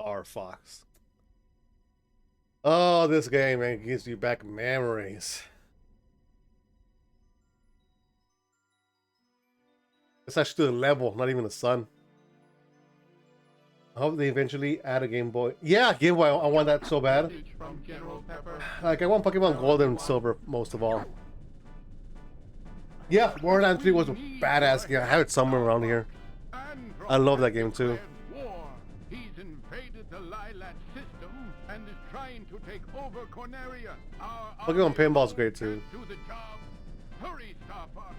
Star Fox. Oh, this game, man, gives you back memories. It's actually the level, not even the sun. I hope they eventually add a Game Boy. Yeah, Game Boy. I want that so bad. Like, I want Pokemon Gold and Silver most of all. Yeah, Borderlands 3 was a badass game. I have it somewhere around here. I love that game too. He's invaded the Lylat system and is trying to take over Corneria. Pokemon Pinball's great too. Do the job. Hurry, Star Fox.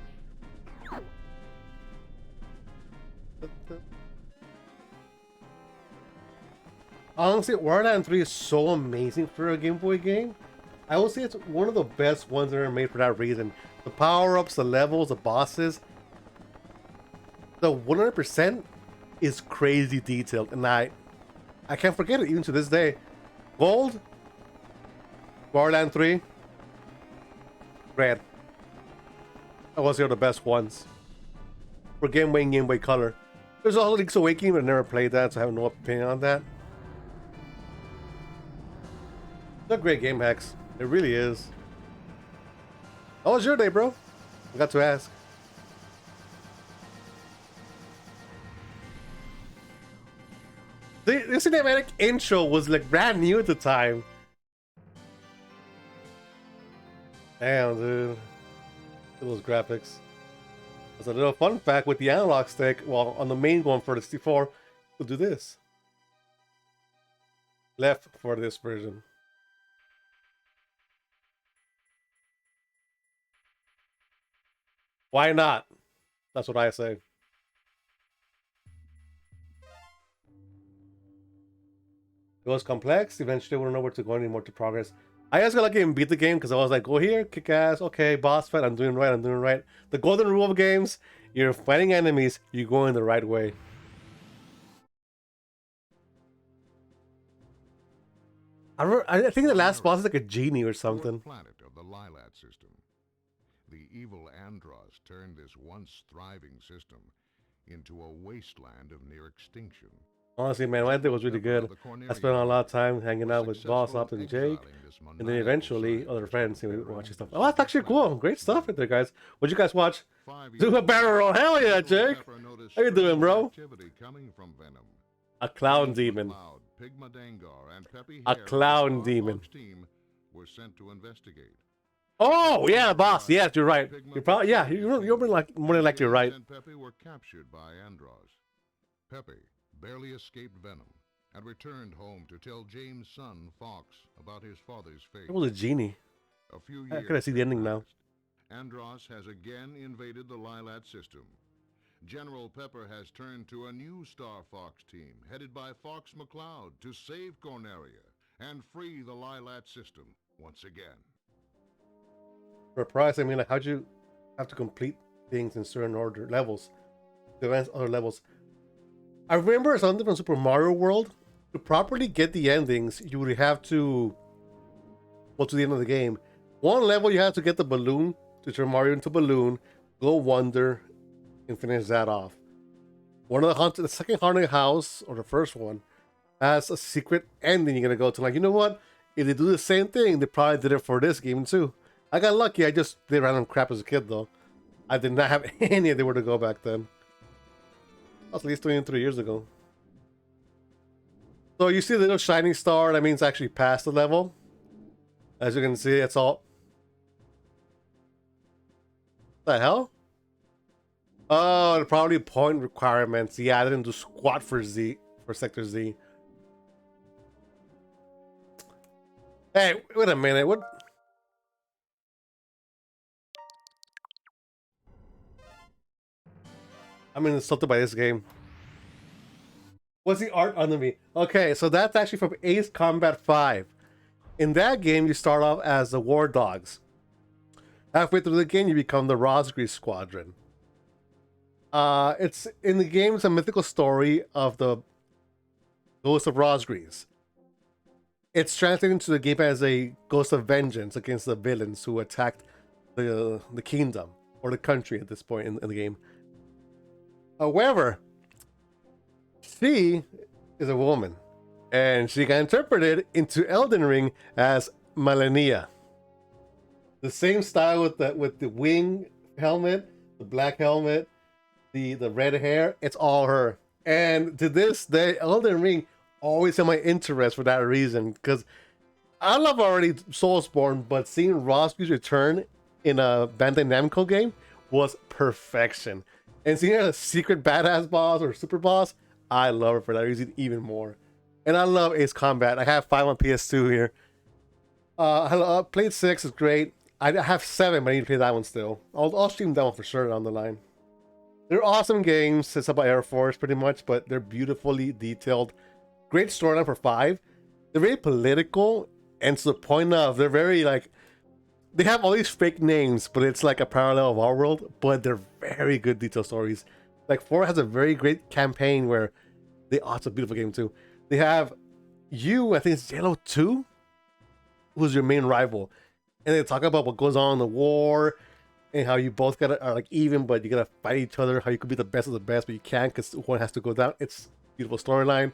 Honestly, Borderlands 3 is so amazing for a Game Boy game. I will say it's one of the best ones that are made for that reason. The power-ups, the levels, the bosses. The 100% is crazy detailed, and I can't forget it even to this day. Gold, Borderlands 3, Red. Those are the best ones. For Game Boy and Game Boy Color. There's also Link's Awakening, but I never played that, so I have no opinion on that. It's a great game, Hex. It really is. How was your day, bro? I got to ask. This cinematic intro was like brand new at the time. Damn, dude. Look at those graphics. As a little fun fact with the analog stick, well, on the main one for the 64, we'll do this. Left for this version. Why not? That's what I say. It was complex. Eventually, I wouldn't know where to go anymore to progress. I just got lucky and beat the game because I was like, go here, kick ass, okay, boss fight, I'm doing right, I'm doing right. The golden rule of games, you're fighting enemies, you're going the right way. I think the last boss is like a genie or something. Planet of the Lylat system. The evil Andross turned this once thriving system into a wasteland of near extinction. Honestly, man, my day was really good. I spent a lot of time hanging out with Boss Up and Jake, and then eventually other friends watching stuff. Oh, that's actually cool. Great stuff right there, guys. What'd you guys watch? Do a barrel roll. Hell yeah, Jake. How you doing, bro? A clown demon. A clown demon. Were sent to investigate. Oh yeah, boss. Yes, you're right. You're probably You're more than likely right. And Pepe were captured by Andross. Pepe barely escaped Venom and returned home to tell James' son Fox about his father's fate. It was a genie. A few I years could see the ending now. Andross has again invaded the Lylat system. General Pepper has turned to a new Star Fox team headed by Fox McCloud to save Corneria and free the Lylat system once again. For a prize, I mean, like, how'd you have to complete things in certain order levels, to advance other levels? I remember something from Super Mario World. To properly get the endings, you would have to go to the end of the game. One level, you have to get the balloon to turn Mario into a balloon, go Wonder, and finish that off. One of the second haunted house, or the first one, has a secret ending you're gonna go to. Like, you know what? If they do the same thing, they probably did it for this game too. I got lucky. I just did random crap as a kid, though. I did not have any idea where to go back then. That was at least 23 years ago. So you see the little shining star, that means actually past the level. As you can see, it's all... What the hell? Oh, probably point requirements. Yeah, I didn't do squat for Z, for Sector Z. Hey, wait a minute. What? I'm insulted by this game. What's the art under me? Okay, so that's actually from Ace Combat 5. In that game, you start off as the War Dogs. Halfway through the game, you become the Rosgrease Squadron. It's in the game. It's a mythical story of the Ghost of Rosgrease. It's translated into the game as a ghost of vengeance against the villains who attacked the kingdom or the country at this point in the game. However, she is a woman. and she got interpreted into Elden Ring as Malenia. The same style with the wing helmet, the black helmet, the red hair. It's all her. And to this day, Elden Ring always had my interest for that reason. Because I love already Soulsborne, but seeing Roscoe's return in a Bandai Namco game was perfection. And seeing her as a secret badass boss or super boss, I love her for that reason even more. And I love Ace Combat. I have 5 on PS2 here. I played 6, it's great. I have 7, but I need to play that one still. I'll stream that one for sure down the line. They're awesome games. It's about Air Force pretty much, but they're beautifully detailed. Great storyline for 5. They're very political, and to the point of they're very like they have all these fake names, but it's like a parallel of our world. But they're very good detailed stories. Like 4 has a very great campaign where it's a beautiful game too. They have you, I think it's Yellow 2, who's your main rival, and they talk about what goes on in the war and how you both are like even, but you gotta fight each other. How you could be the best of the best, but you can't because one has to go down. It's a beautiful storyline.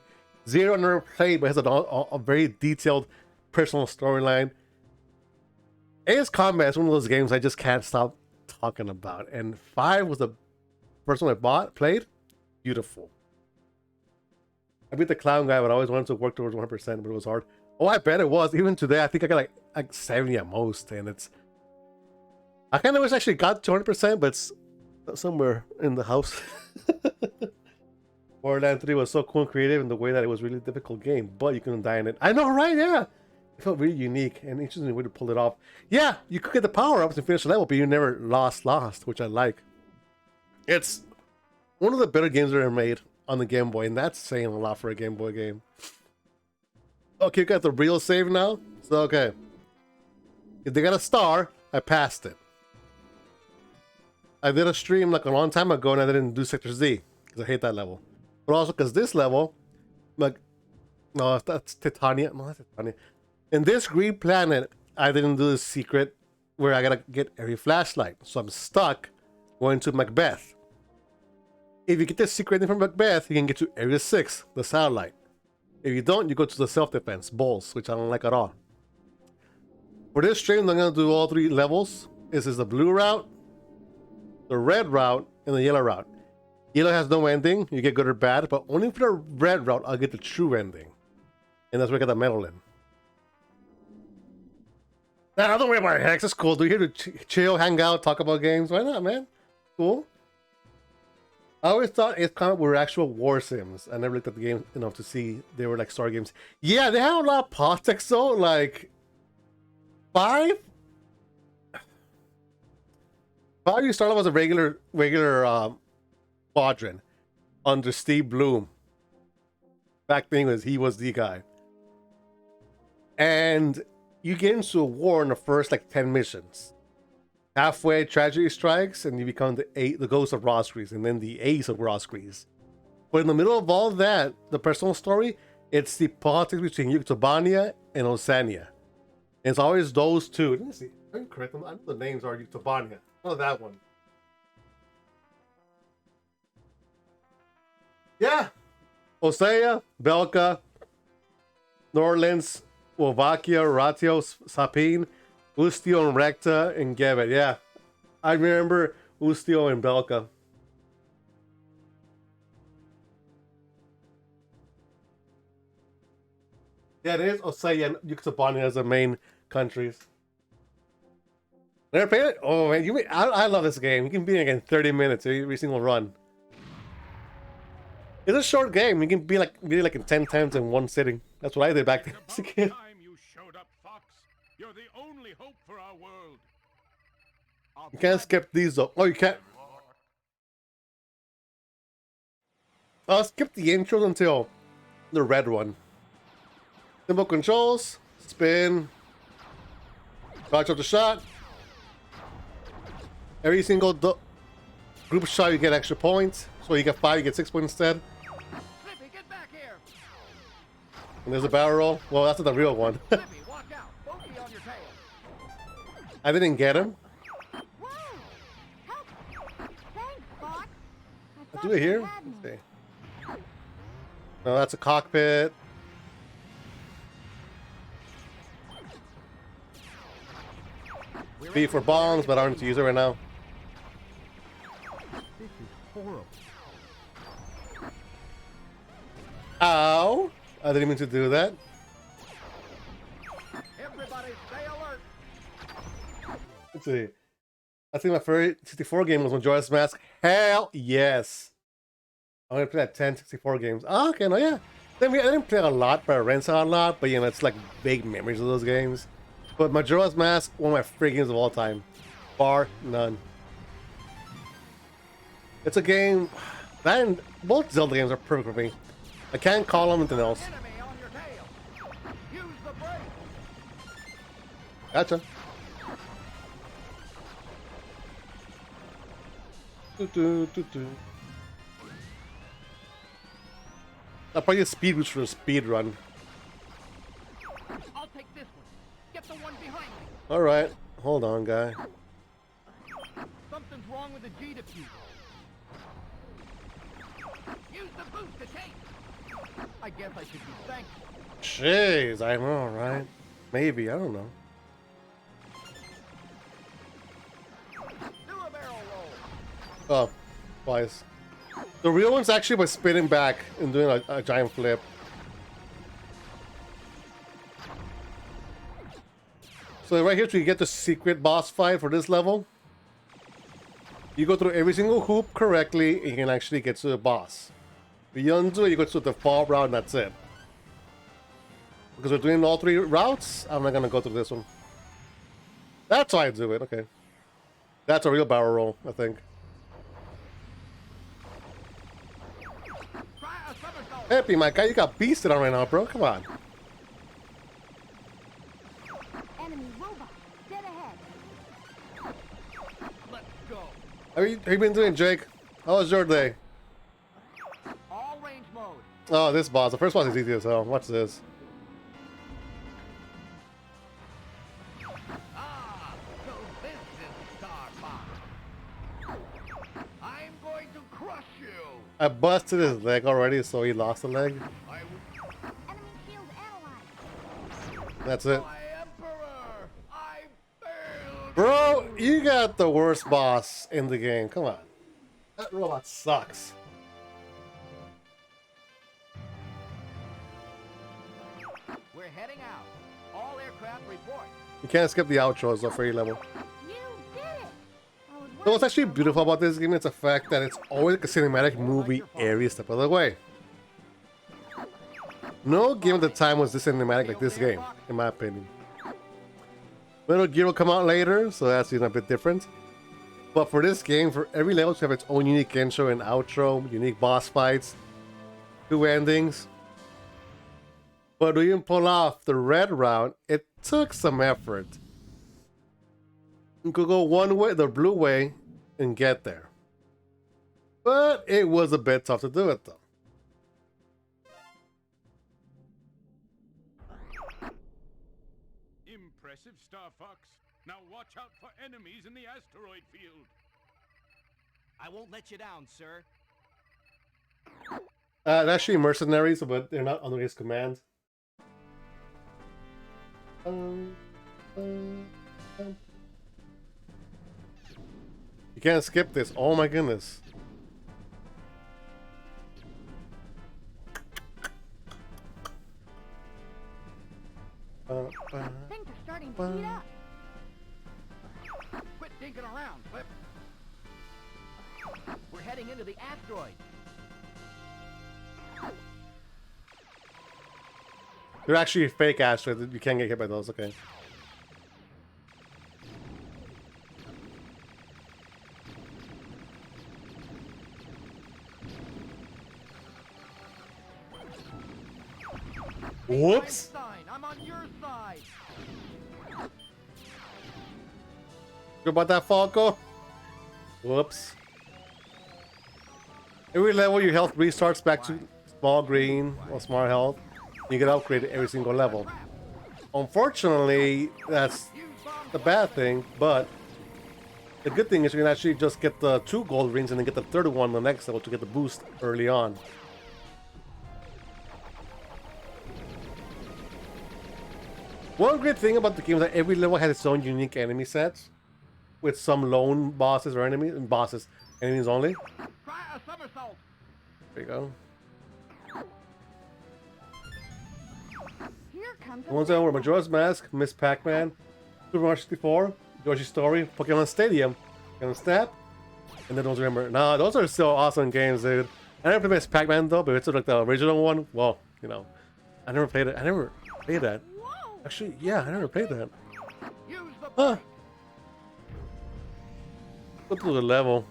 Zero I never played, but has a very detailed personal storyline. Ace Combat is one of those games I just can't stop talking about. And 5 was the first one I played. Beautiful. I beat the clown guy, but I always wanted to work towards 100%, but it was hard. Oh, I bet it was. Even today, I think I got like 70 at most, and it's. I kind of wish I actually got 200%, but it's somewhere in the house. Borderlands 3 was so cool and creative in the way that it was a really difficult game, but you couldn't die in it. I know, right? Yeah. It felt really unique and interesting way to pull it off. Yeah, you could get the power-ups and finish the level, but you never lost, which I like. It's one of the better games that are made on the Game Boy, and that's saying a lot for a Game Boy game. Okay, you got the real save now? So, okay. If they got a star, I passed it. I did a stream like a long time ago, and I didn't do Sector Z, because I hate that level. But also because this level, like, no, that's Titania. No, that's Titania. In this green planet, I didn't do the secret where I gotta get every flashlight. So I'm stuck going to Macbeth. If you get the secret from Macbeth, you can get to Area 6, the satellite. If you don't, you go to the self-defense, Bulls, which I don't like at all. For this stream, I'm gonna do all 3 levels. This is the blue route, the red route, and the yellow route. Yellow has no ending, you get good or bad, but only for the red route, I'll get the true ending. And that's where I got the medal in. Nah, don't worry about Hex, it's cool. Do you here to chill, hang out, talk about games? Why not, man? Cool. I always thought Ace Combat were actual war sims. I never looked at the game enough to see they were like story games. Yeah, they have a lot of politics though, like 5? 5 you start off as a regular squadron under Steve Bloom. Back thing was he was the guy. And you get into a war in the first like 10 missions. Halfway, tragedy strikes, and you become the ghost of Roscrease, and then the ace of Roscrease. But in the middle of all that, the personal story, it's the politics between Yuktobania and Oceania. And it's always those two. Let me see. I'm correct. I know the names are Yuktobania. Oh, that one. Yeah. Osea, Belka, Norlands, Slovakia, Ratios, Sapin, Ustio and Recta and Gebet. Yeah. I remember Ustio and Belka. Yeah, it is Osea and Yuktobania as the main countries. Never played it? Oh man, I love this game. You can beat it in 30 minutes every single run. It's a short game. You can beat it in 10 times in one sitting. That's what I did back then as a kid. You showed up, Fox. You're the only hope for our world. You can't skip these though. Oh, you can't. I'll skip the intros until the red one. Simple controls, spin, dodge up the shot. Every single group shot you get extra points. So you get 5, you get 6 points instead. Flippy, get back here. And there's a barrel roll. Well, that's not the real one. Flippy, watch out. Bogey on your tail. I didn't get him. Whoa! Help! Thanks, Fox. I'll do it here. Let's see. No, that's a cockpit. B for bombs, but I don't need to use it right now. This is horrible. Ow! I didn't mean to do that. Everybody stay alert. Let's see. I think my favorite 64 game was Majora's Mask. Hell yes! I'm gonna play that 10 64 games. Oh, okay, no, yeah. I didn't play a lot, but I rented a lot. But you know, it's like vague memories of those games. But Majora's Mask, one of my favorite games of all time, bar none. It's a game that and both Zelda games are perfect for me. I can't call them anything else. Enemy on your tail. Use the brake. Gotcha. I'll probably use speed boost for a speed run. I'll take this one. Get the one behind me. Alright, hold on, guy. Something's wrong with the G diffuser. Use the boost to take. I guess I should be thankful. Jeez, I'm alright. Maybe, I don't know. Do a barrel roll. Oh, twice. The real one's actually by spinning back and doing a giant flip. So right here, so you get the secret boss fight for this level. You go through every single hoop correctly, and you can actually get to the boss. If you undo it, you go to the fall route, and that's it. Because we're doing all three routes, I'm not gonna go through this one. That's why I do it, okay. That's a real barrel roll, I think. Try a somersault. Happy, my guy, you got beasted on right now, bro. Come on. Enemy robot. Dead ahead. Let's go. How you been doing, Jake? How was your day? All range mode. Oh, this boss. The first boss is easy as hell. Watch this. Ah, so this is Star Fox. I'm going to crush you. I busted his leg already, so he lost a leg. I will. Enemy shield analyzed. That's it. My Emperor. I failed. Bro, you got the worst boss in the game. Come on. That robot sucks. We're heading out. All aircraft report. You can't skip the outros though for your level. You did it. I was So what's actually beautiful about this game is the fact that it's always like a cinematic movie every step of the way. No game at the time was this cinematic like this game, in my opinion. Metal Gear will come out later, so that's a bit different. But for this game, for every level to have its own unique intro and outro, unique boss fights, 2 endings. But to even pull off the red route, it took some effort. You could go one way, the blue way, and get there. But it was a bit tough to do it though. Impressive, Star Fox. Now watch out for enemies in the asteroid field. I won't let you down, sir. They're actually mercenaries, but they're not under his command. You can't skip this. Oh my goodness. Things are starting to heat up. Quit dinking around, Flip. We're heading into the asteroid. They're actually fake asteroids. You can't get hit by those. Okay. Whoops. Einstein, I'm on your side. Good about that, Falco? Whoops. Every level, your health restarts back to small green or smart health. You get upgraded every single level. Unfortunately, that's the bad thing, but the good thing is you can actually just get the 2 gold rings and then get the 3rd one on the next level to get the boost early on. One great thing about the game is that every level has its own unique enemy sets. with some lone bosses or enemies only. Try a somersault. There you go. Here comes The ones that were Majora's Mask, Miss Pac-Man, Super Mario 64, Yoshi's Story, Pokemon Stadium, Pokemon Snap, and then those remember. Nah, those are still awesome games, dude. I never played Miss Pac-Man though, but it's like the original one. Well, you know, I never played it. I never played that. Whoa! Actually, yeah, I never played that. Use the Huh. brake. Go through the level.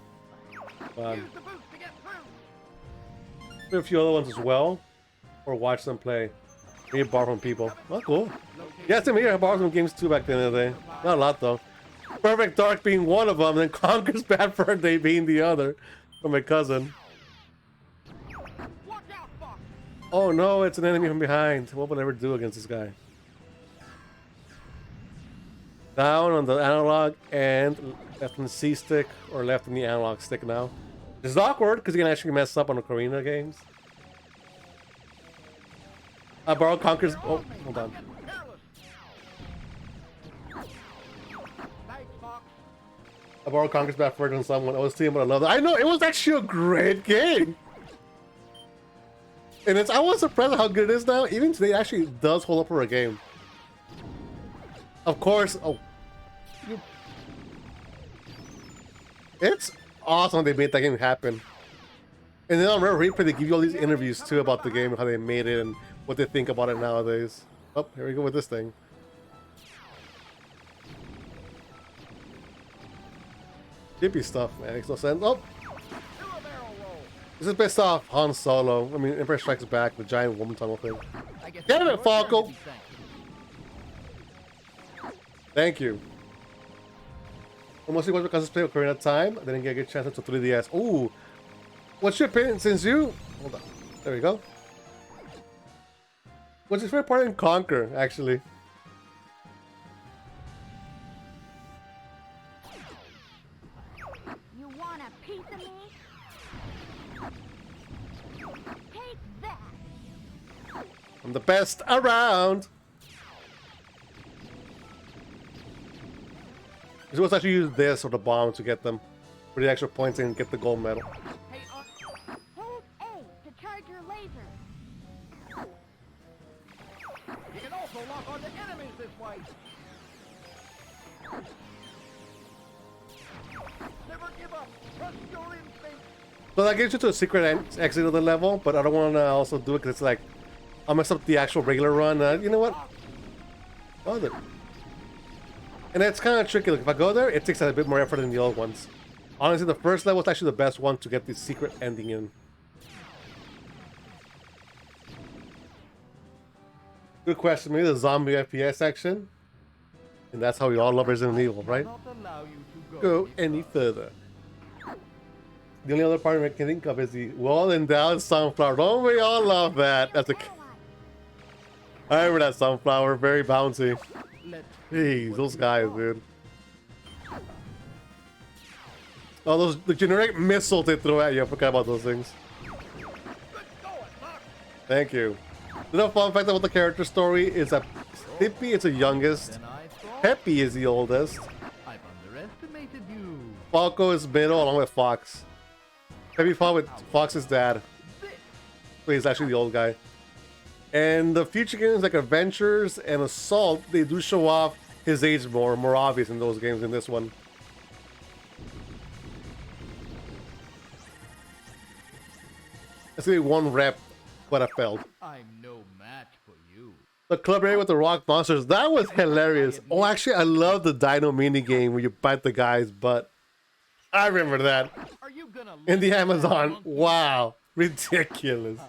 Use the boost to get through. Play a few other ones as well, or watch them play. Maybe borrow from people. Oh, cool. Yeah, same here. I borrowed some games too back then in the day. Not a lot though. Perfect Dark being one of them, and then Conker's Bad Fur Day being the other, from my cousin. Watch out, Fox. Oh no, it's an enemy from behind. What will I ever do against this guy? Down on the analog and left on the C stick, or left on the analog stick now. This is awkward because you can actually mess up on the Ocarina games. I borrowed Conker's. Oh, hold on. Get careless. Thanks, Fox. I borrowed Conker's Bad Fur Day on someone. I was seeing, but I love it. I know it was actually a great game. And I was surprised at how good it is now. Even today, it actually does hold up for a game. Of course, it's awesome they made that game happen. And then on Rare Replay, they give you all these interviews too about the game and how they made it and what they think about it nowadays. Oh, here we go with this thing. Hippie stuff, man. Makes no sense. Oh, Do a barrel roll. this is based off Han Solo. I mean, Empire Strikes Back, the giant woman tunnel thing. I guess Damn it's it, your turn Falco. to be thanked. Thank you. I mostly watch because play Ocarina of Time. I didn't get a good chance to 3DS. Ooh. What's your opinion since you... Hold on. There we go. What's your favorite part in Conquer, actually? You want a piece of me? Take that! I'm the best around. You're supposed to actually use this or the bomb to get them for the extra points and get the gold medal. Hey, Hold A to charge your laser. you can also lock onto enemies this way. Never give up. Trust your instinct. So that gets you to a secret exit of the level, but I don't want to also do it because it's like I'll mess up the actual regular run. You know what? Oh, and it's kind of tricky. Like if I go there, it takes a bit more effort than the old ones. Honestly, the first level is actually the best one to get the secret ending in. Good question. Maybe the zombie FPS section, and that's how we all love Resident Evil, right? Not allow you to Go any further. The only other part I can think of is the well-endowed sunflower. Don't we all love that? That's a. I remember that sunflower. Very bouncy. Let Jeez, those guys, dude. Oh, the generic missiles they throw at you. I forgot about those things. good going, Fox. Thank you. The fun fact about the character story is that Snippy is the youngest. Then I thought Peppy is the oldest. I've underestimated you. Falco is middle along with Fox. Peppy fought with Fox's dad. So he's actually the old guy. And the future games like Adventures and Assault, they do show off his age more obvious in those games than this one. That's maybe one rep, but I failed. I'm no match for you. The club area with the rock monsters, that was hilarious. Oh, actually, I love the Dino mini game where you bite the guy's butt. I remember that. Are you gonna In the let that Amazon. monkey- Wow. Ridiculous.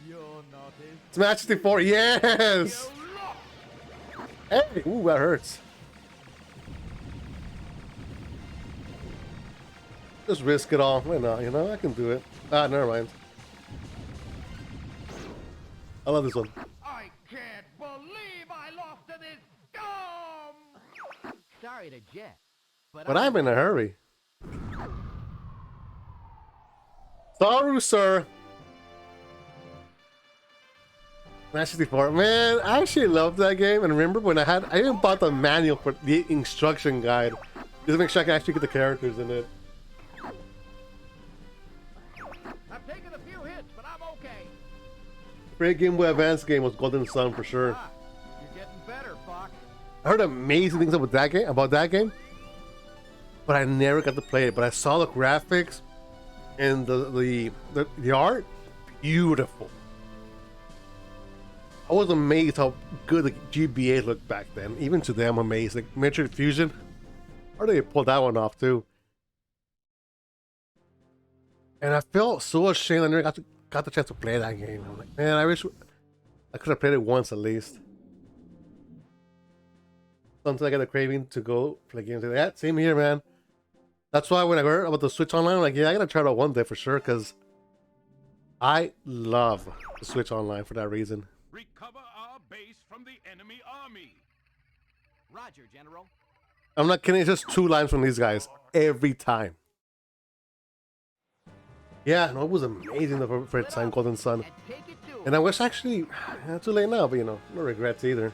You're not his Smash 64, yes! look. Hey, ooh, that hurts. Just risk it all. Why not? You know, I can do it. Ah, never mind. I love this one. I can't believe I lost to this scum. Sorry to Jet, But I'm in a hurry. Sorry, sir. Smash 64. Man, I actually loved that game. And remember when I even bought the manual for the instruction guide Just make sure I can actually get the characters in it. I've taken a few hits, but I'm okay. Great Game Boy Advance game was Golden Sun for sure. Ah, you're getting better, Fox. I heard amazing things about that game, but I never got to play it. But I saw the graphics and the art, beautiful. I was amazed how good the GBA looked back then. Even today, I'm amazed. Like Metroid Fusion, how did they pull that one off too? And I felt so ashamed I never got the chance to play that game. I'm like, man, I wish I could have played it once at least. Sometimes I get a craving to go play games like that. Same here, man. That's why when I heard about the Switch Online, I'm like, yeah, I gotta try it out one day for sure, because I love the Switch Online for that reason. Recover our base from the enemy army. Roger, General. I'm not kidding, it's just 2 lines from these guys every time. Yeah, no, it was amazing the first time Golden Sun. And I wish actually, too late now, but you know, no regrets either.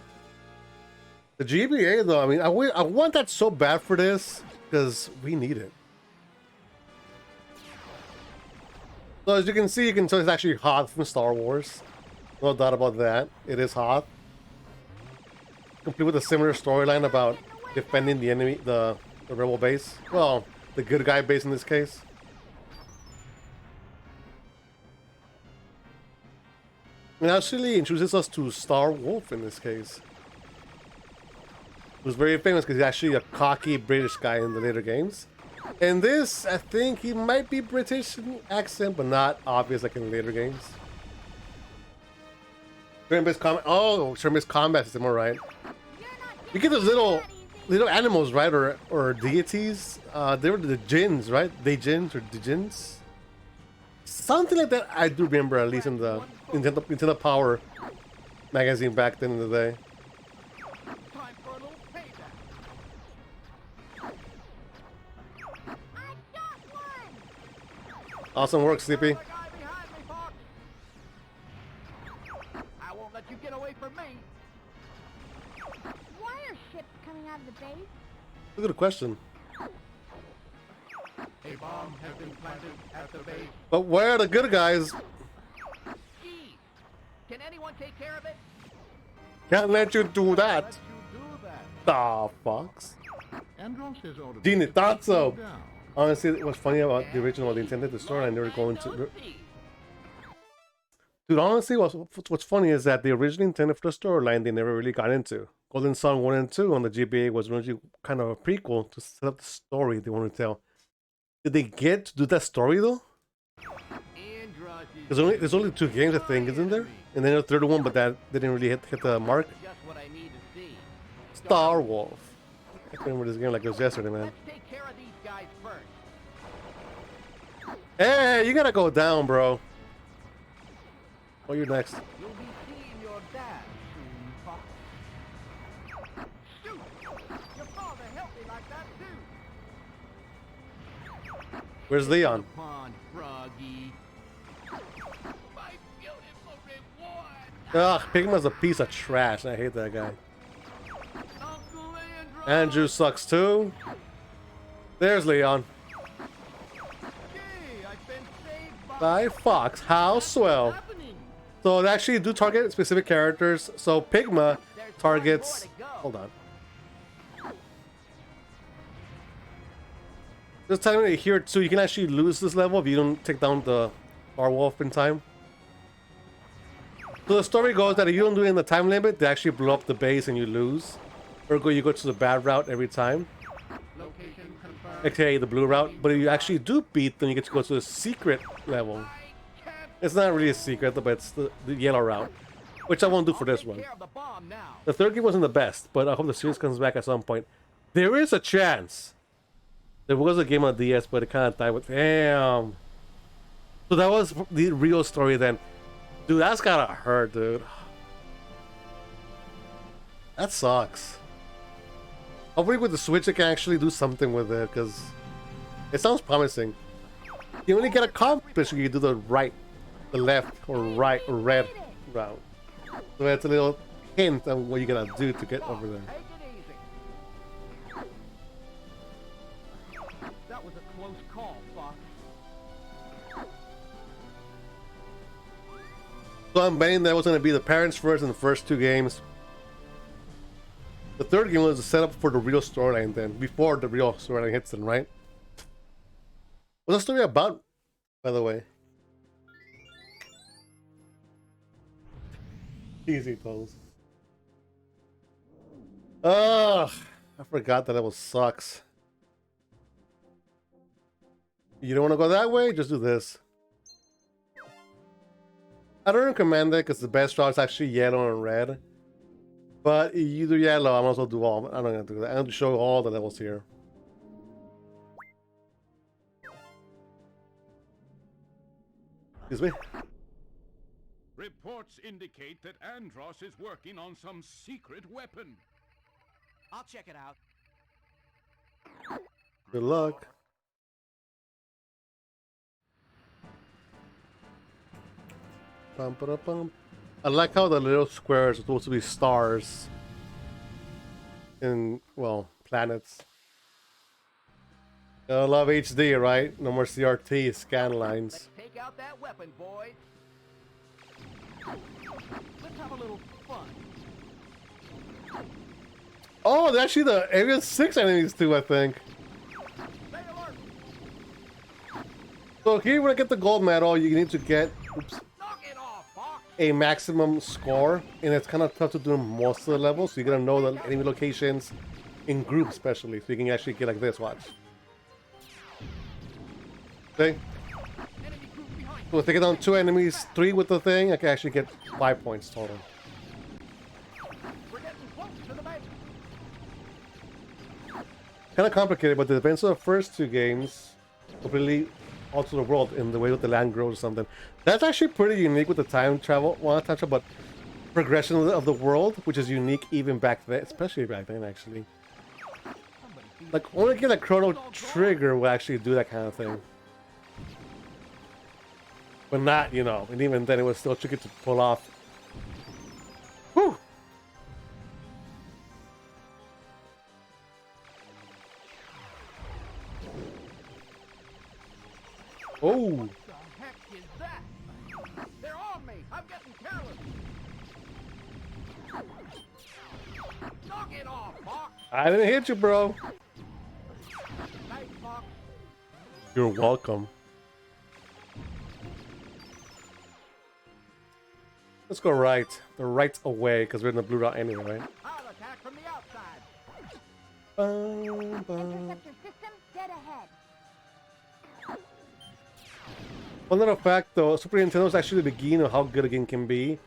The GBA though, I mean, I want that so bad for this, because we need it. So as you can see, it's actually Hoth from Star Wars. No doubt about that. It is Hoth. Complete with a similar storyline about defending the enemy, the rebel base. Well, the good guy base in this case. And actually introduces us to Star Wolf in this case. Who's very famous because he's actually a cocky British guy in the later games. In this, I think he might be British in accent, but not obvious like in later games. Turn-based combat. Oh, turn-based combat system, alright. You get those little animals, right? Or deities. They were the Djinns, right? Djinns or Djinns? Something like that I do remember, at least in the Nintendo Power magazine back then in the day. Time for a little payback. I got one! Awesome work, Sleepy. The guy behind me, Fox. I won't let you get away from me. Why are ships coming out of the base? Look at the question. A bomb has been planted at the base. But where are the good guys? Geez, can anyone take care of it? Can't let you do that. Let you do that. Ah, Fox. Andros has ordered Genie thought so. down. Honestly, what's funny about the original, the intended the story, I never go into. Dude, honestly, what's funny is that the original intended for the storyline they never really got into. Golden Sun 1 and 2 on the GBA was originally kind of a prequel to set up the story they want to tell. Did they get to do that story though? There's only 2 games, I think, isn't there? And then a third one, but that didn't really hit the mark. Just what I need to see. Star Wolf. I can remember this game like it was yesterday, man. Let's take care of these guys first. Hey, you gotta go down, bro. Oh, you're next. You'll be seeing your dad soon, Fox. Shoot! Your father helped me like that too. Where's Leon? Pond, Froggy. My beautiful reward. Ugh, Pigma's a piece of trash. I hate that guy. Uncle Andrew. Andrew sucks too. There's Leon. Gee, I've been saved By Fox. How swell. happening. So they actually do target specific characters. So Pigma targets. Hold on. Just telling me here too, you can actually lose this level if you don't take down the Star Wolf in time. So the story goes that if you don't do it in the time limit, they actually blow up the base and you lose. Ergo, you go to the bad route every time. Location confirmed. AKA the blue route. But if you actually do beat them, you get to go to the secret level. I can't It's not really a secret, but it's the yellow route. Which I won't do for this take one. care of the bomb now. The third game wasn't the best, but I hope the series comes back at some point. There is a chance. There was a game on DS, but it kind of died with... Damn. So that was the real story then. Dude, that's gotta hurt, dude. That sucks. Hopefully with the Switch, I can actually do something with it, because it sounds promising. You only get accomplished when you do the right, the left, or right, or red route. So that's a little hint on what you gotta do to get over there. Take it easy. So I'm betting that was going to be the parents first in the first two games. The third game was the setup for the real storyline then, before the real storyline hits them, right? What's the story about, by the way? Easy pose. Ugh, I forgot that level sucks. You don't want to go that way? Just do this. I don't recommend it because the best draw is actually yellow and red. But you do yellow, I might as well do all. I'm not going to do that. I'm going to show all the levels here. Excuse me. Reports indicate that Andross is working on some secret weapon. I'll check it out. Good luck. Bum, ba, da, bum. I like how the little squares are supposed to be stars. In, well, planets. I love HD, right? No more CRT, scan lines. Let's take out that weapon, boys. Let's have a little fun. Oh, there's actually the Alien 6 enemies too, I think. Stay alert. So here, when I get the gold medal, you need to get Knock it off, Fox. a maximum score, and it's kind of tough to do in most of the levels, so you gotta know the enemy locations in groups, especially, so you can actually get like this. Watch. Okay. Enemy group behind. So if I get down 2 enemies, 3 with the thing, I can actually get 5 points total. We're getting close to the base. Kind of complicated, but the events of the first 2 games completely alter the world in the way that the land grows or something. That's actually pretty unique with the time travel. Well, not time travel, but progression of the world, which is unique even back then, especially back then, actually. Like, only get a Chrono Trigger will actually do that kind of thing. But not, you know, and even then it was still tricky to pull off. Whew! Oh! What the heck is that? They're on me. I'm getting careless. Knock it off, Fox. I didn't hit you, bro. Thanks, Fox. You're welcome. Let's go right. The right away, because we're in the blue dot anyway, right? I'll attack from the outside. Bum, bum. Interceptor system dead ahead. One little fact though, Super Nintendo is actually the beginning of how good a game can be.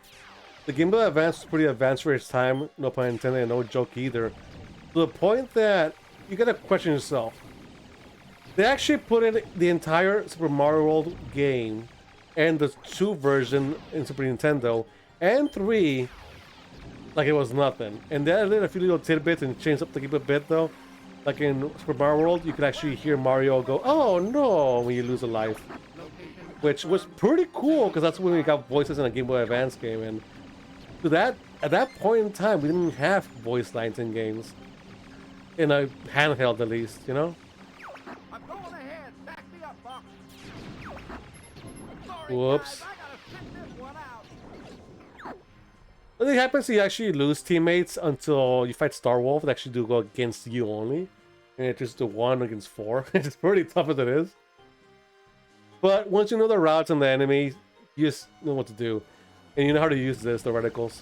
The Game Boy Advance was pretty advanced for its time, no pun intended, and no joke either. To the point that you gotta question yourself. They actually put in the entire Super Mario World game and the 2 version in Super Nintendo and 3 like it was nothing. And they added a few little tidbits and changed up the game a bit though. Like in Super Mario World, you could actually hear Mario go, "Oh no," when you lose a life. Which was pretty cool because that's when we got voices in a Game Boy Advance game. And to that, at that point in time, we didn't have voice lines in games. In a handheld at least, you know? I'm going ahead. Back me up, Fox. Sorry, Whoops. guys. I gotta sit this one out. Nothing happens, you actually lose teammates until you fight Star Wolf. They actually do go against you only. And it's just a 1 against 4. It's pretty tough as it is. But once you know the routes and the enemy, you just know what to do. And you know how to use this, the reticles.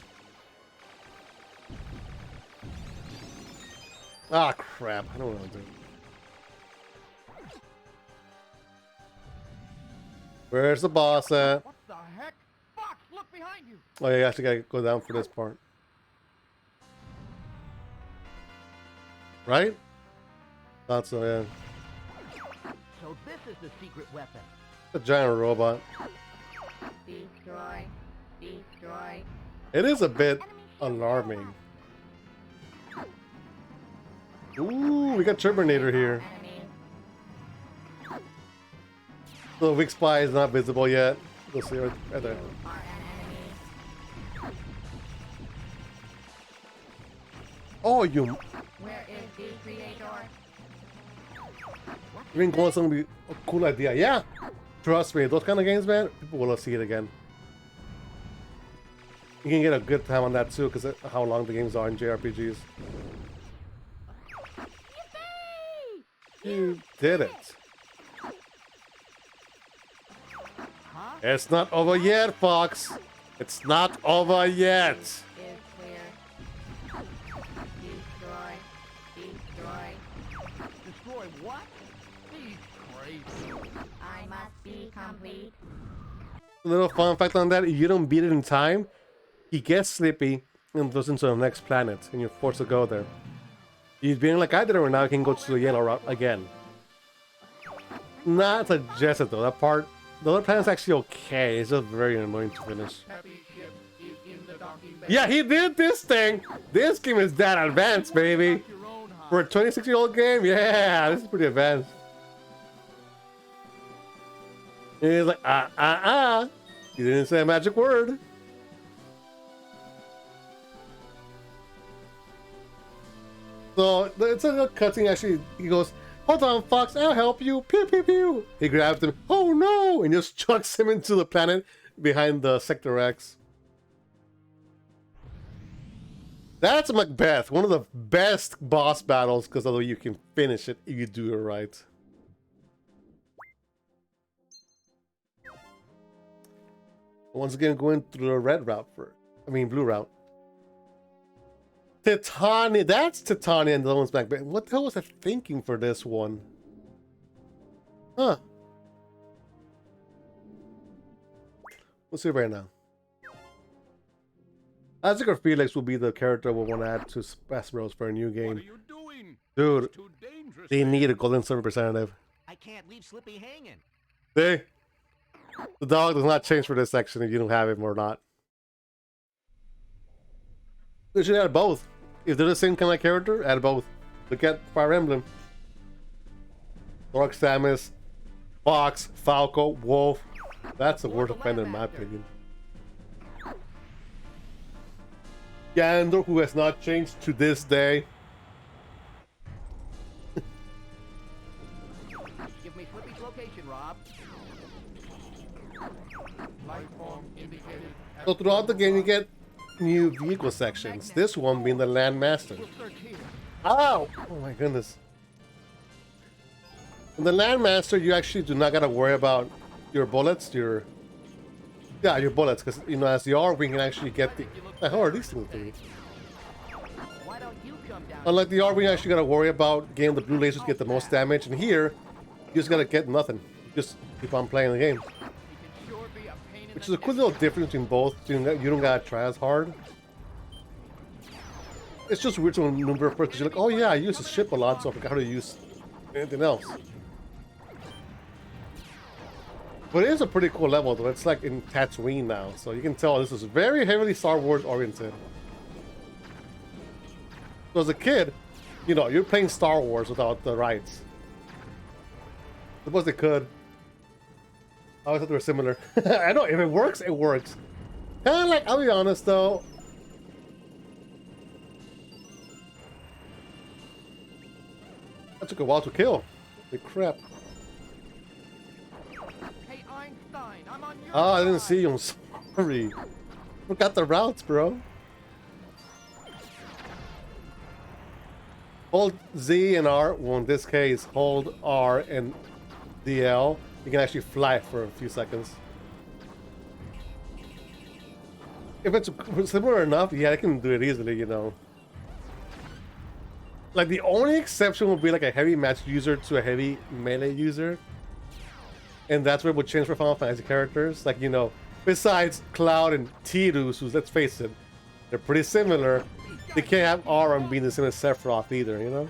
Ah, crap. I don't know what to do. Where's the boss at? What the heck? Fox, look behind you. Oh, yeah, you actually gotta go down for this part. Right? Thought so, yeah. So this is the secret weapon. A giant robot. Destroy. Destroy. It is a bit Enemy shield alarming. down. Ooh, we got Terminator here. Enemy. The weak spy is not visible yet. You'll see right there. Are an enemy. Oh, you Where is the creator? Green Gold is gonna be a cool idea. Yeah, trust me, those kind of games, man, people will see it again. You can get a good time on that too, because of how long the games are in JRPGs. You did it. It's not over yet, Fox. It's not over yet. Is clear. Destroy. Destroy what? He's crazy. I must be complete. Little fun fact on that: if you don't beat it in time, he gets sleepy and goes into the next planet, and you're forced to go there. He's being like I did it right now. He can go to the yellow route again. Not suggested though. That part, the other planet's actually okay. It's just very annoying to finish. Happy ship is in the docking bay. Yeah, he did this thing. This game is that advanced, baby. Your own high. For a 26-year-old game, yeah, this is pretty advanced. And he's like, He didn't say a magic word. So it's a little cutscene. Actually, he goes, "Hold on, Fox, I'll help you." Pew pew pew. He grabs him. Oh no! And just chucks him into the planet behind the Sector X. That's Macbeth, one of the best boss battles because although you can finish it if you do it right. Once again, going through the red route blue route. Titania, that's Titania and the one's Macbeth. What the hell was I thinking for this one? Huh. We'll see right now. Isaac or Felix will be the character we'll want to add to Smash Bros for a new What game. are you doing? Dude, It's too dangerous. they need a Golden Server representative. I can't leave Slippy hanging. See? The dog does not change for this section if you don't have him or not. They should add both. If they're the same kind of character, add both. Look at Fire Emblem. Lord Samus, Fox, Falco, Wolf. That's the worst offender in my opinion. Gander, who has not changed to this day. Give me Flippy's location, Rob. Life form indicated. So throughout the game you get new vehicle sections. This one being the Landmaster. We'll search here. Ow! Oh my goodness. In the Landmaster, you actually do not gotta worry about your bullets, your bullets, because you know as the R-Wing can actually get the hell are these things doing? Why don't you come down? Unlike the R-Wing, you actually gotta worry about getting the blue lasers to get the most damage, and here, you just gotta get nothing. Just keep on playing the game. He can sure be a pain in Which the is a cool neck. little difference between both. You don't gotta try as hard. It's just weird to remember first because you're like, oh yeah, I use the ship a lot, so I forgot how to use anything else. But it is a pretty cool level though. It's like in Tatooine now, so you can tell this is very heavily Star Wars oriented. So as a kid, you know, you're playing Star Wars without the rights. Suppose they could. I always thought they were similar. I know, if it works, it works. Kinda like, I'll be honest though. That took a while to kill. Holy crap. Hey Einstein, I'm on your Oh, I didn't side. see you. I'm sorry. Forgot the routes, bro. Hold Z and R. Well, in this case, hold R and DL. You can actually fly for a few seconds. If it's similar enough, yeah, I can do it easily, you know. Like, the only exception would be like a heavy match user to a heavy melee user. And that's where it would change for Final Fantasy characters. Like, you know, besides Cloud and Tidus, who's, let's face it, they're pretty similar. They can't have Auron being the same as Sephiroth either, you know?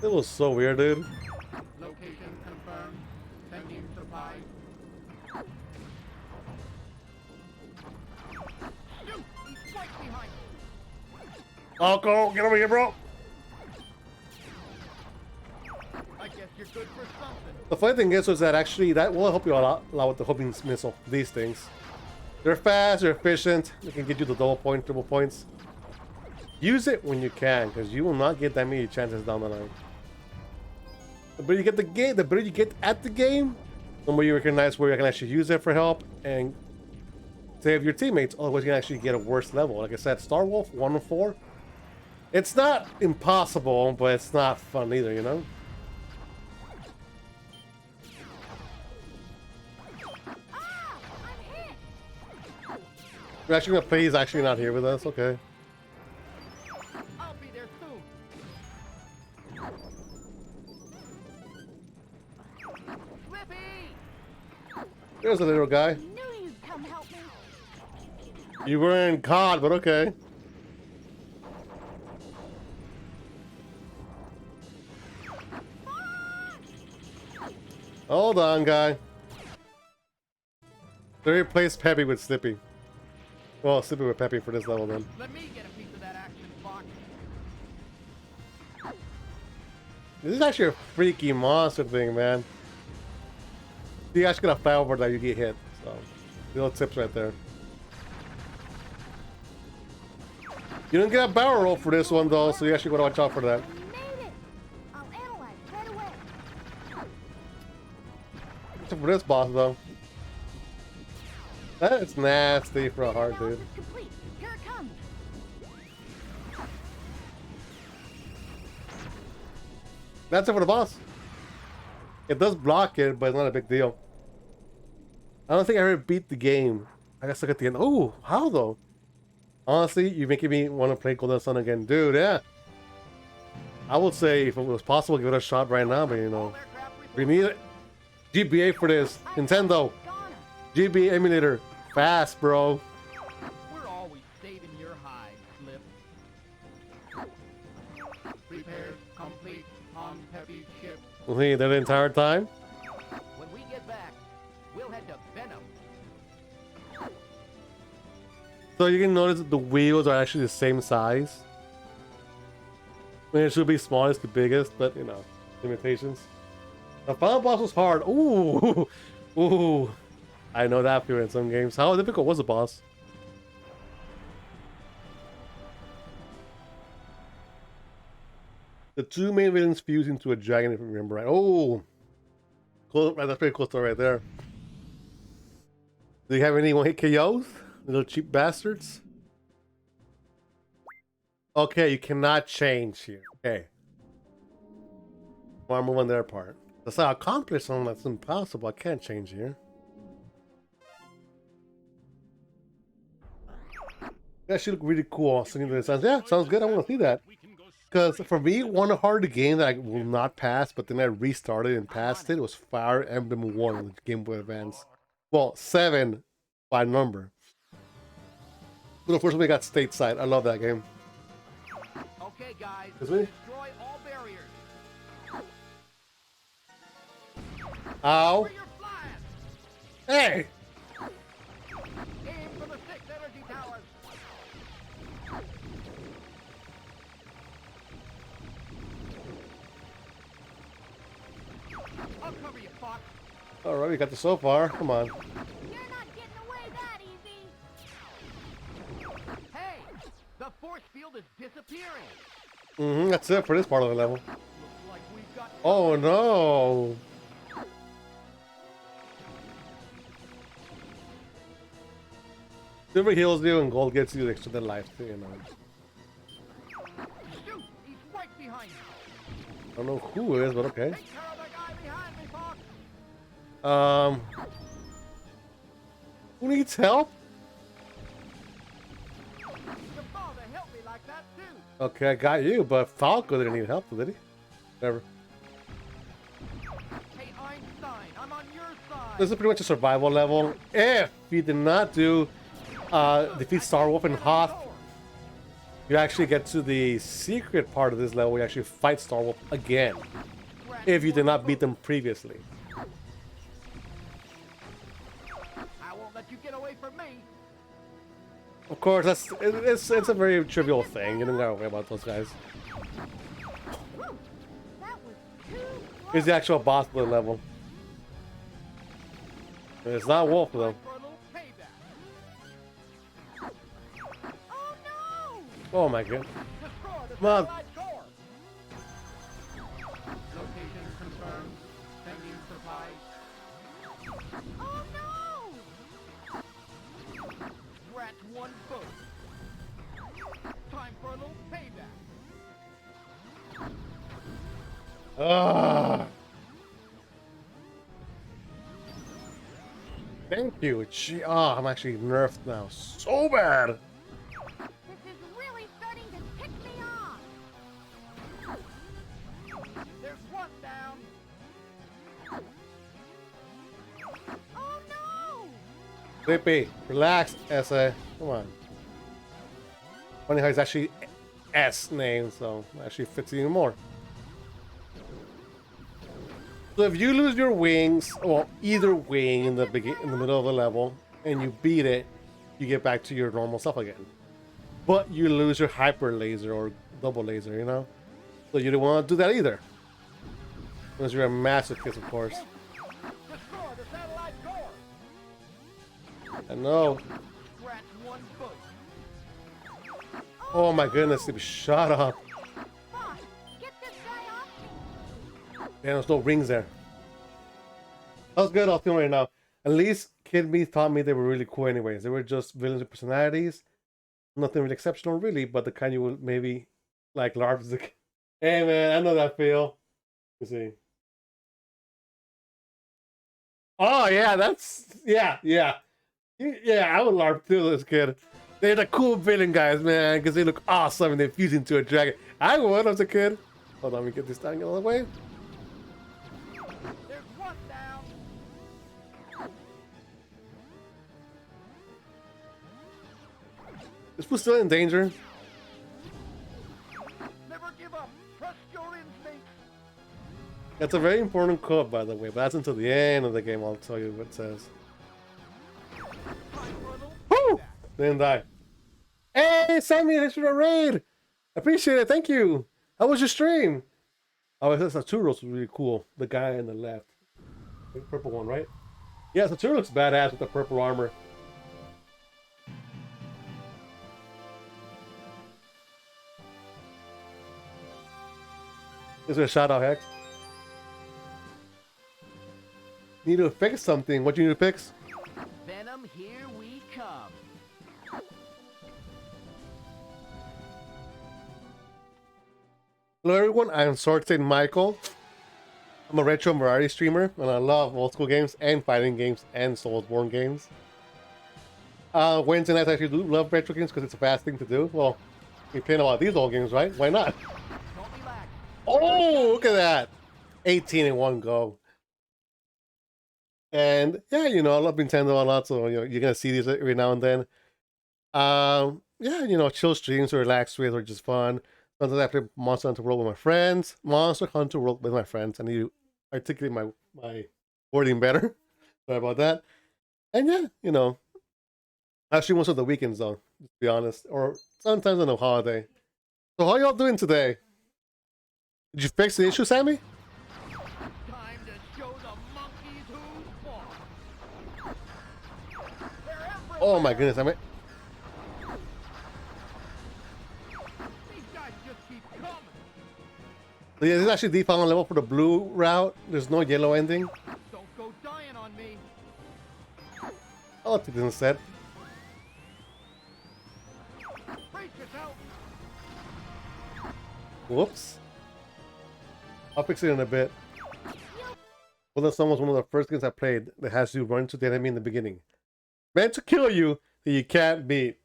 It was so weird, dude. Location confirmed. Sending supply. Shoot! He's right behind me. Falco, get over here, bro! I guess you're good for something. The funny thing is that actually that will help you a lot with the homing missile. These things, they're fast, they're efficient. They can get you the double point, triple points. Use it when you can, because you will not get that many chances down the line. The better you get the game, the better you get at the game, Somewhere you recognize where you can actually use it for help and save your teammates. Otherwise, you can actually get a worse level. Like I said, Star Wolf 1 and 4. It's not impossible, but it's not fun either, you know? Ah, I'm hit. We're actually gonna play. He's actually not here with us. Okay. I'll be there soon. Slippy! There's a little guy. Knew you'd come help me. You weren't caught, but okay. Hold on, guy. They replaced Peppy with Slippy. Well, Slippy with Peppy for this level then. Let me get a piece of that action, Fox. This is actually a freaky monster thing, man. You actually gotta fly over that you get hit. So, little tips right there. You didn't get a barrel roll for this one though, so you actually gotta watch out for that. I made it. I'll analyze right away. Except for this boss though. That's nasty for a heart, dude. Analysis complete. Here it comes. That's it for the boss. It does block it, but it's not a big deal. I don't think I ever beat the game. I got stuck at the end. Oh, how though? Honestly, you're making me want to play Golden Sun again. Dude, yeah. I would say if it was possible, give it a shot right now, but you know. We need it. GBA for this. Nintendo. Goner. GBA emulator. Fast, bro. We're always saving your hide, Slip. Repairs complete on Peppy's ship. See that entire time? When we get back, we'll head to Venom. So you can notice that the wheels are actually the same size. I mean, it should be smallest to biggest, but you know, limitations. The final boss was hard. Ooh, ooh. I know that feeling in some games. How difficult was the boss? The two main villains fuse into a dragon, if you remember right. Oh, cool. Right, that's pretty close to right there. Do you have any one-hit KOs? Little cheap bastards. Okay, you cannot change here. Okay. Want to move on their part. That's how I accomplish something that's impossible. I can't change here. That should look really cool. Yeah, sounds good. I want to see that. Because for me, one hard game that I will not pass, but then I restarted and passed it, was Fire Emblem 1 on the Game Boy Advance. Well, 7 by number. But the first one we got stateside. I love that game. Okay, guys. Is me? Destroy all barriers. Ow. Where you're flying. Hey! Aim for the 6 energy towers. I'll cover you, Fox. Alright, we got this so far. Come on. You're not getting away that easy. Hey, the force field is disappearing. That's it for this part of the level. Looks like we've got. Oh no! Silver heals you and gold gets you the extended life too, you know. Shoot, he's right behind you. I don't know who it is, but okay. Take care of the guy behind me, Fox. Who needs help? Your father helped me like that too. Okay, I got you, but Falco didn't need help, did he? Never. Hey, Einstein, I'm on your side. This is pretty much a survival level. If you did not do defeat Star Wolf and Hoth, you actually get to the secret part of this level. You actually fight Star Wolf again. If you did not beat them previously. I won't let you get away from me. Of course, it's a very trivial thing. You don't gotta worry about those guys. Whew. That was too close. Here's the actual boss of the level. And it's not Wolf though. For a little payback. Oh no! Oh my god. Destroy the Come on. satellite core. Location confirmed. Sending supplies. Oh no! Scratch one boat. Time for a little payback. Ah. Thank you. Gee, oh, I'm actually nerfed now. So bad. This is really starting to tick me off. There's one down. Oh no! Sleepy, relax, Essa. Come on. Funny how it's actually S name, so it actually fits even more. So if you lose your wings, well, either wing in the middle of the level, and you beat it, you get back to your normal stuff again. But you lose your hyper laser or double laser, you know? So you don't want to do that either. Unless you're a masochist, of course. Destroy the satellite core. I know. Scratch one boat. Oh my goodness, Sleepy, shut up. Boss, get this guy off me. Man, there's no rings there. That was good, I'll feel right now. At least Kid Me taught me they were really cool anyways. They were just villains with personalities. Nothing really exceptional really, but the kind you would maybe like LARP. Hey man, I know that feel. Let's see. Oh yeah, that's yeah. Yeah, I would LARP too, this kid. They're the cool villain guys, man, because they look awesome and they fuse into a dragon. I would as a kid. Hold on, let me get this thing out of the way. There's one down. Is Pooh still in danger? Never give up. Trust your instincts. That's a very important quote, by the way, but that's until the end of the game. I'll tell you what it says. Time for a little Woo! payback. Didn't die. Hey, Sammy, thanks for the raid. Appreciate it. Thank you. How was your stream? Oh, this Saturos was really cool. The guy on the left. The purple one, right? Yeah, Saturos looks badass with the purple armor. This is a shout out, Hex. Need to fix something. What do you need to fix? Venom, here we come. Hello everyone, I'm Sword Michael. I'm a retro variety streamer and I love old school games and fighting games and Soulsborne games. Wednesday nights I actually do love retro games because it's a fast thing to do. Well, you're playing a lot of these old games, right? Why not? Don't relax. Oh, look at that! 18 in one go. And yeah, you know, I love Nintendo a lot, so you know, you're gonna see these every now and then. Yeah, you know, chill streams or relaxed with are just fun. Sometimes I play Monster Hunter World with my friends. Monster Hunter World with my friends. I need to articulate my wording better. Sorry about that. And yeah, you know, actually most of the weekends though, to be honest, or sometimes on a holiday. So how y'all doing today? Did you fix the issue, Sammy? Time to show the monkeys who's boss. They're everywhere. Oh my goodness, Sammy. These guys just keep coming. So yeah, this is actually the final level for the blue route. There's no yellow ending. Don't go dying on me. I'll take this instead. Brace yourself. Whoops. I'll fix it in a bit. Well, that song was one of the first games I played that has you run into the enemy in the beginning. Meant to kill you that you can't beat.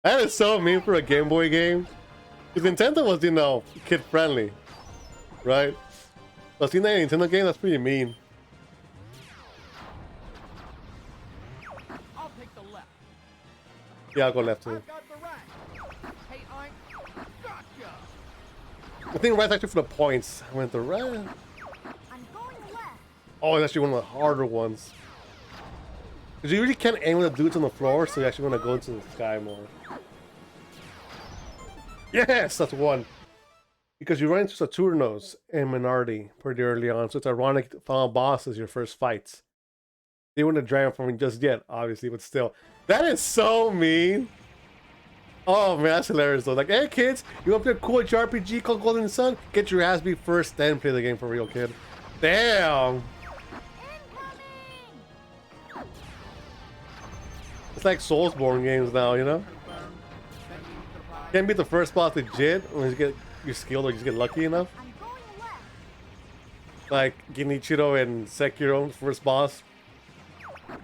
That is so mean for a Game Boy game. Because Nintendo was, you know, kid friendly. Right? But seeing that in a Nintendo game, that's pretty mean. I'll take the left. Yeah, I'll go left too. I've got the right. Hey, I'm gotcha. I think right's actually for the points. I went the right. I'm going left. Oh, it's actually one of the harder ones. Because you really can't aim with the dudes on the floor, so you actually want to go into the sky more. Yes, that's one. Because you run into Saturnos and Minardi pretty early on, so it's ironic the final boss is your first fights. They wouldn't have dragon for me just yet, obviously, but still. That is so mean. Oh man, that's hilarious though. Like, hey kids, you want to play a cool JRPG called Golden Sun? Get your ass beat first, then play the game for real, kid. Damn. Incoming! like Soulsborne games now, you know? Can't beat the first boss legit when you get you're skilled or you just get lucky enough. I'm going left. Like Genichiro and Sekiro, first boss.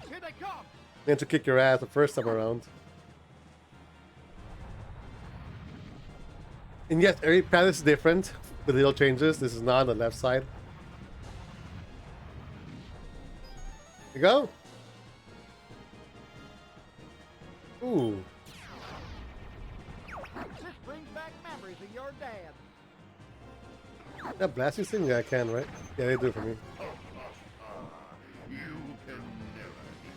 Here they come. Meant to kick your ass the first time around. And yes, every path is different with little changes. This is not on the left side. There you go. Ooh. This brings back memories of your dad. That blasting thing? Yeah, I can, right? Yeah, they do it for me.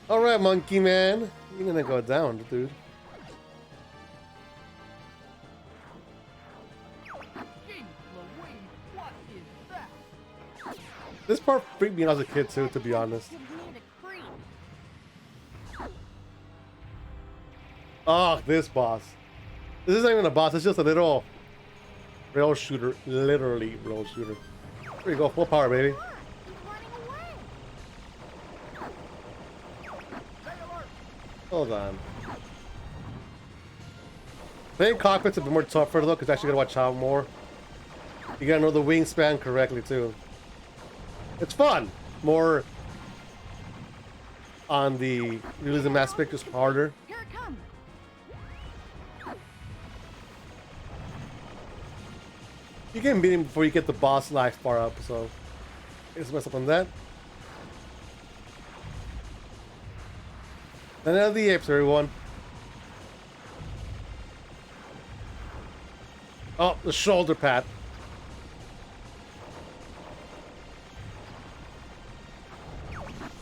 Alright, monkey man. You're gonna go down, dude. Jeez Louise, what is that? This part freaked me out as a kid too, to be honest. Gives me the creep. Oh, this boss. This isn't even a boss, it's just a little rail shooter. Literally rail shooter. There you go, full power, baby. Look, he's running away. Stay alert. Hold on. I think cockpit's a bit more tougher though, because you actually gotta watch out more. You gotta know the wingspan correctly too. It's fun. More on the realism aspect, just harder. Here it comes. You can beat him before you get the boss life bar up, so let's mess up on that. And now the apes, everyone. Oh, the shoulder pad.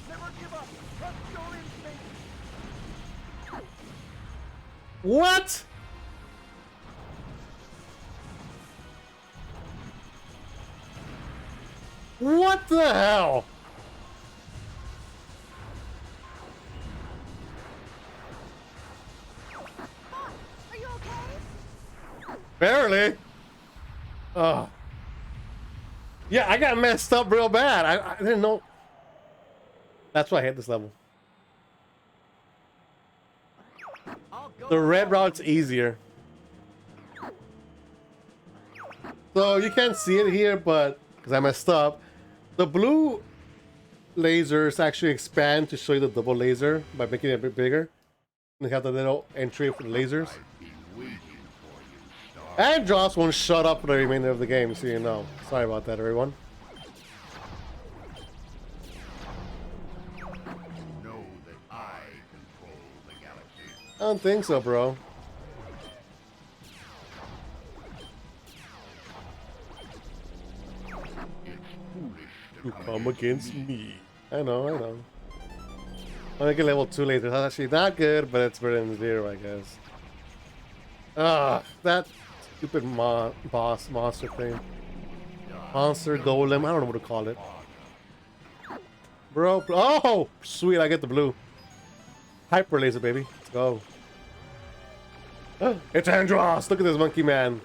Never give up. Trust your instinct. What? What the hell? Boss, are you okay? Barely. Oh. Yeah, I got messed up real bad. I didn't know. That's why I hate this level. I'll go The red along. route's easier. So you can't see it here, but because I messed up, the blue lasers actually expand to show you the double laser by making it a bit bigger. And they have the little entry for the lasers. And Joss won't shut up for the remainder of the game, so you know. Sorry about that, everyone. Know that I control the galaxy. I don't think so, bro. You come against me. I know. I get level 2 later. That's actually not good, but it's better than 0, I guess. Ah, that stupid boss monster thing. Monster golem. I don't know what to call it. Bro. Oh, sweet. I get the blue. Hyper laser, baby. Let's go. It's Andros. Look at this monkey man.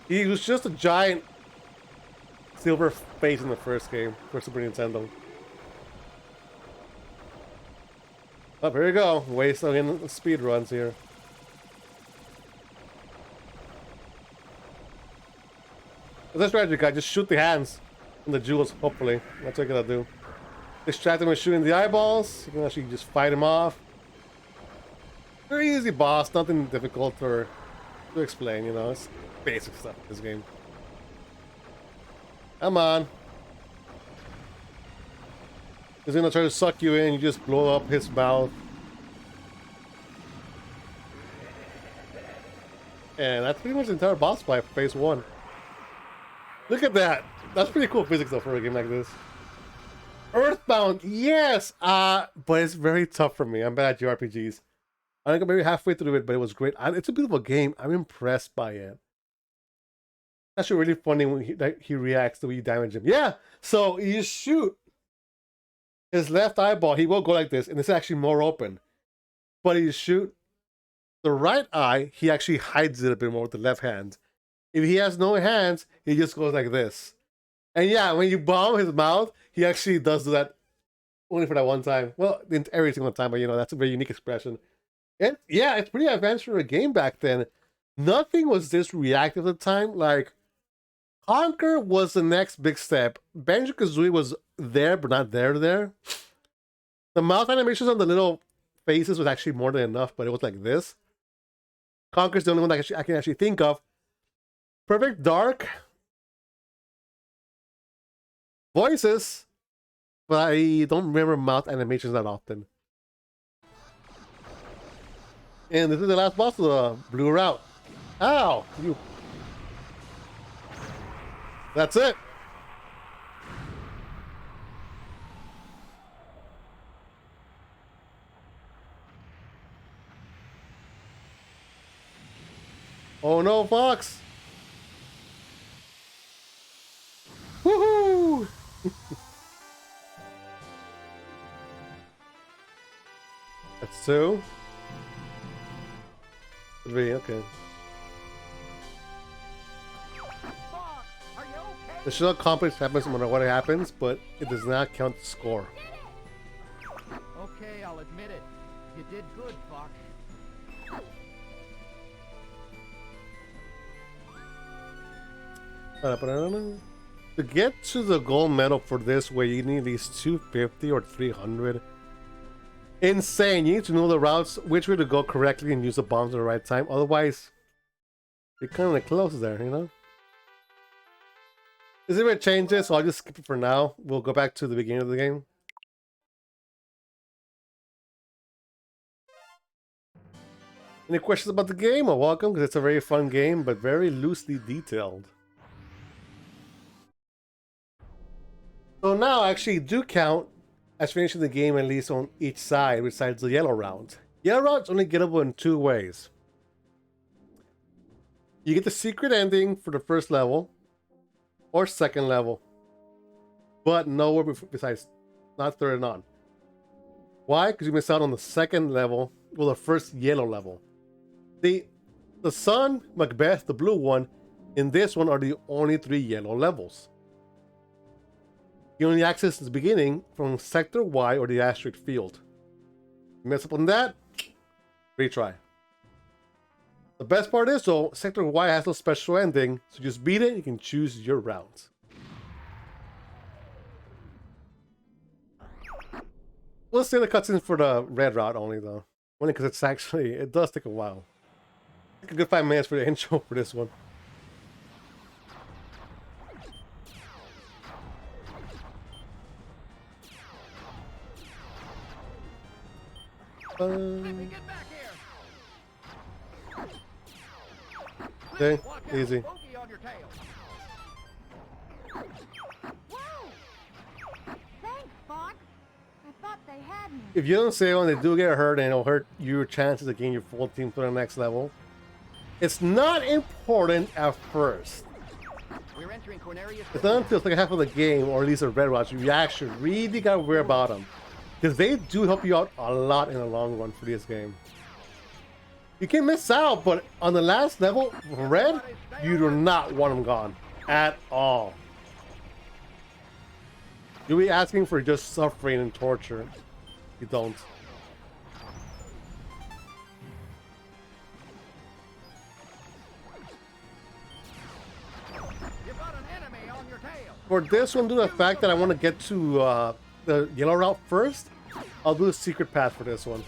He was just a giant silver face in the first game for Super Nintendo. Oh, here we go. Wasting speed runs here. It's a strategy, guy. Just shoot the hands and the jewels, hopefully. That's what I gotta do. Distract him with shooting the eyeballs. You can actually just fight him off. Very easy boss, nothing difficult or to explain, you know. It's basic stuff in this game. Come on. He's gonna try to suck you in, you just blow up his mouth. And that's pretty much the entire boss fight for phase 1. Look at that. That's pretty cool physics though for a game like this. Earthbound, yes! But it's very tough for me. I'm bad at JRPGs. I think I'm maybe halfway through it, but it was great. It's a beautiful game. I'm impressed by it. It's actually really funny when he reacts the way you damage him. Yeah! So you shoot his left eyeball. He will go like this, and it's actually more open. But you shoot the right eye, he actually hides it a bit more with the left hand. If he has no hands, he just goes like this. And yeah, when you bomb his mouth, he actually does that only for that one time. Well, every single time, but you know, that's a very unique expression. And yeah, it's pretty advanced for a game back then. Nothing was this reactive at the time. Like, Conquer was the next big step. Banjo-Kazooie was there, but not there. The mouth animations on the little faces was actually more than enough, but it was like this. Conquer's the only one that I can actually think of. Perfect Dark. Voices. But I don't remember mouth animations that often. And this is the last boss of the blue route. Ow! You. That's it. Oh no, Fox! Woohoo! That's two. Three, okay. Fox, are you okay? The shell complex happens no matter what happens, but it does not count the score. Okay, I'll admit it. You did good, Fox. To get to the gold medal for this way, you need at least 250 or 300. Insane. You need to know the routes, which way to go correctly, and use the bombs at the right time. Otherwise, you're kind of close there, you know? Is it going to change this? So I'll just skip it for now. We'll go back to the beginning of the game. Any questions about the game? Well, welcome, because it's a very fun game, but very loosely detailed. So now I actually do count as finishing the game at least on each side besides the yellow route. Yellow routes only gettable in two ways. You get the secret ending for the first level or second level, but nowhere besides, not third and on. Why? Because you miss out on the second level, well, the first yellow level. The Sun, Macbeth, the blue one, in this one are the only three yellow levels. You only access the beginning from Sector Y or the Asteroid Field. You mess up on that, retry. The best part is, though, Sector Y has no special ending, so just beat it, you can choose your route. We'll see the cutscenes for the red route only, though. Only because it does take a while. Take a good 5 minutes for the intro for this one. Let me get back here. Okay, Watch out, easy. bogey on your tail. Whoa! Thanks, Fox. I thought they had me. If you don't save when they do get hurt, and it'll hurt your chances of getting your full team to the next level. It's not important at first. We're entering Cornerius. It's not until like half of the game, or at least the red routes, you actually really gotta worry about them. Because they do help you out a lot in the long run for this game. You can miss out, but on the last level, red, you do not want them gone. At all. You'll be asking for just suffering and torture. You don't. You've got an enemy on your tail. For this one, due to the fact that I want to get to the yellow route first, I'll do a secret path for this one.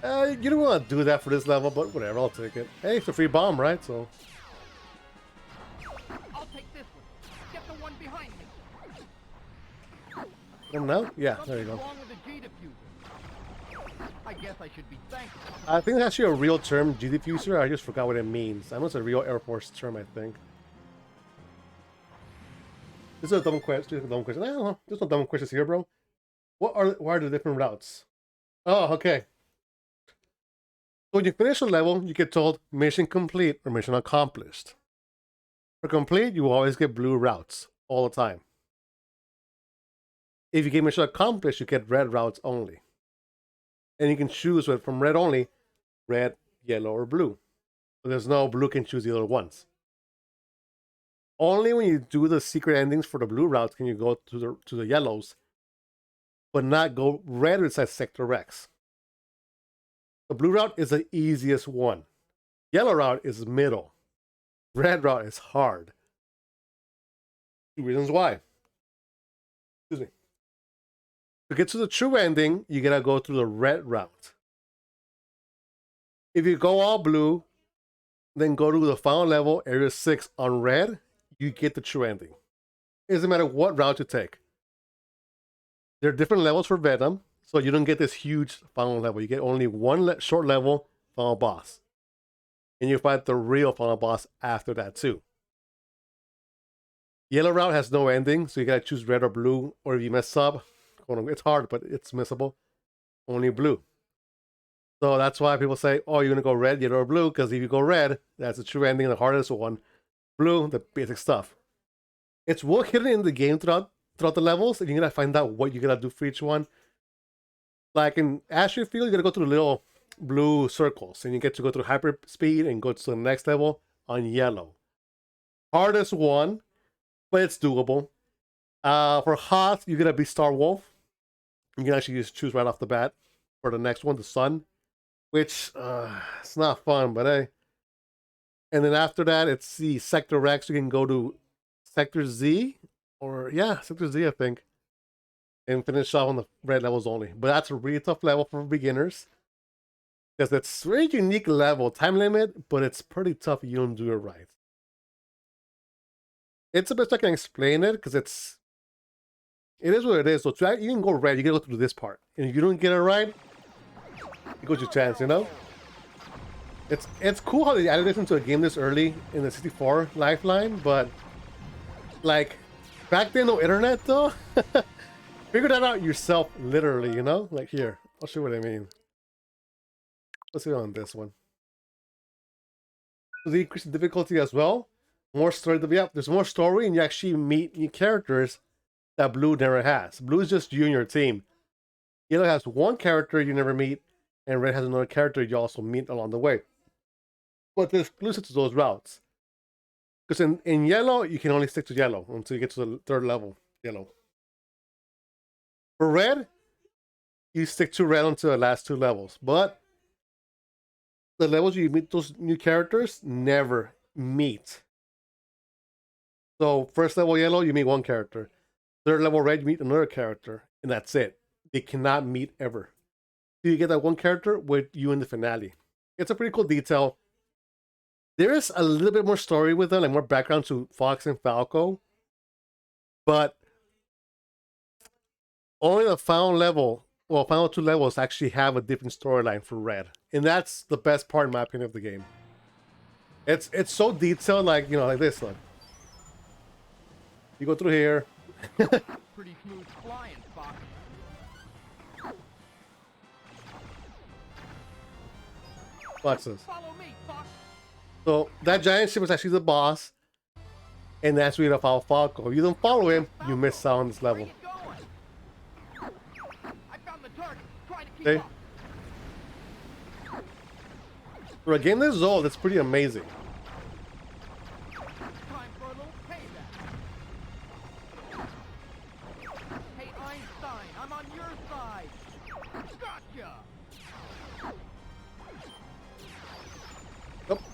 You don't want to do that for this level, but whatever, I'll take it. Hey, it's a free bomb, right? So. I'll take this one. Get the one behind me. No? Yeah, there you go. Something's wrong with the G diffuser. I guess I should be thankful. I think that's actually a real term, G diffuser. I just forgot what it means. I know it's a real Air Force term, I think. This is a dumb question. I don't know. There's no dumb questions here, bro. Why are the different routes? Oh, okay. So when you finish a level, you get told mission complete or mission accomplished. For complete, you will always get blue routes all the time. If you get mission accomplished, you get red routes only. And you can choose from red only, red, yellow, or blue. So there's no blue can choose the other ones. Only when you do the secret endings for the blue routes can you go to the yellows, but not go red inside Sector Rex. The blue route is the easiest one. Yellow route is middle. Red route is hard. 2 reasons why. Excuse me. To get to the true ending, you gotta go through the red route. If you go all blue, then go to the final level, Area 6 on red, you get the true ending. It doesn't matter what route you take. There are different levels for Venom, so you don't get this huge final level. You get only one short level final boss. And you fight the real final boss after that too. Yellow route has no ending, so you gotta choose red or blue, or if you mess up, it's hard, but it's missable. Only blue. So that's why people say, oh, you're gonna go red, yellow, or blue, because if you go red, that's the true ending, the hardest one. Blue, the basic stuff. It's well hidden in the game throughout the levels, and you're gonna find out what you gotta do for each one. Like in Astral Field, you gotta go through the little blue circles, and you get to go through hyper speed and go to the next level on yellow. Hardest one, but it's doable. For Hoth, you're gonna be Star Wolf. You can actually just choose right off the bat for the next one, the Sun, which it's not fun, but hey. And then after that, it's the Sector Rex. You can go to Sector Z, or yeah, Sector Z, I think, and finish off on the red levels only. But that's a really tough level for beginners, because it's a very unique level, time limit, but it's pretty tough if you don't do it right. It's the best I can explain it, because it is what it is. So you can go red, you gotta go through this part. And if you don't get it right, it goes your chance, you know? It's cool how they added this into a game this early in the 64 Lifeline, but like back then no internet though. Figure that out yourself, literally, you know? Like here, I'll show you what I mean. Let's see on this one. So they increase the difficulty as well. More story. Yeah, there's more story, and you actually meet new characters that Blue never has. Blue is just you and your team. Yellow has one character you never meet, and Red has another character you also meet along the way. But they're exclusive to those routes. Because in Yellow, you can only stick to Yellow until you get to the 3rd level, Yellow. For Red, you stick to Red until the last 2 levels. But the levels you meet those new characters never meet. So 1st level Yellow, you meet one character. 3rd level Red, you meet another character. And that's it. They cannot meet ever. So you get that one character with you in the finale. It's a pretty cool detail. There is a little bit more story with them, like more background to Fox and Falco. But only the final level, well, final 2 levels actually have a different storyline for Red. And that's the best part, in my opinion, of the game. It's so detailed, like, you know, like this, look. You go through here. Pretty smooth flying, Fox. Watch this. Follow me, Fox. So that giant ship is actually the boss, and that's where you follow Falco. If you don't follow him, you miss out on this Where level. you going? I found the target. Try to keep See? up. For a game this old, it's pretty amazing. Time for a little payback. Hey, Einstein, I'm on your side. Gotcha.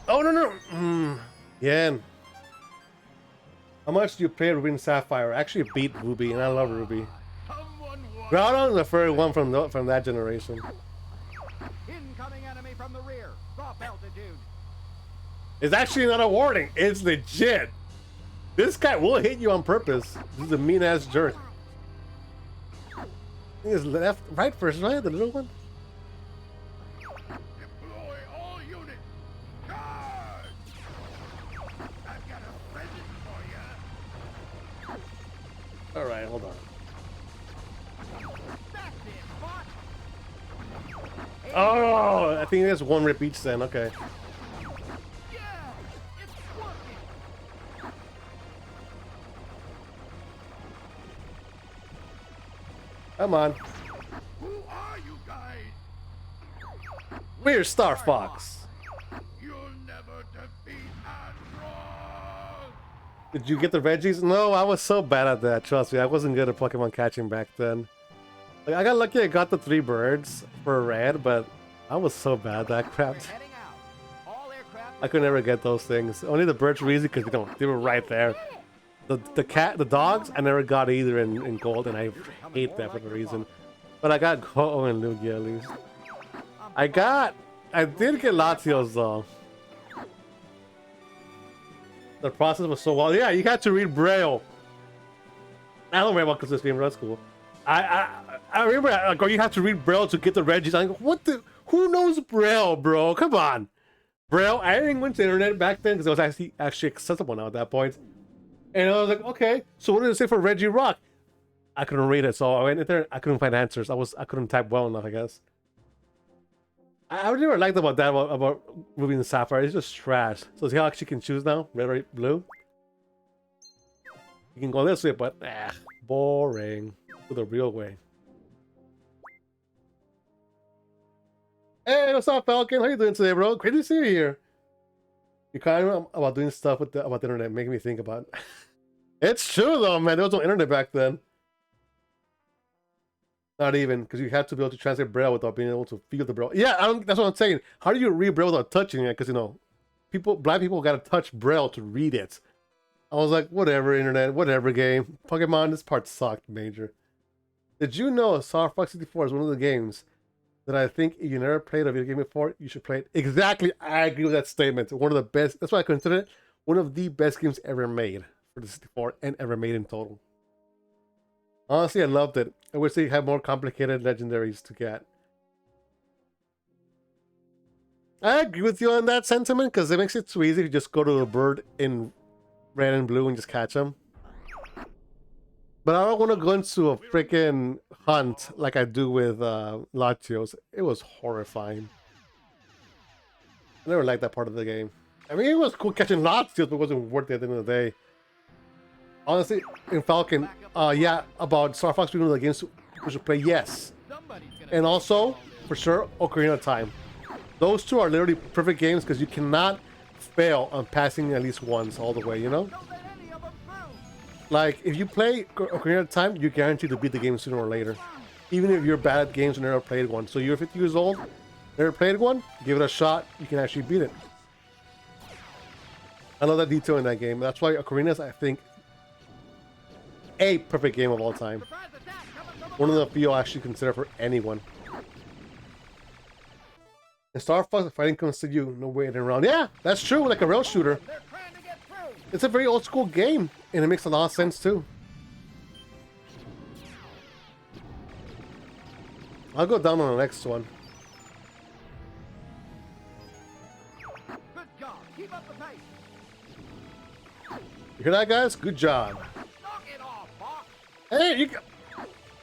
Oh no. Yeah. How much do you play Ruby and Sapphire? I actually beat Ruby, and I love Ruby. Someone Groudon is the first one from that generation. Incoming enemy from the rear. Drop altitude. It's actually not a warning. It's legit. This guy will hit you on purpose. This is a mean ass jerk. I think it's left, right first, right? The little one. Deploy all units. Charge! I've got a present for you. All right, hold on. That's it, Fox. Oh, I think there's one rip each then. Okay. Yeah, it's working. Come on. Who are you guys? We're Star Fox. You'll never defeat Android. Did you get the Reggies? No, I was so bad at that. Trust me, I wasn't good at Pokemon catching back then. Like, I got lucky I got the 3 birds for red, but I was so bad at that crap. We're heading out. All aircraft. I could never get those things. Only the birds were easy because, you know, they were right there. The dogs, I never got either in gold, and I hate that for the reason. But I got Go and Lugia at least. I did get Latios though. The process was so well. Yeah, you had to read Braille. I don't remember because this game, that's cool. I remember like, you have to read Braille to get the Reggies. I'm like, what the? Who knows Braille, bro? Come on, Braille. I didn't went to the internet back then because it was actually accessible now at that point. And I was like, okay, so what did it say for Regirock? I couldn't read it, so I went in there. I couldn't find answers. I couldn't type well enough, I guess. I never liked about that about Ruby and Sapphire. It's just trash. So see how actually can choose now, red or blue. You can go this way, but boring. To the real way. Hey, what's up, Falcon? How you doing today, bro? Great to see you here. You kind of about doing stuff with about the internet, making me think about. It's true though, man. There was no internet back then. Not even, because you had to be able to translate Braille without being able to feel the Braille. Yeah, that's what I'm saying. How do you read Braille without touching it? Because, you know, blind people got to touch Braille to read it. I was like, whatever, internet, whatever, game. Pokemon, this part sucked major. Did you know Star Fox 64 is one of the games that I think if you never played a video game before, you should play it? Exactly, I agree with that statement. One of the best, that's why I consider it one of the best games ever made for the 64 and ever made in total. Honestly, I loved it. I wish they had more complicated legendaries to get. I agree with you on that sentiment because it makes it too easy to just go to a bird in red and blue and just catch them. But I don't want to go into a freaking hunt like I do with Latios. It was horrifying. I never liked that part of the game. I mean, it was cool catching Latios, but it wasn't worth it at the end of the day. Honestly, in Falcon, yeah, about Star Fox being one of the games we should play, yes. And also, for sure, Ocarina of Time. Those two are literally perfect games because you cannot fail on passing at least once all the way, you know? Like, if you play Ocarina of Time, you're guaranteed to beat the game sooner or later. Even if you're bad at games and never played one. So you're 50 years old, never played one, give it a shot, you can actually beat it. I love that detail in that game. That's why Ocarina is, I think, a perfect game of all time. One of the few I actually consider for anyone. And Star Fox, the fighting comes to you, no waiting around. Yeah, that's true, like a rail shooter. It's a very old school game, and it makes a lot of sense too. I'll go down on the next one. Good job. Keep up the pace. You hear that, guys? Good job. Knock it off, Fox. Hey,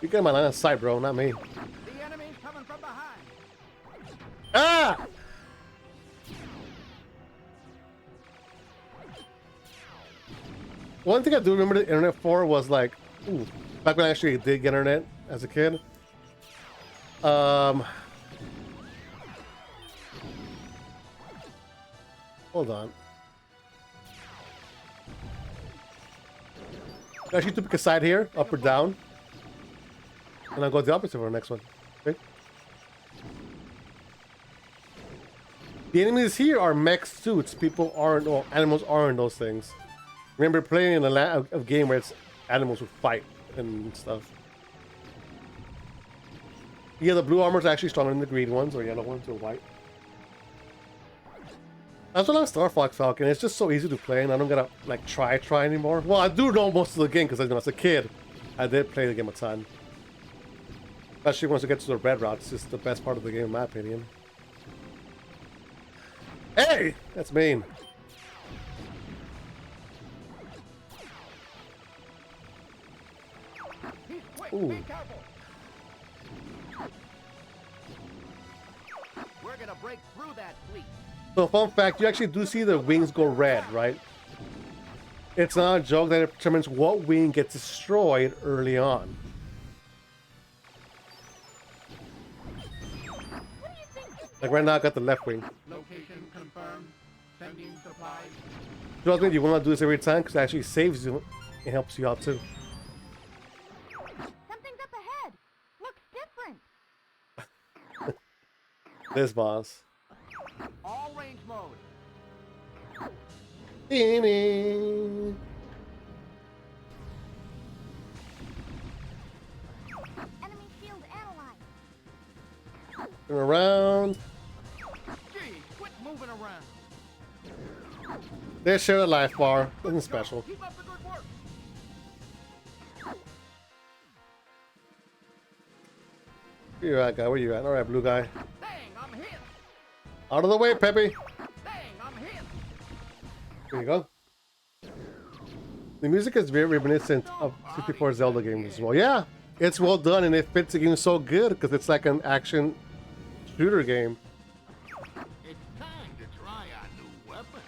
you got my line of sight, bro, not me. The enemy's coming from behind. Ah! One thing I do remember the internet for was like, ooh, back when I actually did get internet as a kid. Hold on. I actually to pick a side here, up or down. And I'll go the opposite for the next one. Okay. The enemies here are mech suits. People aren't, or animals aren't those things. Remember playing in a game where it's animals would fight and stuff. Yeah, the blue armor is actually stronger than the green ones, or yellow ones, or white. That's what I Star Fox Falcon. It's just so easy to play, and I don't gotta like try anymore. Well, I do know most of the game because as a kid, I did play the game a ton. Especially once you get to the red route, it's just the best part of the game, in my opinion. Hey, that's mean. He's quick. Ooh. Be careful. We're gonna break through that fleet. So, fun fact, you actually do see the wings go red, right? It's not a joke that it determines what wing gets destroyed early on. Like right now, I got the left wing. Location confirmed. Sending supplies. Trust me, you will not do this every time because it actually saves you. It helps you out too. Something's up ahead. Looks different. This boss. All range mode. Enemy Shield analyzed. Turn around. Gee, quit moving around. They share a life bar. Nothing special. Keep up the good work. Where you at, guy? Where you at? All right, blue guy. Dang, I'm hit. Out of the way, Peppy. Dang, I'm hit. There you go. The music is very reminiscent of 64 Zelda games as well. Yeah, it's well done and it fits the game so good because it's like an action shooter game. It's time to try our new weapon.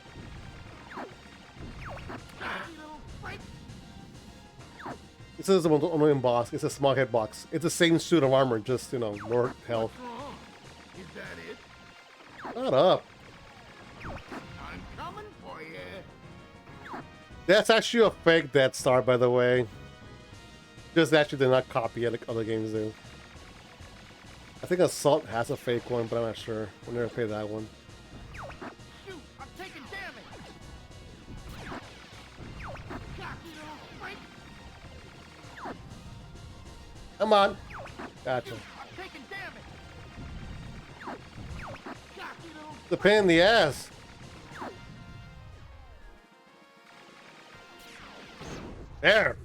This is the annoying boss. It's a small head box. It's the same suit of armor, just, you know, more health. Is that it? Shut up. I'm coming for you. That's actually a fake Death Star, by the way. Just actually did not copy it like other games do. I think Assault has a fake one, but I'm not sure. We'll never play that one. Shoot, I'm taking damage. Cocky little freak. Come on. Gotcha. I'm taking damage. Cocky little The pain in the ass. There.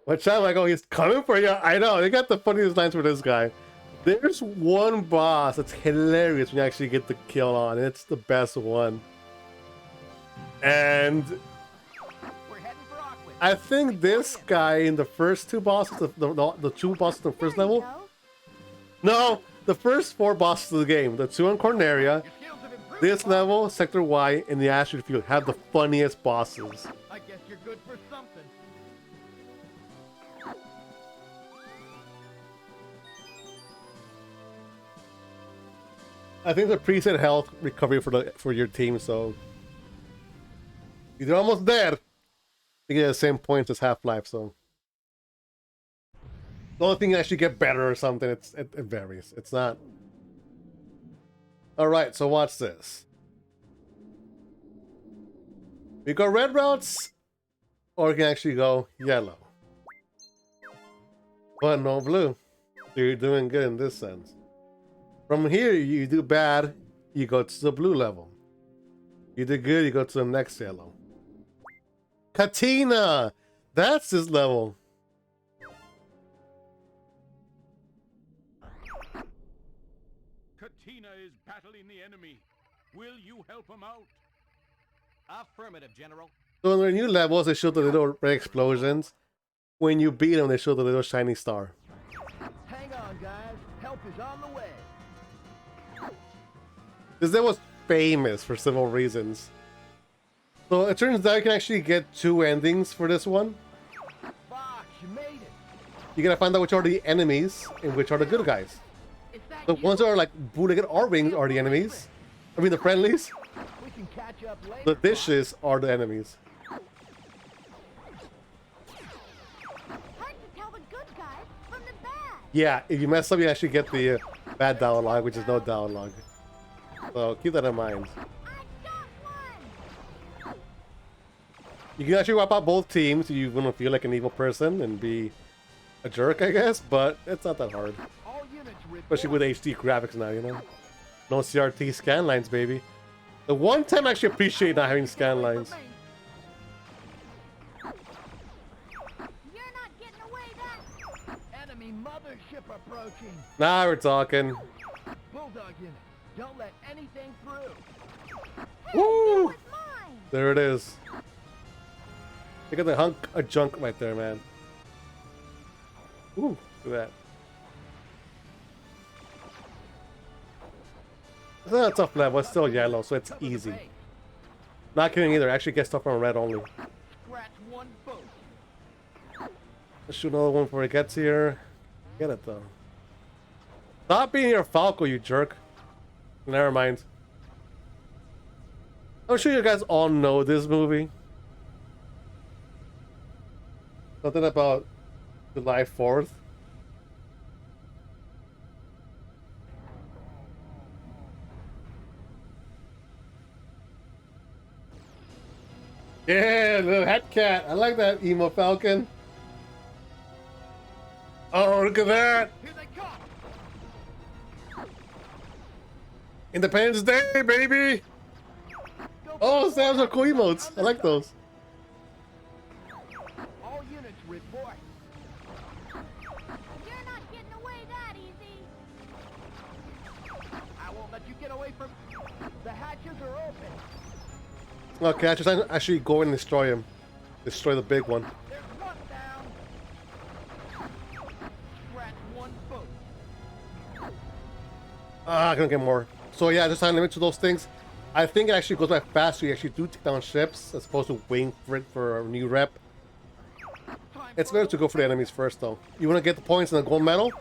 What time I go? He's coming for you. I know. They got the funniest lines for this guy. There's one boss that's hilarious when you actually get the kill on. It's the best one. And We're heading for Aquid. I think this guy in the first two bosses, the two bosses in the first There you level. go. No, the first four bosses of the game, the two in Corneria, Your skills have improved. this Bob. level, Sector Y, and the Asteroid Field have the funniest bosses. I guess you're good for something. I think the preset health recovery for your team, so you're almost there. You get the same points as Half-Life, so the only thing you actually get better or something. It varies. It's not. All right, so watch this. We go red routes, or we can actually go yellow, but no blue. So you're doing good in this sense. From here, you do bad, you go to the blue level. You did good, you go to the next yellow. Katina! That's this level. Katina is battling the enemy. Will you help him out? Affirmative, General. So in the new levels, they show the little red explosions. When you beat them, they show the little shiny star. Hang on, guys. Help is on the way. This level was famous for several reasons. So it turns out you can actually get two endings for this one. Fox, you made it. You gotta find out which are the enemies and which are the good guys. Is that The you? ones that are like bootleg R-Wings are the enemies. I mean the friendlies. We can catch up later. The Fox. dishes are the enemies. Hard to tell the good guys from the bad. Yeah, if you mess up, you actually get the bad dialogue, which is no dialogue. So keep that in mind. I got one. You can actually wipe out both teams if you want to feel like an evil person and be a jerk, I guess, but it's not that hard. All units Especially with HD graphics now, you know? No CRT scan lines, baby. The one time I actually appreciate not having scan lines. You're not getting away that. Enemy mothership approaching. Now we're talking. Bulldog unit, don't let anything through. Woo! It's mine. There it is. Look at the hunk of junk right there, man. Ooh, look at that. It's not a tough level, it's still yellow, so it's easy. Not kidding either, I actually get stuff from red only. Scratch one boat. Let's shoot another one before it gets here. Get it though. Stop being your Falco, you jerk. Never mind. I'm sure you guys all know this movie. Something about July 4th. Yeah, little hat cat. I like that emo Falcon. Oh, look at that. Here they come! Independence Day, baby. Oh, Sam's are cool emotes. I like those. All units report. You're not getting away that easy. I won't let you get away from... The hatches are open. Okay, I just actually go and destroy him. Destroy the big one. There's one down. Scratch one foot. Ah, I can get more. So yeah, just limit to those things. I think it actually goes by faster. You actually do take down ships as opposed to waiting for it for a new rep. It's better to go for the enemies first, though. You want to get the points and the gold medal?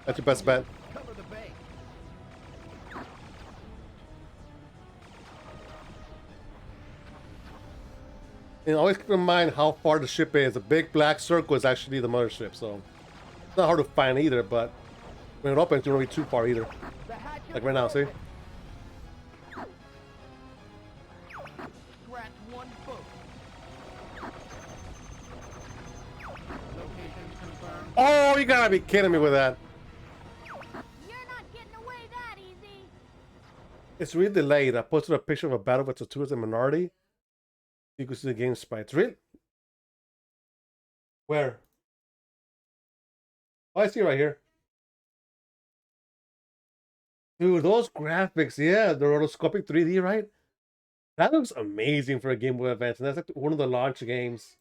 That's your best bet. Cover the base. And always keep in mind how far the ship is. The big black circle is actually the mothership, so it's not hard to find either. But when it opens, you don't be too far either. The hatches Like right now, are see? open. Scratch one foot. Location confirmed. Oh, you gotta be kidding me with that. You're not getting away that easy. It's really delayed. I posted a picture of a battle with Tortugas and Minority. You can see the game sprites. Really? Where? Oh, I see it right here. Dude, those graphics, yeah, the rotoscopic 3D, right? That looks amazing for a Game Boy Advance, and that's like one of the launch games.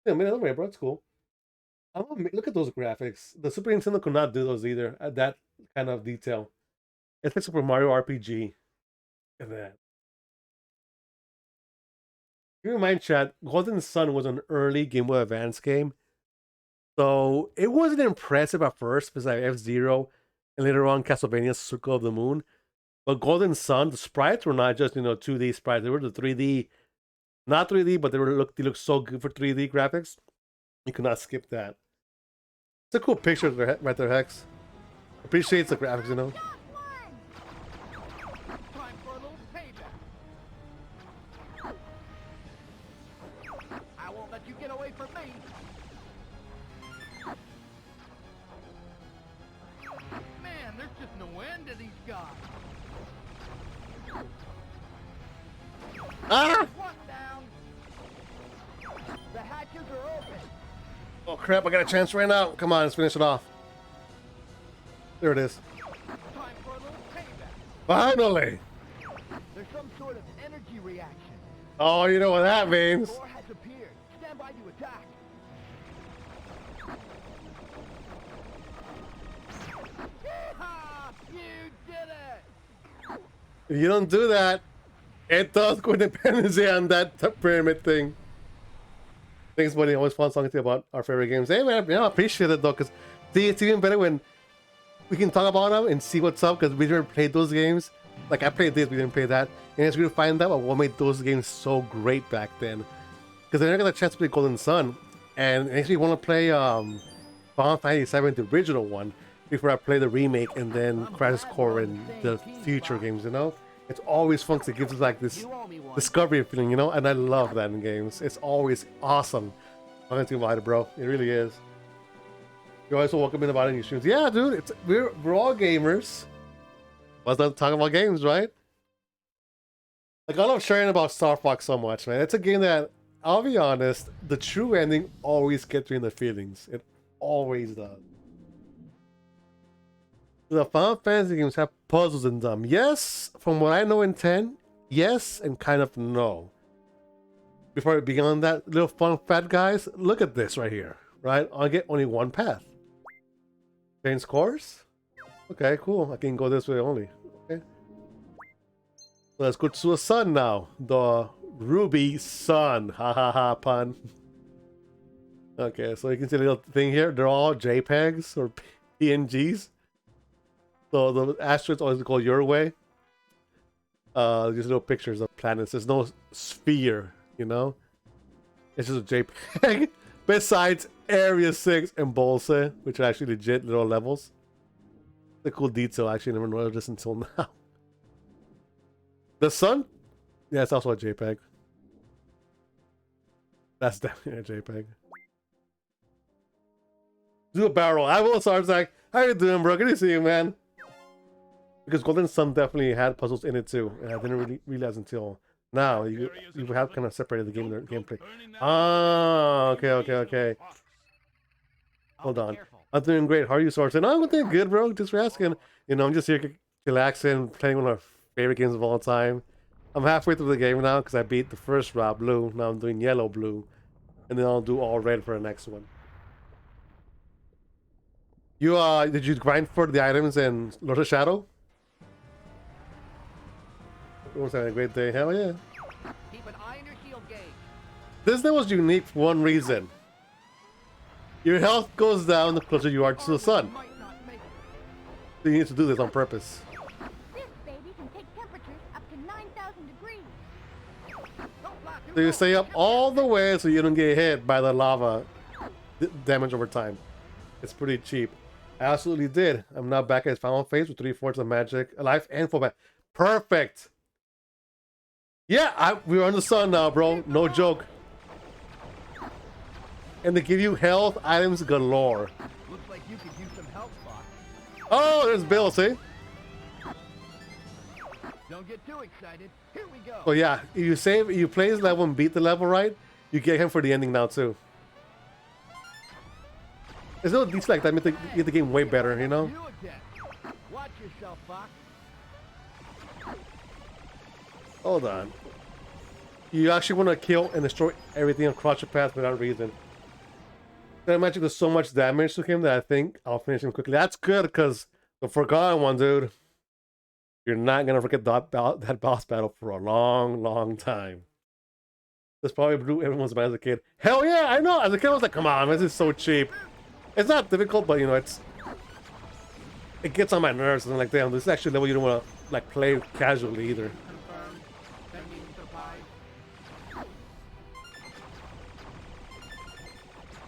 Yeah, I mean, another way, bro, it's cool. Look at those graphics. The Super Nintendo could not do those either at that kind of detail. It's like Super Mario RPG. Look at that. Keep in mind, chat, Golden Sun was an early Game Boy Advance game. So it wasn't impressive at first because I have F-Zero and later on Castlevania Circle of the Moon. But Golden Sun, the sprites were not just, 2D sprites. They were the 3D, not 3D, but they looked so good for 3D graphics. You could not skip that. It's a cool picture right there, Hex. Appreciates the graphics, Got one. Time for a little payback. I won't let you get away from me. Man, there's just no end to these guys. Ah! One down. The hatches are open. Oh crap, I got a chance right now. Come on, let's finish it off. There it is. Time for a little payback. Finally! There's some sort of energy reaction. Oh, you know what that means. Thor has appeared. Stand by to attack. Yeehaw! You did it! If you don't do that, it does go dependency on that pyramid thing. Thanks, buddy. Always fun talking about our favorite games. Hey, man, I appreciate it, though, because it's even better when we can talk about them and see what's up, because we never played those games. Like, I played this, we didn't play that. And it's good to find out what made those games so great back then. Because I never got a chance to play Golden Sun. And it makes me want to play Final Fantasy VII, the original one, before I play the remake and then Crisis Core and the future games, It's always fun because it gives us like this discovery feeling, And I love that in games. It's always awesome. I'm going about it, bro. It really is. You're always so welcome in about it in your streams. Yeah, dude. We're all gamers. Let's not talk about games, right? Like, I love sharing about Star Fox so much, man. It's a game that, I'll be honest, the true ending always gets me in the feelings. It always does. The Final Fantasy games have puzzles in them. Yes, from what I know in 10, yes, and kind of no. Before we begin on that, little fun fact, guys, look at this right here, right? I get only one path. Change course? Okay, cool. I can go this way only. Okay. So let's go to the sun now. The Ruby Sun. Ha ha ha, pun. Okay, so you can see the little thing here. They're all JPEGs or PNGs. So the asteroids always go your way. Just little pictures of planets. There's no sphere, you know? It's just a JPEG. Besides Area 6 and Bolsa, which are actually legit little levels. The cool detail. I actually never noticed this until now. The sun? Yeah, it's also a JPEG. That's definitely a JPEG. Do a barrel. I will, Sarzak. How you doing, bro? Good to see you, man. Because Golden Sun definitely had puzzles in it too, and I didn't really realize until now. You have kind of separated the game gameplay. Ah, okay. Hold on. I'm doing great. How are you, Sorson? Oh, I'm doing good, bro. Just for asking. You know, I'm just here relaxing, playing one of my favorite games of all time. I'm halfway through the game now because I beat the first route, blue. Now I'm doing yellow, blue, and then I'll do all red for the next one. You did you grind for the items in Lord of Shadow? Everyone's having a great day. Hell yeah. Keep an eye on your shield gauge. This thing was unique for one reason. Your health goes down the closer you are to the sun. Might not make it. So you need to do this on purpose. This baby can take temperatures up to 9,000 degrees. Don't fly too So you low. stay up all the way so you don't get hit by the lava damage over time. It's pretty cheap. I absolutely did. I'm now back at his final phase with 3/4 of magic, life, and full back. Perfect. Yeah, we're on the sun now, bro. No joke. And they give you health items galore. Looks like you could use some help, Fox. Oh, there's Bill, see? Don't get too excited. Here we go. So yeah, if you play this level and beat the level right, you get him for the ending now too. There's no detail like that. Make the game way better, you know? You again. Watch yourself, Fox. Hold on. You actually want to kill and destroy everything across your path without reason. That magic does so much damage to him that I think I'll finish him quickly. That's good because the Forgotten One, dude. You're not gonna forget that boss battle for a long, long time. This probably blew everyone's mind as a kid. Hell yeah, I know. As a kid, I was like, come on, this is so cheap. It's not difficult, but you know, it gets on my nerves. And I'm like, damn, this is actually a level you don't want to like play casually either. Confirmed. Sending supplies.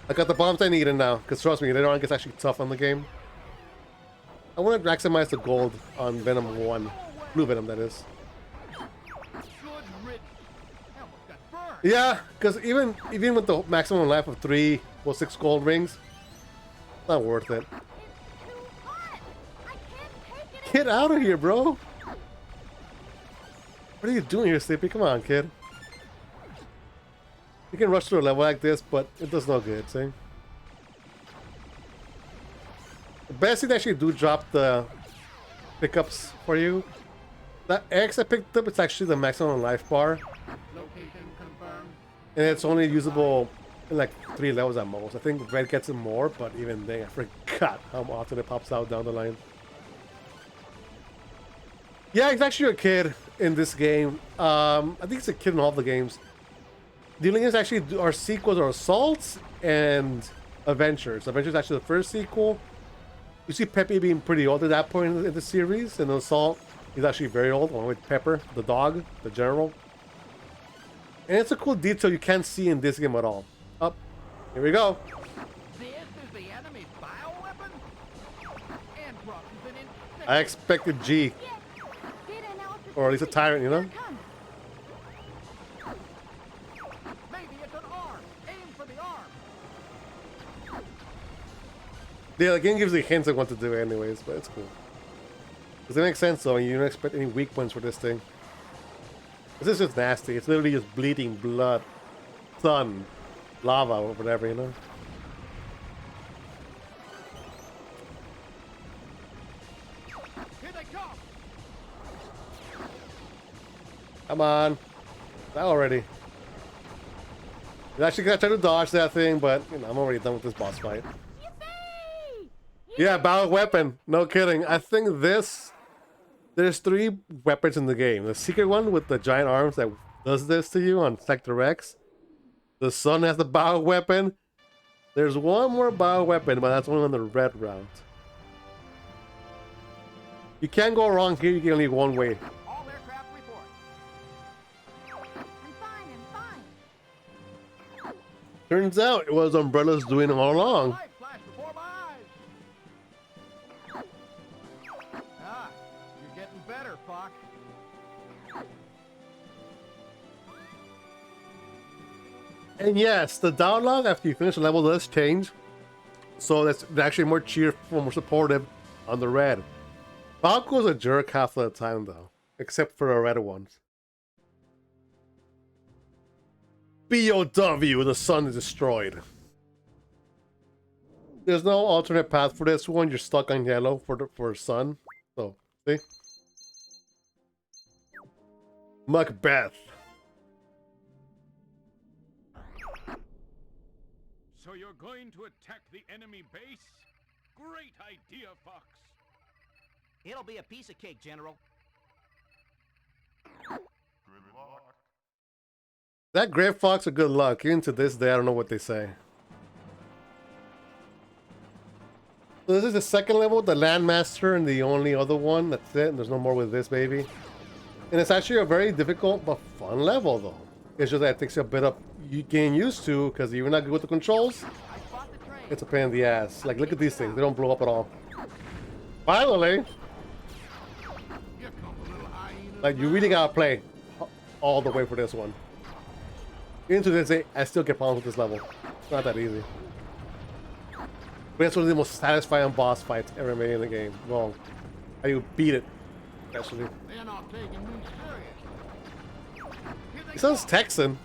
I got the bombs I needed now, because trust me, later on it gets actually tough on the game. I want to maximize the gold on Venom 1. Blue Venom, that is. Good riddance. I almost got burned. Yeah, because even with the maximum life of 6 gold rings, it's not worth it. It's too hot. I can't take it. Get out of here, bro! What are you doing here, Sleepy? Come on, kid. You can rush through a level like this, but it does no good, see? The best thing they actually do drop the pickups for you. That X I picked up, it's actually the maximum life bar. Location confirmed. And it's only usable in like 3 levels at most. I think red gets it more, but even then I forgot how often it pops out down the line. Yeah, it's actually a kid in this game. I think it's a kid in all the games. The only games actually are sequels or Assaults and Adventures. Adventures is actually the first sequel. You see Pepe being pretty old at that point in the series, and Assault is actually very old, along with Pepper, the dog, the general. And it's a cool detail you can't see in this game at all. Up, here we go. This is the enemy's bioweapon? And crosses an insect. I expected G, Yes. Data analysis or at least a complete. tyrant, you know? Here it comes. Maybe it's an arm. Aim for the arm. Yeah, the game gives you hints of what to do anyways, but it's cool. Does it make sense though? You don't expect any weak points for this thing. This is just nasty. It's literally just bleeding blood, sun, lava, or whatever, you know? Here they come. Come on. That already. You actually gotta try to dodge that thing, but you know, I'm already done with this boss fight. Yippee! Yeah, bow weapon. No kidding. I think there's 3 weapons in the game. The secret one with the giant arms that does this to you on Sector X. The sun has the bow weapon. There's one more bow weapon, but that's only on the red route. You can't go wrong here. You can only one way. All aircraft report. I'm fine, I'm fine. Turns out it was Umbrella's doing all along. Light flashed before my eyes. Ah, you're getting better, Fox. And yes, the dialogue after you finish the level does change. So that's actually more cheerful, more supportive on the red. Falco's a jerk half of the time though, except for the red ones. BOW, the sun is destroyed. There's no alternate path for this one. You're stuck on yellow for sun. So, see? Macbeth. So you're going to attack the enemy base? Great idea, Fox. It'll be a piece of cake, General. That Grey Fox a good luck. Even to this day, I don't know what they say. So this is the second level, the Landmaster, and the only other one. That's it. There's no more with this baby. And it's actually a very difficult but fun level, though. It's just that it takes you a bit of getting used to, because you're not good with the controls. I spot the train. It's a pain in the ass. Like, look at these things. They don't blow up at all. Finally! Here come a little hyena. Like, you really gotta play all the way for this one. Into this, I still get problems with this level. It's not that easy. But it's one of the most satisfying boss fights ever made in the game. Well, how you beat it, especially. They're not taking me serious. Here they He sounds go. Texan.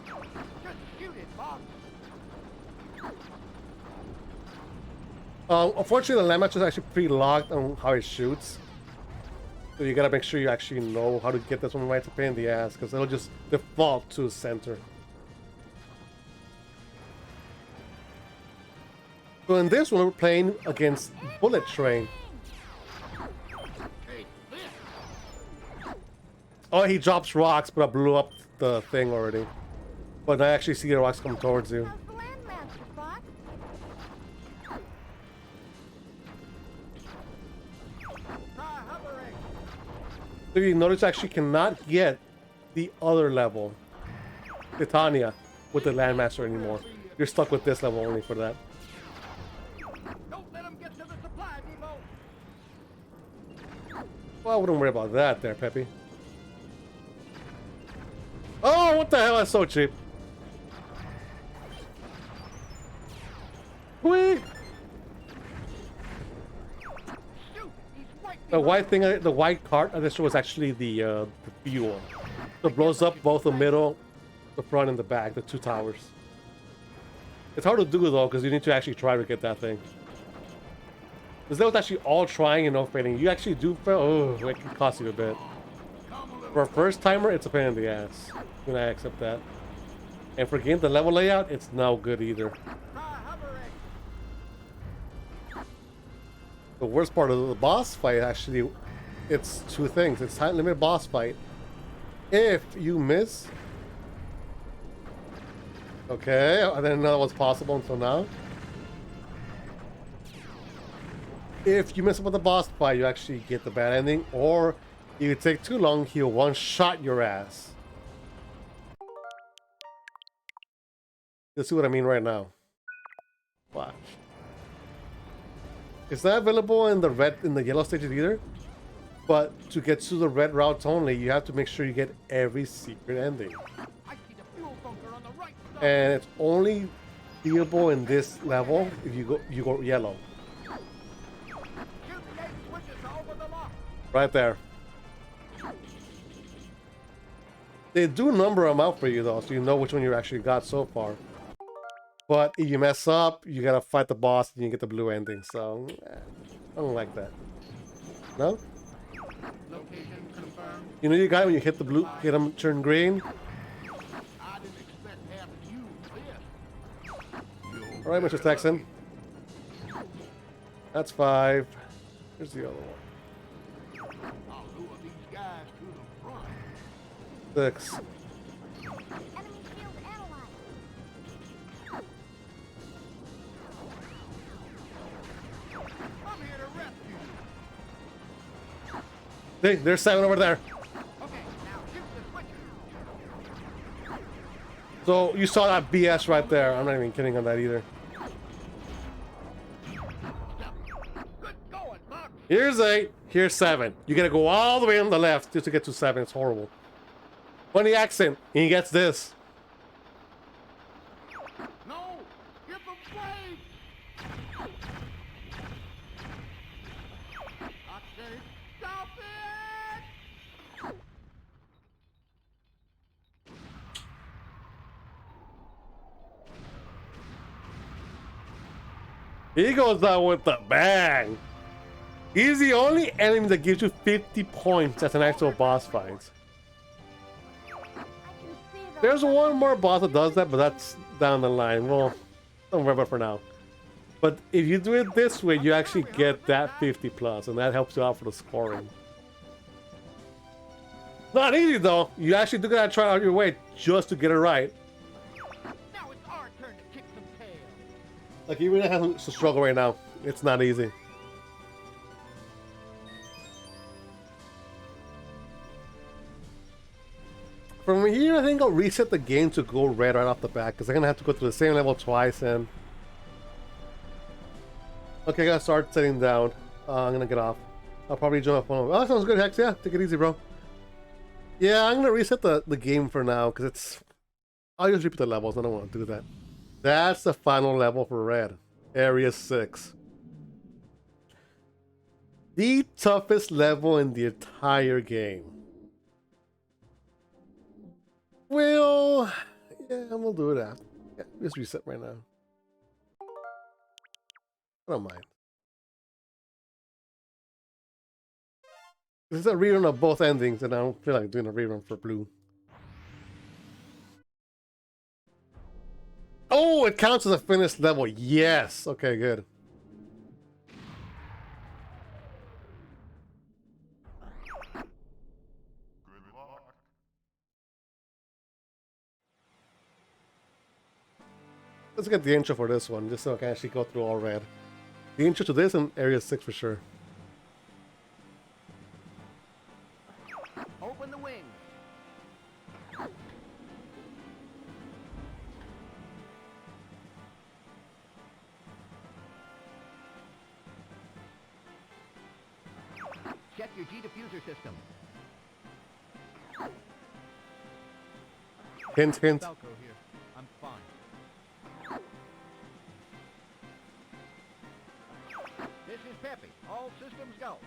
Just shoot it, Fox. Unfortunately, the Landmaster is actually pretty locked on how it shoots. So you gotta make sure you actually know how to get this one right. It's a pain in the ass, because it'll just default to center. So in this one, we're playing against Bullet Train. Take this. Oh, he drops rocks, but I blew up the thing already. But I actually see the rocks come towards you. How's the Landmaster, Fox? Try hovering. So you notice I actually cannot get the other level, Titania, with the Landmaster anymore. You're stuck with this level only for that. Don't let them get to the supply depot. Well, I wouldn't worry about that there, Peppy. Oh, what the hell? That's so cheap. Whee! Shoot, he's right The behind white thing, the white cart on this was actually the fuel. So it blows up both the middle, the front, and the back, the two towers. It's hard to do though, because you need to actually try to get that thing. Because that was actually all trying and no failing. You actually do fail. Oh, it can cost you a bit. For a first timer, it's a pain in the ass. And I accept that. And for getting the level layout, it's no good either. Try hovering. The worst part of the boss fight, actually, it's two things. It's time limit boss fight. If you miss... Okay, I didn't know that was possible until now. If you mess up with the boss fight, you actually get the bad ending. Or you take too long, he'll one-shot your ass. You'll see what I mean right now. Watch. It's not available in the yellow stages either. But to get to the red routes only, you have to make sure you get every secret ending. I see the fuel bunker on the right side. And it's only viewable in this level if you go yellow. Shoot the 8 switches over the lock. Right there. They do number them out for you though, so you know which one you actually got so far. But if you mess up, you gotta fight the boss and you get the blue ending. So I don't like that. No? Location confirmed. You know you got it when you hit the blue, hit them turn green. I didn't expect to have to use this. All right, Mr. Texan. That's 5. Here's the other one. I'll lure these guys to the front. 6. Enemy shield analyzed. Hey, there's 7 over there. Okay, now shoot the switcher. So you saw that BS right there. I'm not even kidding on that either. Good going, Fox. Here's 8. Here's 7. You gotta go all the way on the left just to get to 7. It's horrible. Funny accent. And he gets this. No, give them way. Fox says, stop it. He goes down with the bang. He's the only enemy that gives you 50 points as an actual boss fight. I can see the There's one more boss that does that, but that's down the line. Well, don't worry about it for now. But if you do it this way, you actually get that 50 plus, and that helps you out for the scoring. Not easy though. You actually do gotta try out your way just to get it right. Now it's our turn to kick some tail. Like even if I have to struggle right now, it's not easy. From here, I think I'll reset the game to go red right off the bat because I'm gonna have to go through the same level twice. And okay, I gotta start setting down. I'm gonna get off. I'll probably jump off one. Oh, that sounds good, Hex. Yeah, take it easy, bro. Yeah, I'm gonna reset the game for now because it's. I'll just repeat the levels. I don't want to do that. That's the final level for red. Area 6. The toughest level in the entire game. Well, yeah, we'll do it after. Yeah, just reset right now. I don't mind. This is a rerun of both endings, and I don't feel like doing a rerun for blue. Oh, it counts as a finished level. Yes. Okay, good. Let's get the intro for this one, just so I can actually go through all red. The intro to this and Area 6 for sure. Open the wings. Check your G-diffuser system. Hint, hint. Falco here. I'm fine. This is Peppy. All systems go.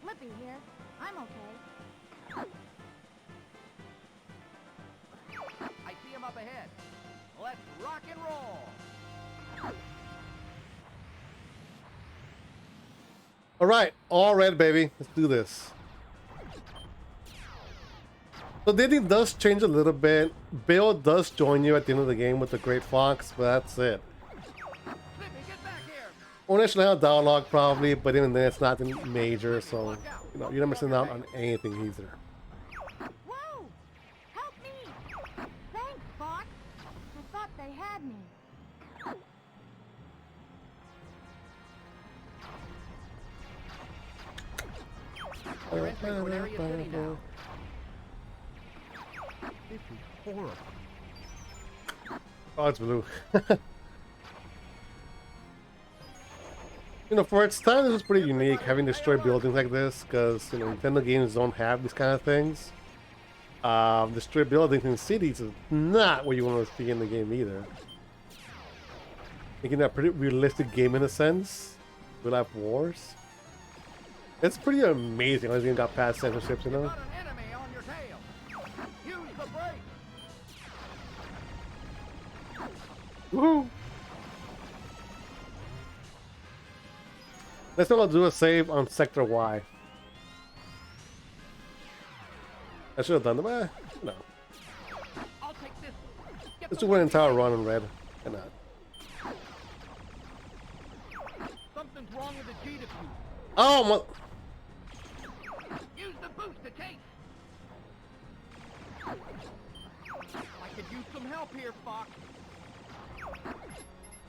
Flippy here. I'm okay. I see him up ahead. Let's rock and roll. All right, all red, baby. Let's do this. So the ending does change a little bit. Bill does join you at the end of the game with the Great Fox, but that's it. Flippy, get back here. We'll initially have a dialogue probably, but even then it's nothing major, so you know you're not missing out on anything either. Whoa! Help me! Thanks, Fox. I thought they had me. We're entering Corneria City now. This is horrible. Oh, it's blue. You know, for its time, this was pretty unique, having destroyed buildings like this, because, you know, Nintendo games don't have these kind of things. Destroy buildings in cities is not what you want to see in the game either. Making that pretty realistic game in a sense. Real life wars. It's pretty amazing how this game got past censorships, you know? Got an enemy on your tail. Use the brake. Woohoo! Let's not do a save on Sector Y. I should have done that. No. I'll take this. Get Let's the do an entire run in red. Why not? Something's wrong with the G-diffuser. Oh, my. Use the boost to take. I could use some help here, Fox.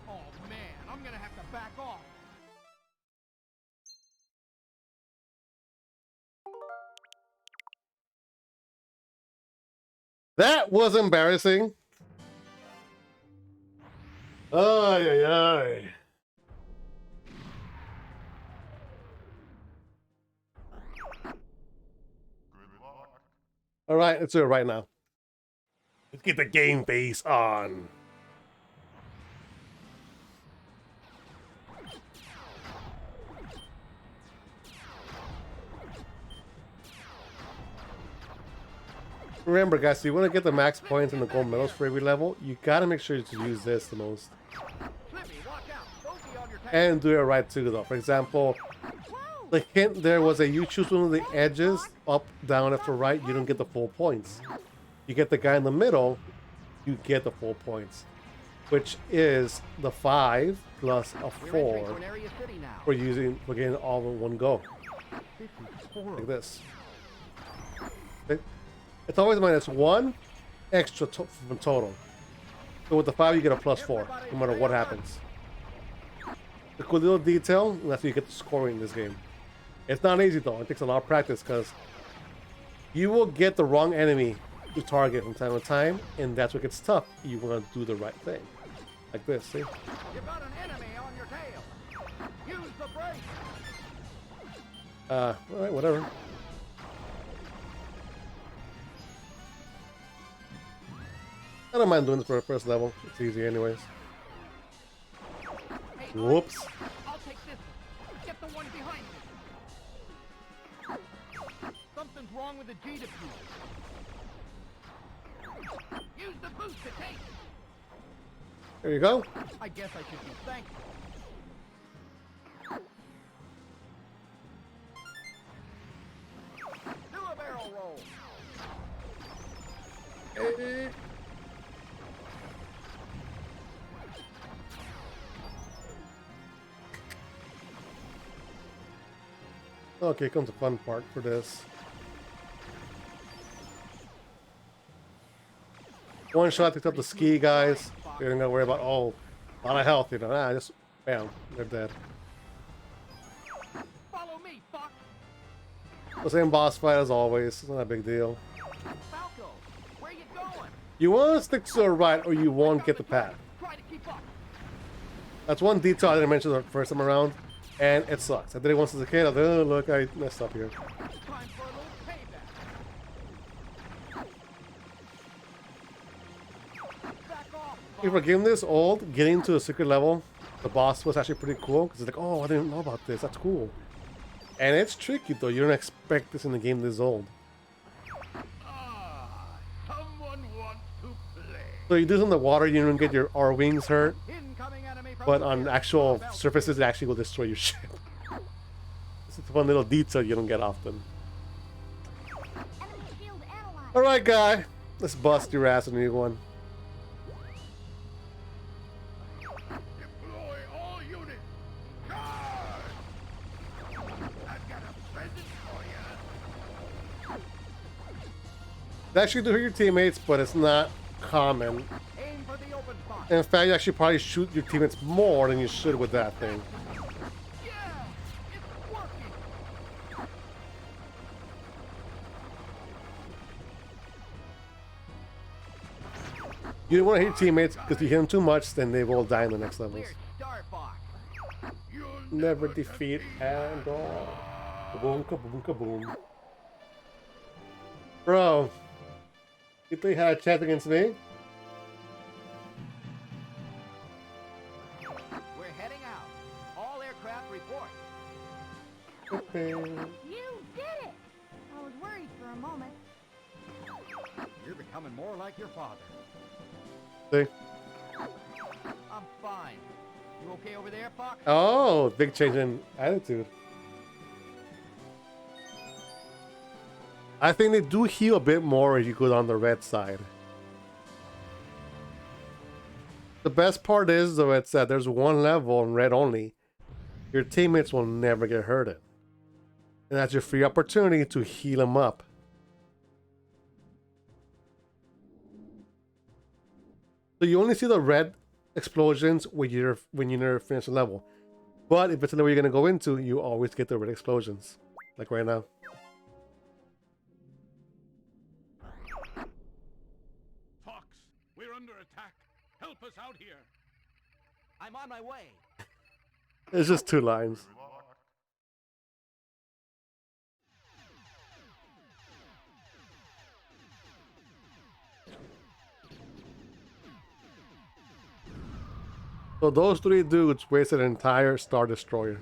Oh man, I'm gonna have to back off. That was embarrassing. Ay, ay, ay. All right, let's do it right now. Let's get the game face on. Remember, guys, if you want to get the max points and the gold medals for every level, you gotta make sure to use this the most. And do it right too, though. For example, the hint there was that you choose one of the edges, up, down, left, or right, you don't get the full points. You get the guy in the middle, you get the full points, which is the 5 plus a 4 for getting all in one go. Like this. Okay. It's always -1 extra from total. So with the 5, you get a +4, no matter what happens. The cool little detail, and that's how you get the scoring in this game. It's not easy though, it takes a lot of practice because you will get the wrong enemy to target from time to time, and that's what gets tough. You want to do the right thing. Like this, see? You've got an enemy on your tail. Use the brake. Alright, whatever. I don't mind doing this for the first level. It's easy anyways. Hey, Whoops. I'll take this one. Get the one behind me. Something's wrong with the G diffuser. Use the boost to take. There you go. I guess I should be thankful. Do a barrel roll. Okay, comes the fun part for this. One shot takes up the ski guys. You don't gotta worry about, oh, a lot of health, you know. Just bam, they're dead. Follow me, Fox. The same boss fight as always. It's not a big deal. Falco, where you going? You want to stick to the right, or you won't get the path. Try to keep up. That's one detail I didn't mention the first time around, and it sucks. I did it once as a kid. I thought, oh, look, I messed up here. Time for a little payback. Back off, If a game this old, getting to a secret level, the boss was actually pretty cool, because it's like, oh, I didn't know about this. That's cool. And it's tricky, though. You don't expect this in a game this old. Someone wants to play. So you do this in the water, you don't get your R-wings hurt, Incoming enemy from but the on rear. actual surfaces, it actually will destroy your ship. This is one little detail you don't get often. Enemy shield analyzed. Alright, guy. Let's bust your ass a new one. Deploy all units. Charge! I've got a present for you. They actually do hurt your teammates, but it's not common. Aim for the open spot. In fact, you actually probably shoot your teammates more than you should with that thing. Yeah, it's working. You don't want to hit your teammates, because if you hit them too much, then they will die in the next levels. Clear Star Fox. Never defeat Andor. Kaboom, kaboom, kaboom. Bro, you think you had a chance against me? We're heading out. All aircraft report. Okay. You did it! I was worried for a moment. You're becoming more like your father. See? I'm fine. You okay over there, Fox? Oh, big change in attitude. I think they do heal a bit more if you go on the red side. The best part is, though, it's that there's one level in red only. Your teammates will never get hurted. And that's your free opportunity to heal them up. So you only see the red explosions when you near finish the level. But if it's the level you're going to go into, you always get the red explosions. Like right now. out here. I'm on my way. It's just 2 lines. So those 3 dudes wasted an entire Star Destroyer.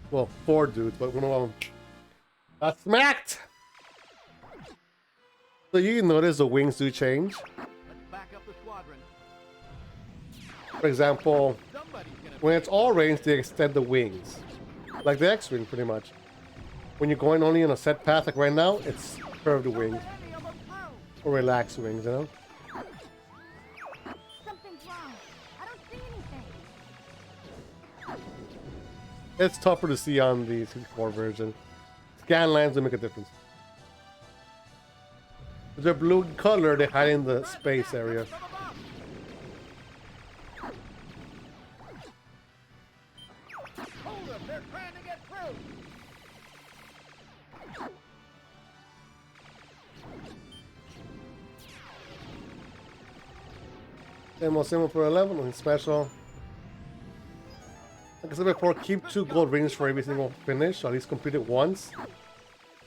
Well, 4 dudes, but one of them got smacked. So you notice the wings do change. Let's back up the squadron. For example, Somebody's gonna when it's all range, they extend the wings. Like the X-Wing, pretty much. When you're going only in a set path, like right now, it's curved wings. Any of them through. Or relaxed wings, you know? Something's wrong. I don't see anything. It's tougher to see on the 64 version. Scan lines will make a difference. If they're blue in color, they hide in the space area. from above. Hold them, they're trying to get through. Same for 11, nothing special. Like I said before, keep 2 gold rings for every single finish, or at least complete it once.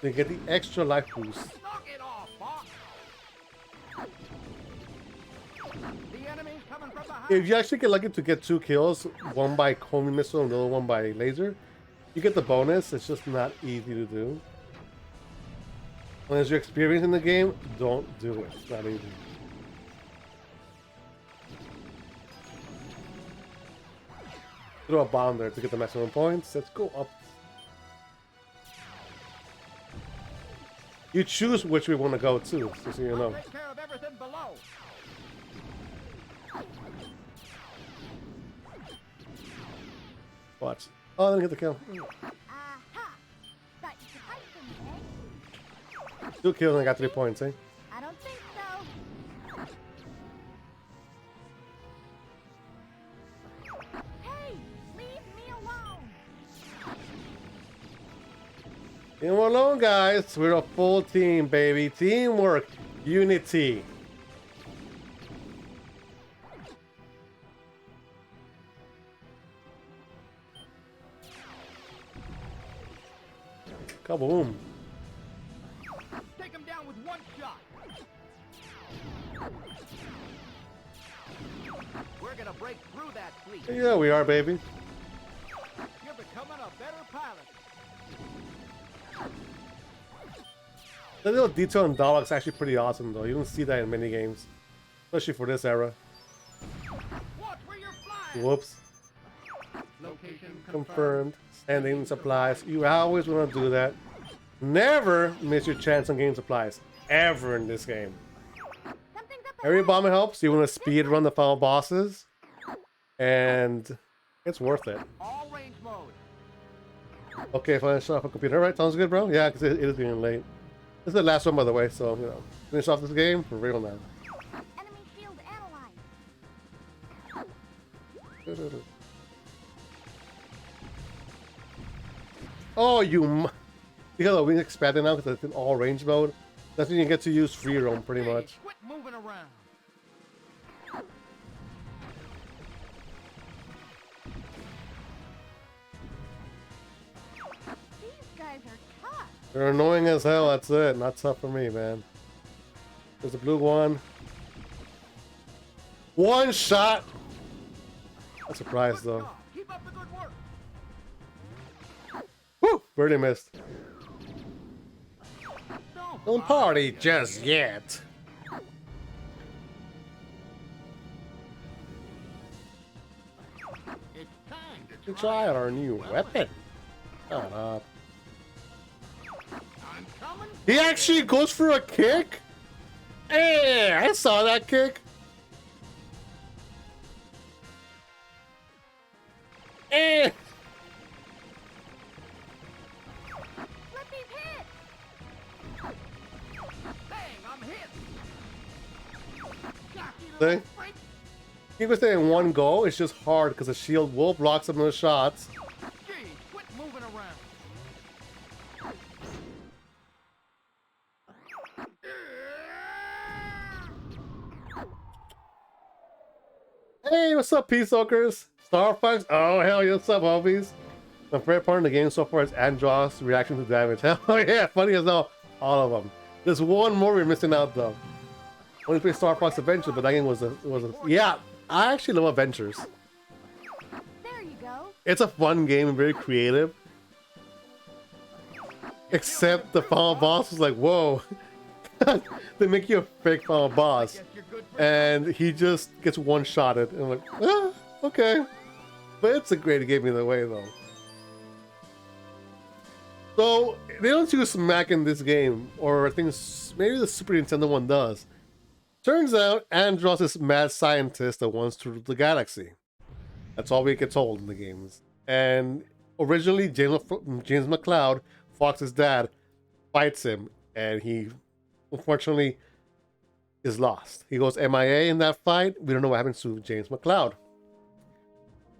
Then you get the extra life boost. Knock it off, Fox. The enemy's coming from behind. If you actually get lucky to get 2 kills, one by homing missile and the other one by laser, you get the bonus. It's just not easy to do. Unless you're experienced in the game, don't do it. It's not easy. Throw a bomb there to get the maximum points. Let's go up. You choose which we want to go to, just so you I'll know. take care of everything below. Watch. Oh, let me get the kill. Aha! Thought you could hide from me, eh? 2 kills and I got 3 points, eh? I don't think so. Hey, leave me alone. Leave 'em alone, guys. We're a full team, baby. Teamwork. Unity. Kaboom. Take him down with one shot. We're gonna break through that fleet. Yeah, we are, baby. You're becoming a better pilot. The little detail in Dalek's actually pretty awesome, though. You don't see that in many games. Especially for this era. Watch where you're flying. Whoops. Location Confirmed. Sending supplies. You always want to do that. Never miss your chance on getting supplies. Ever in this game. Something's up Every ahead. bomber helps. You want to speed run the final bosses. And it's worth it. All range mode. Okay, finish off a computer. Alright, sounds good, bro. Yeah, because it is getting late. This is the last one, by the way, so, you know. Finish off this game for real now. Enemy shield analyzed. Oh, you because the wings expanded now because it's in all range mode. That's when you get to use free roam pretty Hey, much. quit moving around. These guys are tough. They're annoying as hell, that's it. Not tough for me, man. There's a blue one. One shot! I'm surprised though. Job. Keep up the good work. Woo! Barely missed. Don't bother party me. just yet. It's time To try out our new weapon. Shut up. I'm coming. He actually goes for a kick? Hey, I saw that kick. Eh. Flippy's hit. Bang, I'm hit. Got you, See? little freak. He was there in one go. It's just hard because the shield will block some of the shots. Gee, quit moving around. Hey, what's up, Peace Soakers? Star Fox? Oh, hell yeah, what's up, homies? My favorite part in the game so far is Andross' reaction to damage. Hell yeah, funny as hell. All of them. There's one more we're missing out, though. Only play Star Fox Adventure, but that game was a... Yeah, I actually love Adventures. There you go. It's a fun game and very creative. Except the final boss was like, whoa. They make you a fake final boss. And he just gets one-shotted. And I'm like, ah, okay. But it's a great game either way, though. So, they don't use smack in this game. Or I think maybe the Super Nintendo one does. Turns out, Andross is a mad scientist that wants to rule the galaxy. That's all we get told in the games. And originally, James McCloud, Fox's dad, fights him. And he, unfortunately, is lost. He goes MIA in that fight. We don't know what happens to James McCloud.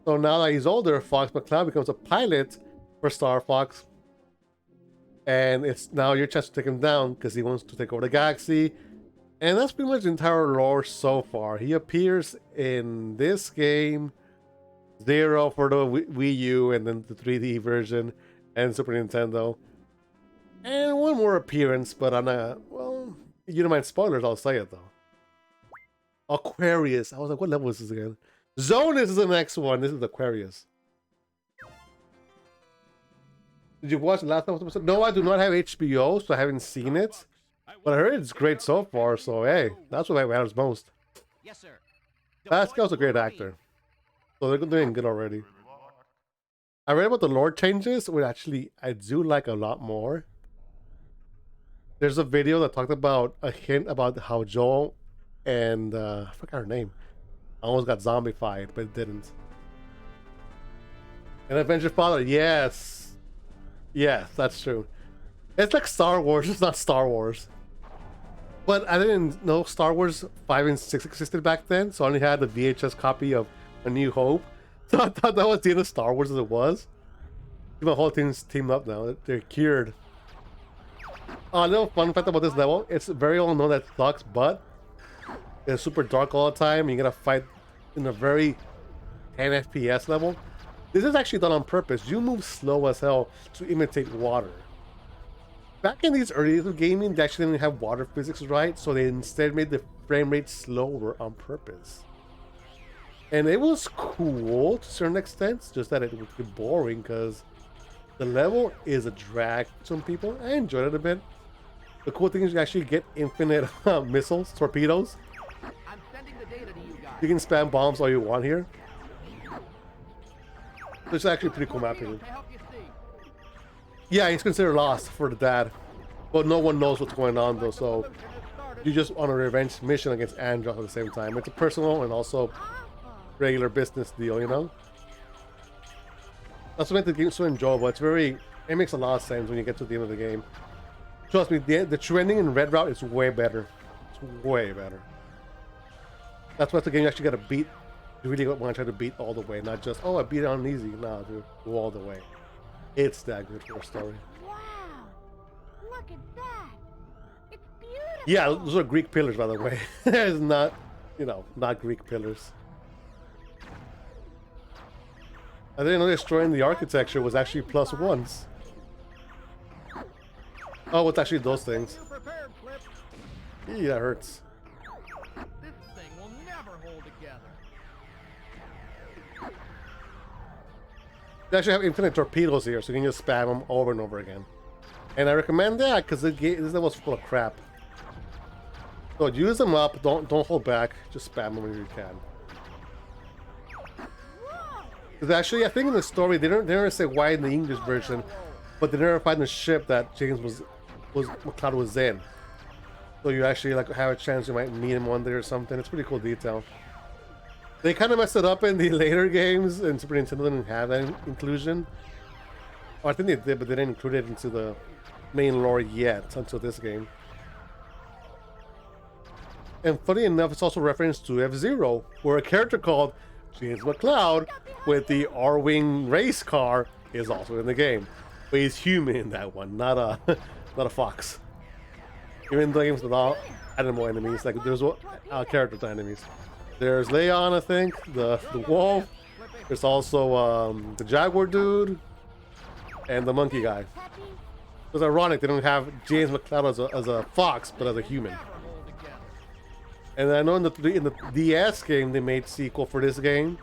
So now that he's older, Fox McCloud becomes a pilot for Star Fox. And it's now your chance to take him down because he wants to take over the galaxy. And that's pretty much the entire lore so far. He appears in this game, Zero for the Wii U, and then the 3D version, and Super Nintendo. And one more appearance, but I'm not, well, you don't mind spoilers, I'll say it though. Aquarius. I was like, what level is this again? Zonus is the next one. This is Aquarius. Did you watch the last episode? No, I do not have HBO, so I haven't seen it. But I heard it's great so far, so hey, that's what matters most. Yes, sir. Pascal's a great actor. So they're doing good already. I read about the lore changes, which actually I do like a lot more. There's a video that talked about a hint about how Joel and I forgot her name. I almost got zombified, but it didn't. And Avenger Father, yes. Yes, that's true. It's like Star Wars, it's not Star Wars. But I didn't know Star Wars 5 and 6 existed back then, so I only had the VHS copy of A New Hope. So I thought that was the end of Star Wars as it was. My whole team's teamed up now. They're cured. A little fun fact about this level. It's very well known that it sucks, but it's super dark all the time. You gotta fight in a very 10 FPS level. This is actually done on purpose. You move slow as hell to imitate water. Back in these early days of gaming, they actually didn't have water physics right, so they instead made the frame rate slower on purpose. And it was cool to a certain extent, just that it would get boring because the level is a drag for some people. I enjoyed it a bit. The cool thing is you actually get infinite missiles, torpedoes. I'm sending the data to you guys. You can spam bombs all you want here. It's actually a pretty cool map here. To help you see. Yeah, he's considered lost for the dad. But no one knows what's going on though, so you just on a revenge mission against Andross at the same time. It's a personal and also regular business deal, you know? That's what makes the game so enjoyable. It makes a lot of sense when you get to the end of the game. Trust me, the trending in Red Route is way better. It's way better. That's what the game you actually got to beat. You really want to try to beat all the way, not just, oh, I beat it on easy. No, dude, go all the way. It's that good for a story. Wow! Look at that! It's beautiful! Yeah, those are Greek pillars, by the way. It's not, you know, not Greek pillars. I didn't know destroying the architecture was actually +1s. Oh, it's actually those things. You prepared, Flip? Eee, that hurts. This thing will never hold together. They actually have infinite torpedoes here, so you can just spam them over and over again. And I recommend that because this level's full of crap. So use them up, don't hold back, just spam them when you can. Because actually, I think in the story they never say why in the English version, but they never find the ship that James McCloud was in. So you actually like have a chance you might meet him one day or something. It's a pretty cool detail. They kind of messed it up in the later games, and Super Nintendo didn't have that inclusion. Oh, I think they did, but they didn't include it into the main lore yet until this game. And funny enough, it's also reference to F-Zero, where a character called James McCloud with the R-Wing race car is also in the game. But he's human in that one, not a fox. Even though games with all animal enemies, like there's character enemies. There's Leon, I think, the wolf. There's also the jaguar dude and the monkey guy. Peppy? It's ironic they don't have James McCloud as a fox, but as a human. And I know in the DS game they made sequel for this game.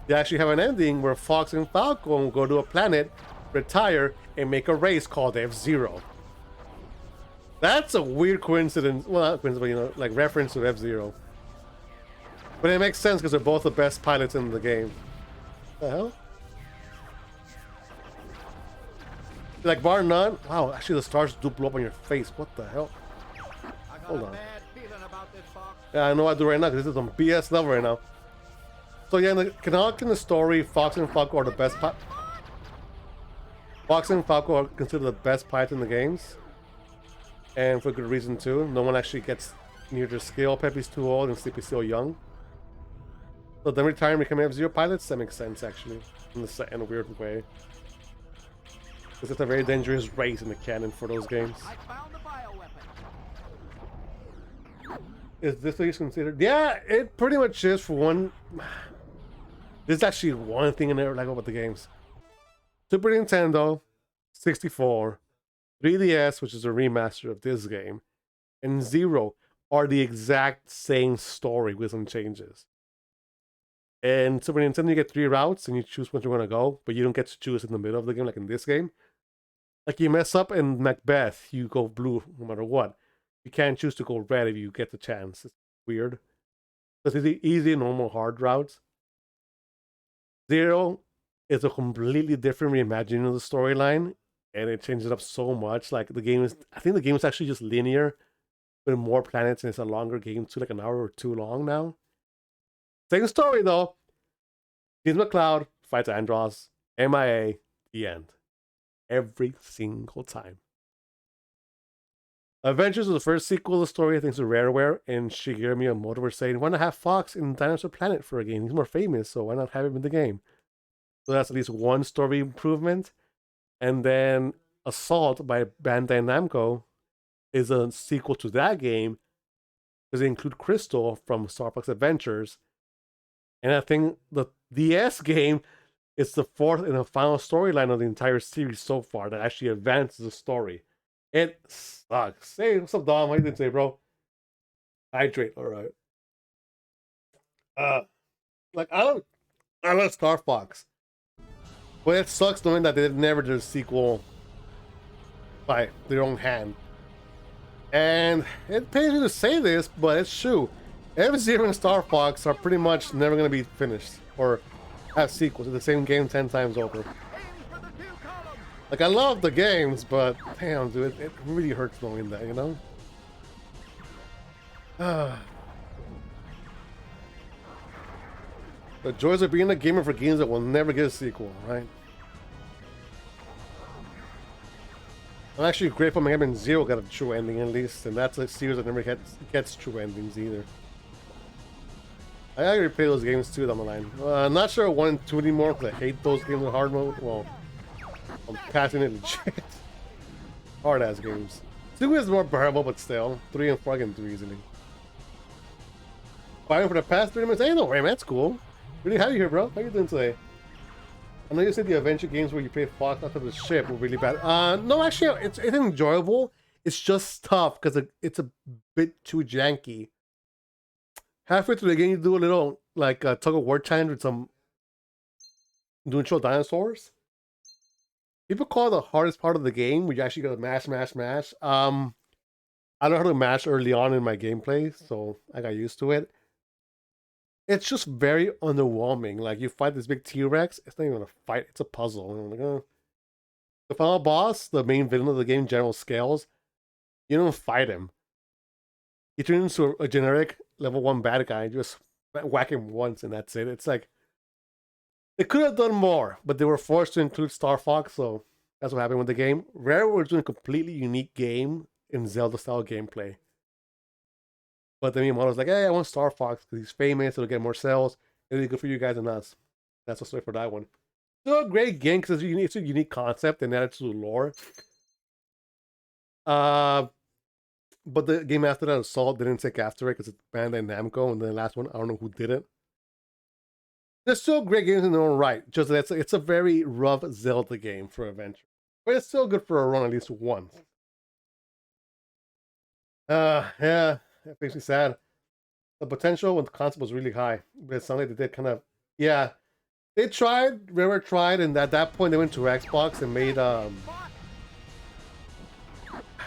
They actually have an ending where Fox and Falcon go to a planet, retire, and make a race called F-Zero. That's a weird coincidence. Well, not coincidence, but you know, like reference to F-Zero. But it makes sense because they're both the best pilots in the game. The hell? Like bar none? Wow, actually the stars do blow up on your face. What the hell? Hold on. Bad feeling about this, Fox. Yeah, I know I do right now because this is some BS level right now. So yeah, in the story, Fox and Falco are the best Fox and Falco are considered the best pilots in the games. And for good reason too. No one actually gets near their skill. Peppy's too old and Sleepy's still young. So them retiring and becoming F-Zero pilots, that makes sense actually. In a weird way. Because it's a very dangerous race in the canon for those games. I found the bioweapon. Is this what you considered? Yeah, it pretty much is for one. There's actually one thing I never like about the games. Super Nintendo, 64, 3DS, which is a remaster of this game, and Zero are the exact same story with some changes. And Super Nintendo, you get 3 routes and you choose when you're going to go, but you don't get to choose in the middle of the game like in this game. Like you mess up in Macbeth, you go blue no matter what. You can't choose to go red if you get the chance. It's weird. Because it's the easy, normal, hard routes. Zero is a completely different reimagining of the storyline, and it changes it up so much. Like the game is, I think the game is actually just linear with more planets, and it's a longer game too, like an hour or 2 long now. Same story though. James McCloud fights Andros, MIA, the end. Every single time. Adventures was the first sequel to the story, thanks to Rareware and Shigeru Miyamoto were saying, why not have Fox in Dinosaur Planet for a game? He's more famous, so why not have him in the game? So that's at least one story improvement. And then Assault by Bandai Namco is a sequel to that game because they include Crystal from Star Fox Adventures. And I think the DS game is the 4th and the final storyline of the entire series so far that actually advances the story. It sucks. Hey, what's up, Dom? How you doing today, bro? Hydrate, alright. Like I love Star Fox. But it sucks knowing that they never did a sequel by their own hand. And it pains me to say this, but it's true. F-Zero and Star Fox are pretty much never going to be finished or have sequels. It's the same game 10 times over. Like, I love the games, but damn, dude, it really hurts knowing that, you know? The joys of being a gamer for games that will never get a sequel, right? I'm actually grateful Mega Man Zero got a true ending at least, and that's a series that never gets true endings either. I gotta replay those games too down the line. I'm not sure 1 and 2 anymore because I hate those games in hard mode. Well, I'm passing it legit. Hard ass games. 2 is more bearable, but still. 3 and 4 I can do easily. Fighting for the past 3 minutes. Hey, no way, man. That's cool. Really happy here, bro. How you doing today? I know you said the adventure games where you play Fox after the ship were really bad. No, actually, it's enjoyable. It's just tough because it's a bit too janky. Halfway through the game, you do a little like tug of war challenge with some neutral dinosaurs. People call it the hardest part of the game where you actually gotta mash. I don't know how to mash early on in my gameplay, so I got used to it. It's just very underwhelming. Like, you fight this big T-Rex, it's not even a fight, it's a puzzle. And I'm like, oh. The final boss, the main villain of the game, General Scales, you don't fight him. He turns into a generic level 1 bad guy and just whack him once and that's it. It's like, they could have done more, but they were forced to include Star Fox, so that's what happened with the game. Rare was doing a completely unique game in Zelda-style gameplay. But then Miyamoto was like, hey, I want Star Fox because he's famous, it'll get more sales. It'll be good for you guys and us. That's the story for that one. Still a great game because it's a unique concept and added to the lore. but the game after that, Assault, didn't take after it because it's Bandai Namco, and then the last one, I don't know who did it. They're still great games in their own right. Just that it's a very rough Zelda game for adventure, but it's still good for a run at least once. Yeah, it makes me sad. The potential with the concept was really high, but it sounded like they did kind of, yeah. They tried, Rare tried, and at that point they went to Xbox and made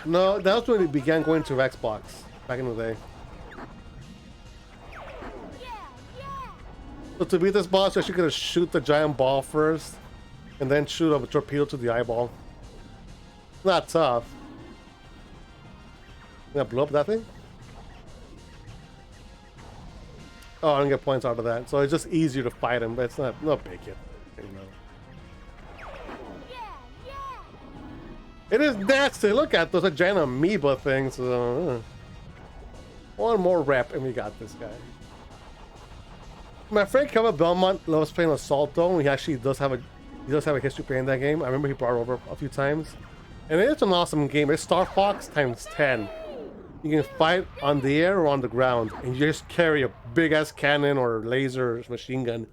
no, that was when it began going to Xbox back in the day. So to beat this boss, you're actually gonna shoot the giant ball first, and then shoot a torpedo to the eyeball. Not tough. Gonna blow up that thing? Oh, I don't get points out of that. So it's just easier to fight him, but it's not big yet. You know. It is nasty. Look at those giant amoeba things. One more rep and we got this guy. My friend Kevin Belmont loves playing Assault though. He actually does have a history playing that game. I remember he brought it over a few times. And it's an awesome game. It's Star Fox times 10. You can fight on the air or on the ground, and you just carry a big ass cannon or laser machine gun.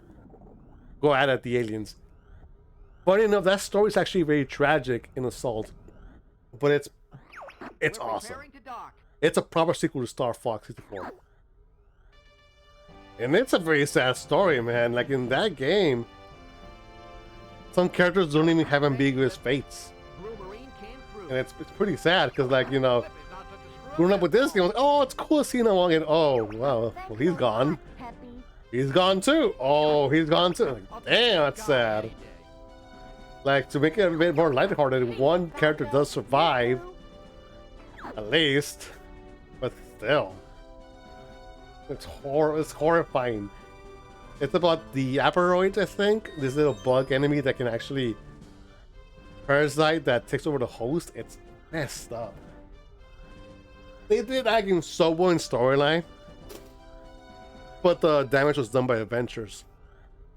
Go at the aliens. Funny enough, that story is actually very tragic in Assault, but it's awesome. It's a proper sequel to Star Fox 64. And it's a very sad story, man. Like in that game, some characters don't even have ambiguous fates. And it's pretty sad because, like, you know, growing up with this game, I was like, oh, it's cool seeing him walking. Oh, wow. Well, he's gone. He's gone too. Oh, he's gone too. Like, damn, that's sad. Like, to make it a bit more lighthearted, one character does survive, at least, but still. It's horrifying. It's about the Aperoid, I think. This little bug enemy that can actually parasite that takes over the host. It's messed up. They did that game so well in storyline, but the damage was done by adventures.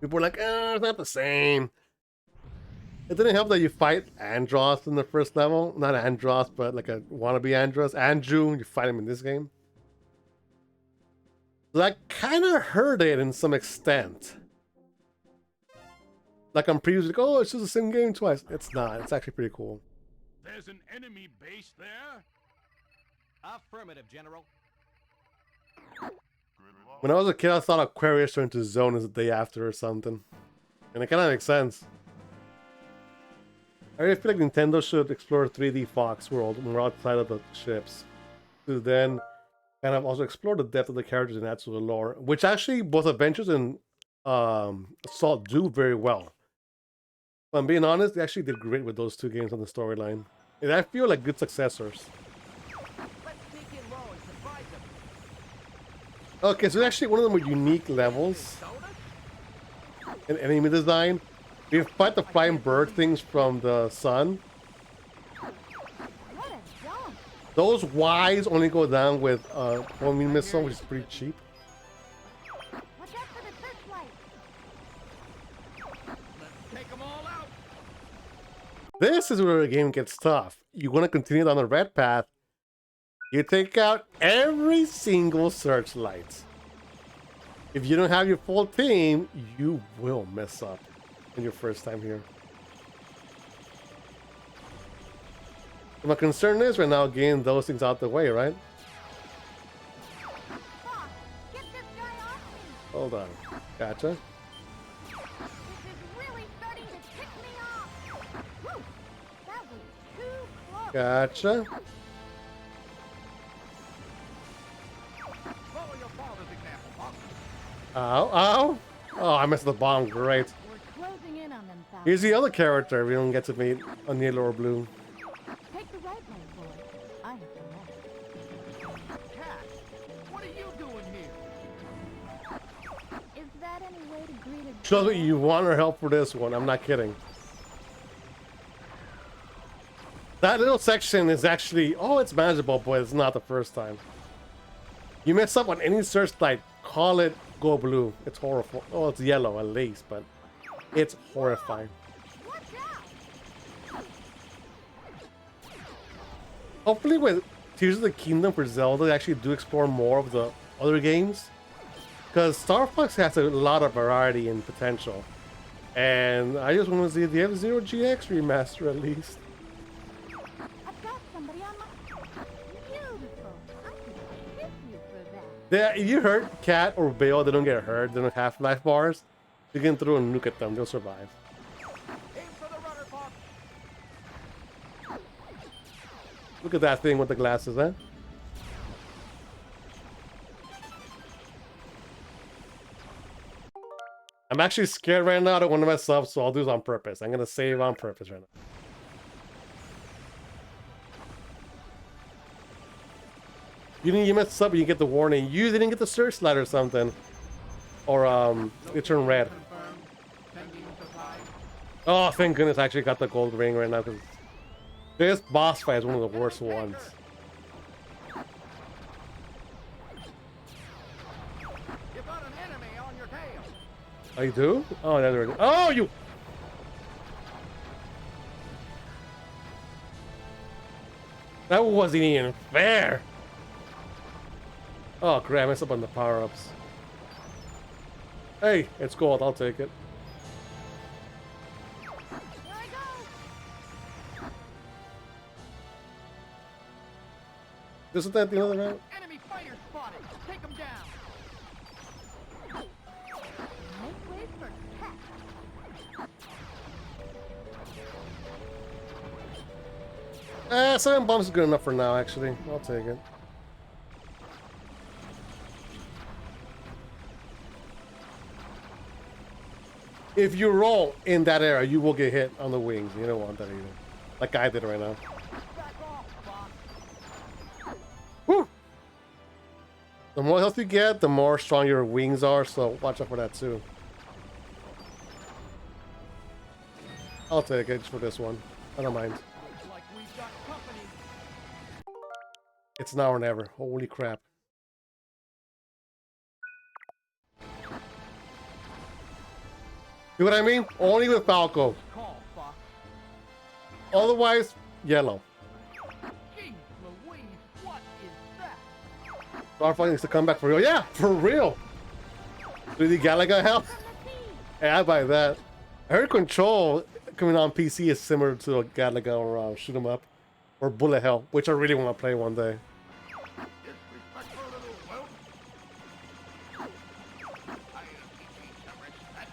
People were like, it's not the same. It didn't help that you fight Andros in the first level. Not Andros, but like a wannabe Andros. Andrew, you fight him in this game. So that kind of hurt it in some extent. Like I'm previously like, oh, it's just the same game twice. It's not. It's actually pretty cool. There's an enemy base there? Affirmative, General. When I was a kid, I thought Aquarius turned to Zone as the day after or something. And it kind of makes sense. I really feel like Nintendo should explore 3D Fox World when we're outside of the ships. To then kind of also explore the depth of the characters and add to the lore. Which actually both Adventures and Assault do very well. If I'm being honest, they actually did great with those two games on the storyline. And I feel like good successors. Okay, so actually one of the more unique levels in enemy design. You fight the flying bird things from the sun. Those Ys only go down with homing missile, which is pretty cheap. Watch out for the searchlight. Take them all out. This is where the game gets tough. You want to continue down the red path. You take out every single searchlight. If you don't have your full team, you will mess up in your first time here. My concern is right now getting those things out the way, right? Fox, get this guy off me. Hold on. Gotcha. This is really starting to tick me off. Whew, that was too close. Gotcha. Follow your father's example, Fox. Ow, ow. Oh, I missed the bomb. Great. We're closing in on them, Falcon. Here's the other character we don't get to meet on yellow or blue. Take the right way, boy. I have the left. Cat, what are you doing here? Is that any way to greet a Trust me, you want our help for this one. I'm not kidding. That little section is actually, oh, it's manageable, but it's not the first time. You mess up on any searchlight, call it go blue. It's horrible. Oh, it's yellow at least, but it's horrifying. Watch out! Hopefully with Tears of the Kingdom for Zelda they actually do explore more of the other games. Because Star Fox has a lot of variety and potential. And I just want to see the F-Zero GX remaster at least. I've got somebody on my... Beautiful. I could kiss you for that. If you hurt Cat or Bale, they don't get hurt. They don't have life bars. You can throw a nuke at them. They'll survive. Aim for the rudder, Fox. Look at that thing with the glasses, huh? I'm actually scared right now. I don't want to mess up, so I'll do this on purpose. I'm going to save on purpose right now. You messed up, you get the warning. You didn't get the searchlight or something. Or, it turned red. Confirmed. Pending supply. Oh, thank goodness I actually got the gold ring right now, because this boss fight is one of the worst ones. You got an enemy on your tail. Oh, you do? Oh, there it is. Oh, you... That wasn't even fair. Oh, crap, I messed up on the power-ups. Hey, it's gold. I'll take it. Here I go. Isn't that the other round? Enemy fighter spotted. Take him down. Make way for Cat. 7 bombs is good enough for now, actually. I'll take it. If you roll in that area, you will get hit on the wings. You don't want that either. Like I did right now. Back off, Fox. Whew. The more health you get, the more strong your wings are, so watch out for that too. I'll take it just for this one. I don't mind. Looks like we've got company. It's now or never. Holy crap. See what I mean? Only with Falco. Call, Fox. Otherwise, yellow. Jeez Louise, what is that? Starfighter needs to come back for real. Yeah, for real. 3D Galaga help? Yeah, I buy that. I heard Control coming on PC is similar to a Galaga or Shoot 'em Up or Bullet Hell, which I really want to play one day. Disrespectful little whelp. I'll teach you some respect.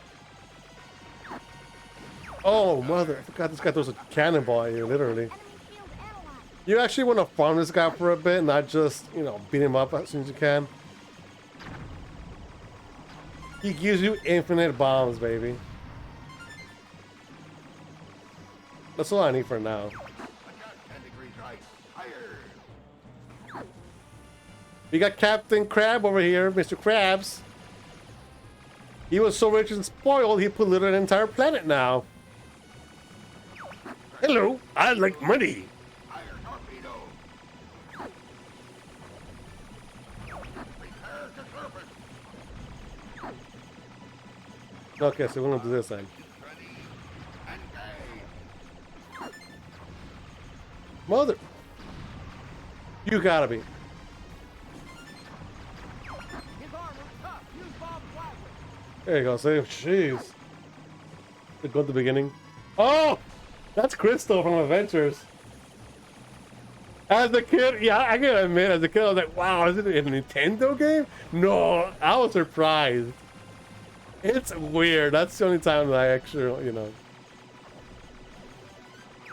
Oh, mother. I forgot this guy throws a cannonball at you, literally. Enemy shield analyzed. You actually want to farm this guy for a bit, not just, you know, beat him up as soon as you can. He gives you infinite bombs, baby. That's all I need for now. I got 10 degrees right. Higher. We got Captain Crab over here, Mr. Krabs. He was so rich and spoiled, he polluted an entire planet now. Hello, I like money. Higher torpedo. Prepare to surface. Okay, so we're gonna do this then. Ready. Engage. Mother. You gotta be. His armor's tough. Use bomb gladly. There you go, save. Jeez. Go at the beginning. Oh! That's Crystal from Adventures. As a kid, yeah, I gotta admit, as a kid, I was like, wow, is it a Nintendo game? No, I was surprised. It's weird. That's the only time that I actually, you know.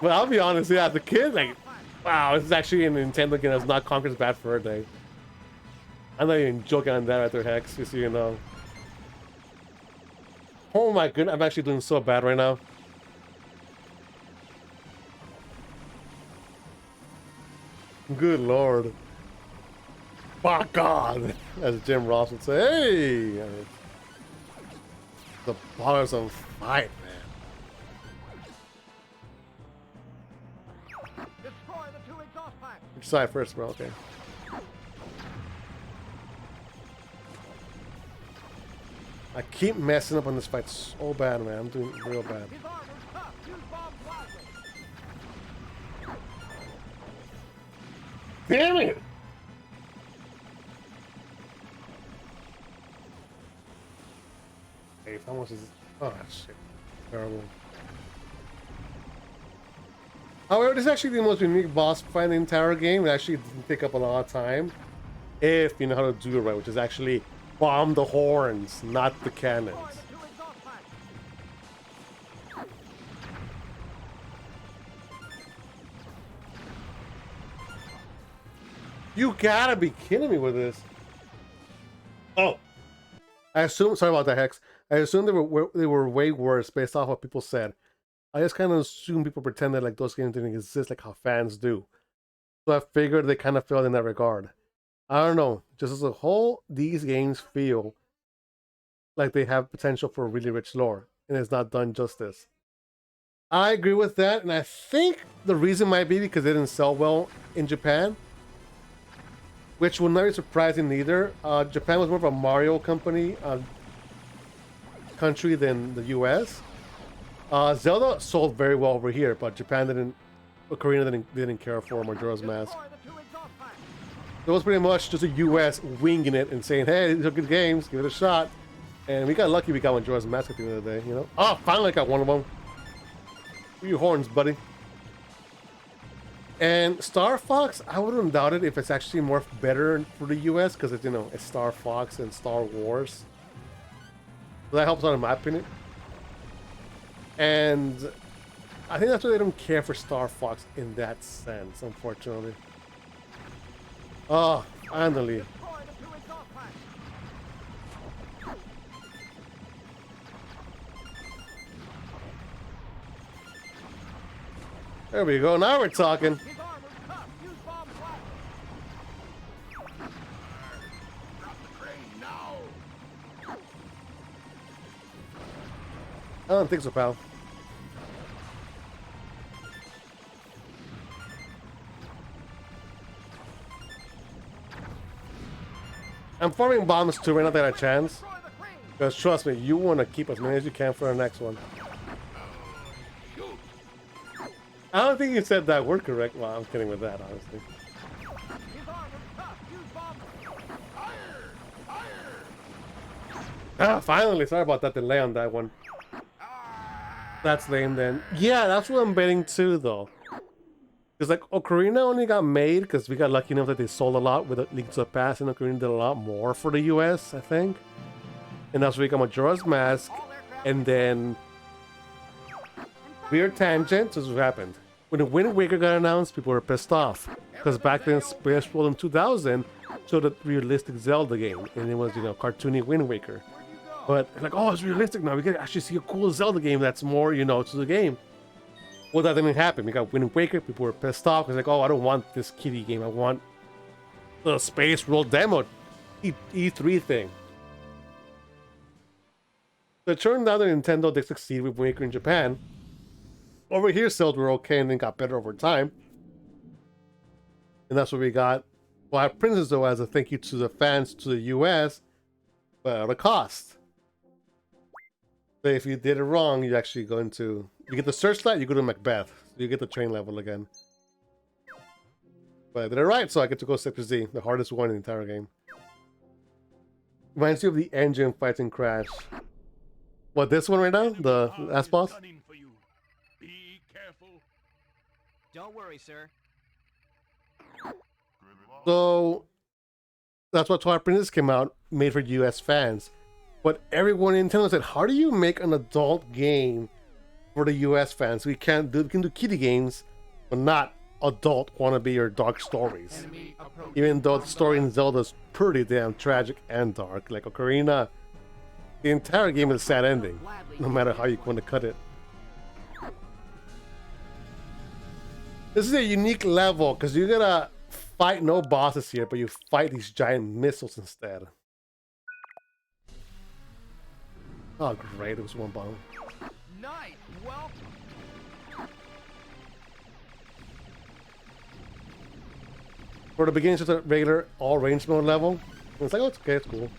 But I'll be honest, yeah, as a kid, like, wow, this is actually a Nintendo game that's not Conker's Bad Fur Day. I'm not even joking on that right there, Hex, just so you know. Oh my goodness, I'm actually doing so bad right now. Good lord. My God, as Jim Ross would say, hey! The ballers on fight, man. Destroy the 2 exhaust pipes. Which side first, bro? Okay. I keep messing up on this fight so bad, man. I'm doing real bad. His armor's tough. Use bomb gladly. Damn it! Hey, how much is this? Oh, shit. Terrible. However, this is actually the most unique boss fight in the entire game. It actually doesn't take up a lot of time if you know how to do it right, which is actually bomb the horns, not the cannons. You gotta be kidding me with this. Oh, I assume. Sorry about that, Hex. I assume they were way worse based off what people said. I just kind of assume people pretended like those games didn't exist, like how fans do. So I figured they kind of failed in that regard. I don't know. Just as a whole, these games feel like they have potential for a really rich lore, and it's not done justice. I agree with that, and I think the reason might be because they didn't sell well in Japan, which will not be surprising either. Japan was more of a Mario company country than the US. Zelda sold very well over here, but Japan didn't. Korea didn't care for Majora's Mask. It was pretty much just the US winging it and saying, "Hey, these are good games. Give it a shot." And we got lucky. We got Majora's Mask at the end of the day. You know. Oh, finally got one of them. Where your horns, buddy. And Star Fox, I wouldn't doubt it if it's actually more better for the US because it's, you know, it's Star Fox and Star Wars. So that helps out in my opinion. And I think that's why they don't care for Star Fox in that sense, unfortunately. Oh, finally. There we go. Now we're talking. I don't think so, pal. I'm farming bombs too right now that I got a chance. Because trust me, you want to keep as many as you can for the next one. I don't think you said that word correct. Well, I'm kidding with that, honestly. Ah, finally. Sorry about that delay on that one. That's lame then. Yeah, that's what I'm betting too, though. Because, like, Ocarina only got made because we got lucky enough that they sold a lot with Link to the Past, and Ocarina did a lot more for the US, I think. And that's where we got Majora's Mask, and then... Weird tangent, this is what happened. When the Wind Waker got announced, people were pissed off. Because back then, Space World in 2000 showed a realistic Zelda game, and it was, you know, cartoony Wind Waker. But, like, oh, it's realistic now, we can actually see a cool Zelda game that's more, you know, to the game. Well, that didn't happen. We got Wind Waker, people were pissed off. It's like, oh, I don't want this kiddie game. I want the Space World demo E3 thing. So it turned out that Nintendo did succeed with Wind Waker in Japan. Over here, sales were okay and then got better over time. And that's what we got. Twilight Princess, though, as a thank you to the fans to the US, but at a cost. So if you did it wrong, you actually go into... You get the Searchlight, you go to Macbeth. So you get the train level again. But I did it right, so I get to go Sector Z, the hardest one in the entire game. Reminds you of the engine fighting Crash. What, this one right now? The last boss? Be careful. Don't worry, sir. So, that's why Twilight Princess came out, made for US fans. But everyone in Nintendo said, how do you make an adult game for the US fans? We can do kiddie games, but not adult wannabe or dark stories. Even though the story in Zelda is pretty damn tragic and dark. Like Ocarina, the entire game is a sad ending, no matter how you want to cut it. This is a unique level, because you're gonna fight no bosses here, but you fight these giant missiles instead. Oh great, it was one bomb. Nice. Well, For the beginning, it's just a regular all range mode level. And it's like, oh, it's okay, it's cool.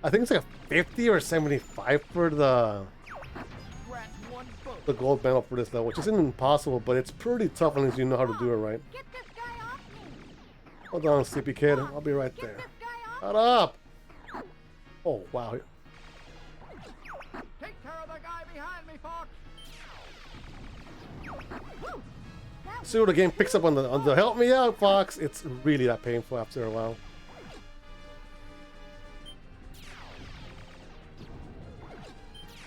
I think it's like a 50 or 75 for the gold medal for this level, which isn't impossible, but it's pretty tough unless you know how to do it right. Get this guy off Hold on, sleepy kid. I'll be right Get there. this guy off. Shut up! Oh, wow. Take care of the guy behind me, Fox. Whew, that was See what the game picks up on the help me out, Fox. It's really that painful after a while.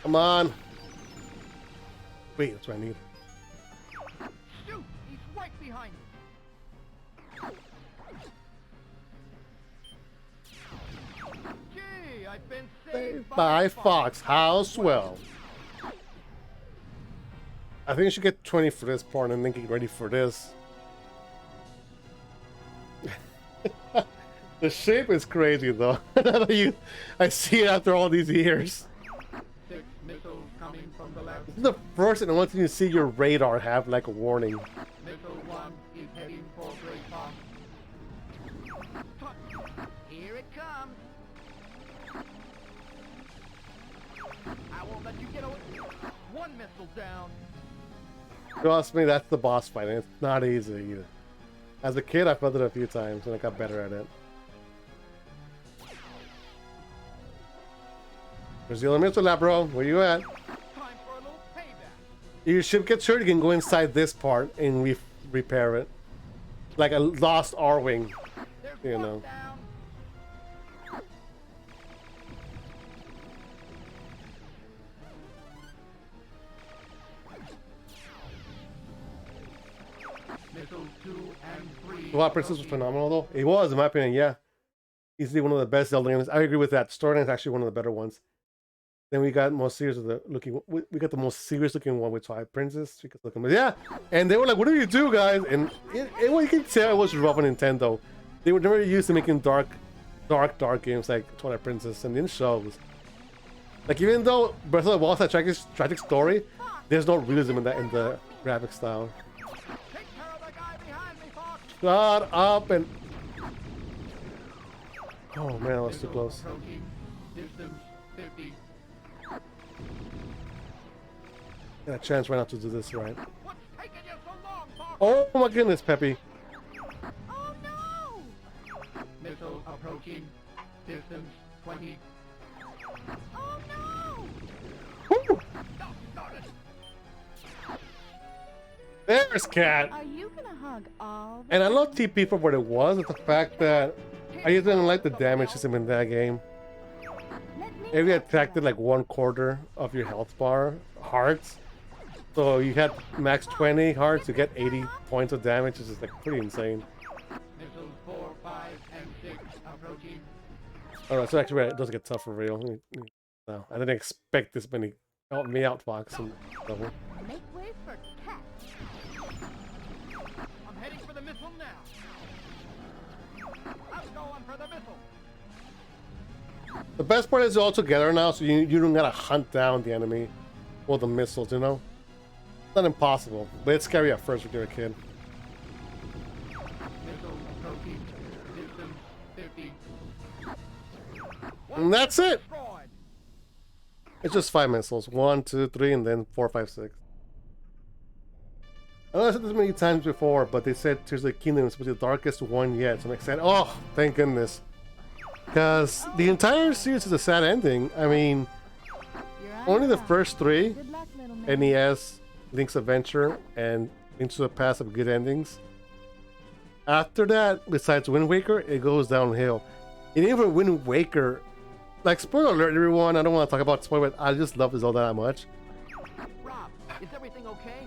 Come on. Wait, that's what I need. Shoot, he's right behind you. Gee, I've been saved By Fox. How swell. I think you should get 20 for this part and then get ready for this. The shape is crazy though. I see it after all these years. 6 missiles coming from the left. This is the first and only time you see your radar have like a warning. Missile 1 is heading for Great Fox. Here it comes. I won't let you get away. 1 missile down. Trust me, that's the boss fight, and it's not easy either. As a kid, I felt it a few times, and I got better at it. There's the other missile lab, bro. Where you at? Time for a little payback. Your ship gets hurt, you can go inside this part and repair it. Like a lost R-Wing. There's You one know. down. Missile 2 and 3. Twilight Princess was phenomenal, though. It was, in my opinion, yeah. Easily one of the best Zelda games. I agree with that. Storyline is actually one of the better ones. Then we got most serious looking. We got the most serious looking one with Twilight Princess. But yeah, and they were like, "What do you do, guys?" And well, you can tell it was rough on Nintendo. They were never used to making dark games like Twilight Princess, and it shows. Like even though Breath of the Wild has a tragic story, there's no realism in the graphic style. Take care of the guy behind me, Fox. Shut up and. Oh man, I was too close. Approaching. Distance 50. Got a chance right now to do this right. What's taking you so long, Fox? Oh my goodness, Peppy. Oh no! Missile approaching. Distance 20. Oh no! Woo! Doggone it. There's Cat. Are you gonna hug all the And I love TP for what it was, but the fact that I just didn't like the damage system in that game. Let me Every help attack did you. like 1/4 of your health bar hearts. So you had max 20 hearts to get 80 points of damage, which is like pretty insane. Missiles 4, 5, and 6 approaching. Alright, so actually it does get tough for real. No, I didn't expect this many. Help me out, Fox. And double. Make way for Cat. I'm heading for the missile now. I'm going for the missile. The best part is they're all together now, so you don't gotta hunt down the enemy or the missiles, you know? It's not impossible, but it's scary at first when you're a kid. Missile approaching. Distance 50. And that's it! Destroyed. It's just 5 missiles. 1, 2, 3, and then 4, 5, 6. I know I said this many times before, but they said Tears of the Kingdom is supposed to be the darkest one yet, so I'm excited. Oh, thank goodness. Because the entire series is a sad ending. I mean, You're on only the time. first 3, Good luck, little man. NES, Link's Adventure, and Into the Past have good endings. After that, besides Wind Waker, it goes downhill. And even Wind Waker, like, spoiler alert, everyone, I don't want to talk about spoiler, but I just love Zelda that much. Rob, is everything okay?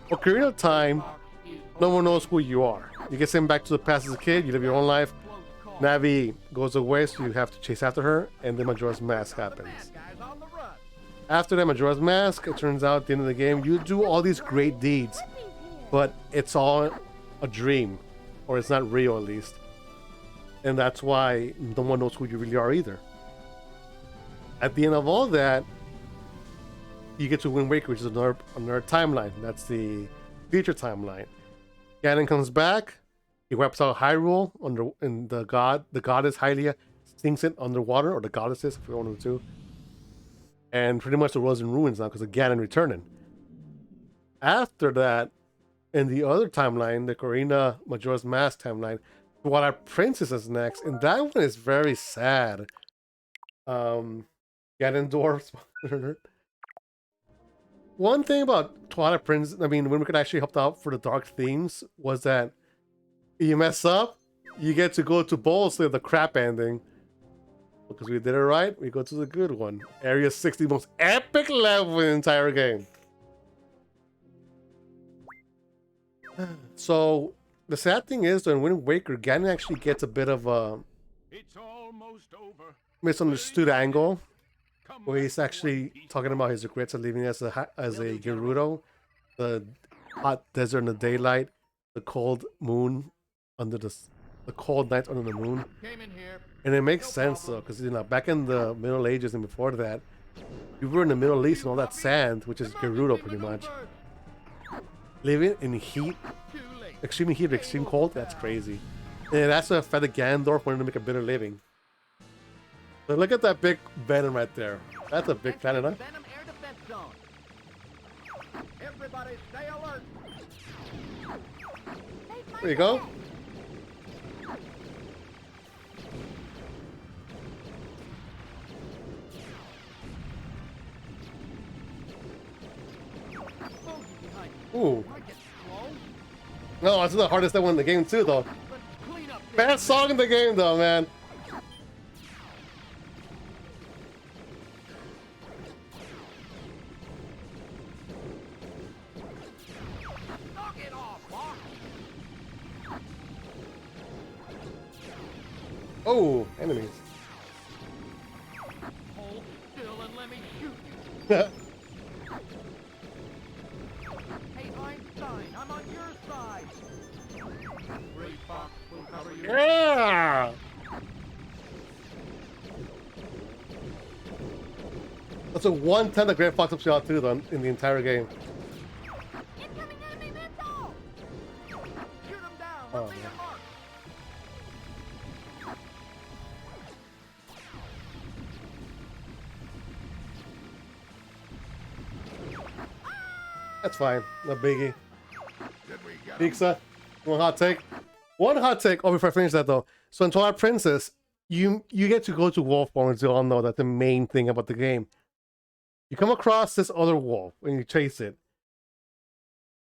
Ocarina of Time, Fox is no one knows who you are. You get sent back to the past as a kid, you live your own life. close call. Navi goes away, so you have to chase after her, and then Majora's Mask The happens. bad guys on the run. After that, Majora's Mask, it turns out at the end of the game, you do all these great deeds, He's here. but it's all a dream, or it's not real at least. And that's why no one knows who you really are either. At the end of all that, you get to Wind Waker, which is another timeline. That's the future timeline. Ganon comes back. He wipes out Hyrule and the goddess Hylia sinks it underwater, or the goddesses, if you're one of the two. And pretty much the world's in ruins now because of Ganon returning. After that, in the other timeline, the Ocarina Majora's Mask timeline, Twilight Princess is next, and that one is very sad. Ganondorf. One thing about Twilight Princess, I mean, when we could actually help out for the dark themes, was that if you mess up, you get to go to Bowls the crap ending. Because we did it right, we go to the good one. Area 60, most epic level in the entire game. So, the sad thing is that in Wind Waker, Ganon actually gets a bit of a It's almost over. misunderstood angle, where he's actually talking about his regrets of living as a Gerudo, the hot desert in the daylight, the cold moon under the cold night under the moon. Came in here. And it makes sense though, because back in the Middle Ages and before that, you were in the Middle East and all that sand, which is Gerudo pretty much. Living in heat, extreme heat, extreme cold, that's crazy. And that's what affected Ganondorf wanted to make a better living. But look at that big venom right there. That's a big planet, huh? Venom air defense zone. Everybody stay alert. There you go. Ooh. No, it's the hardest one in the game too, though. Best song in the game, though, man. Knock it off, Fox. Oh, enemies. Hold still and let me shoot you. Hey, Einstein, I'm on your side. Great Fox will cover you. Yeah! That's a one time the Great Fox up shot too, though, in the entire game. Incoming enemy missile! Shoot him down. Oh, Let's leave man. a mark. That's fine. No biggie. Did we get him? Pizza. One hot take. One hot take. Oh, before I finish that though. So in Twilight Princess, you get to go to wolf form, as you all know. That's the main thing about the game. You come across this other wolf and you chase it.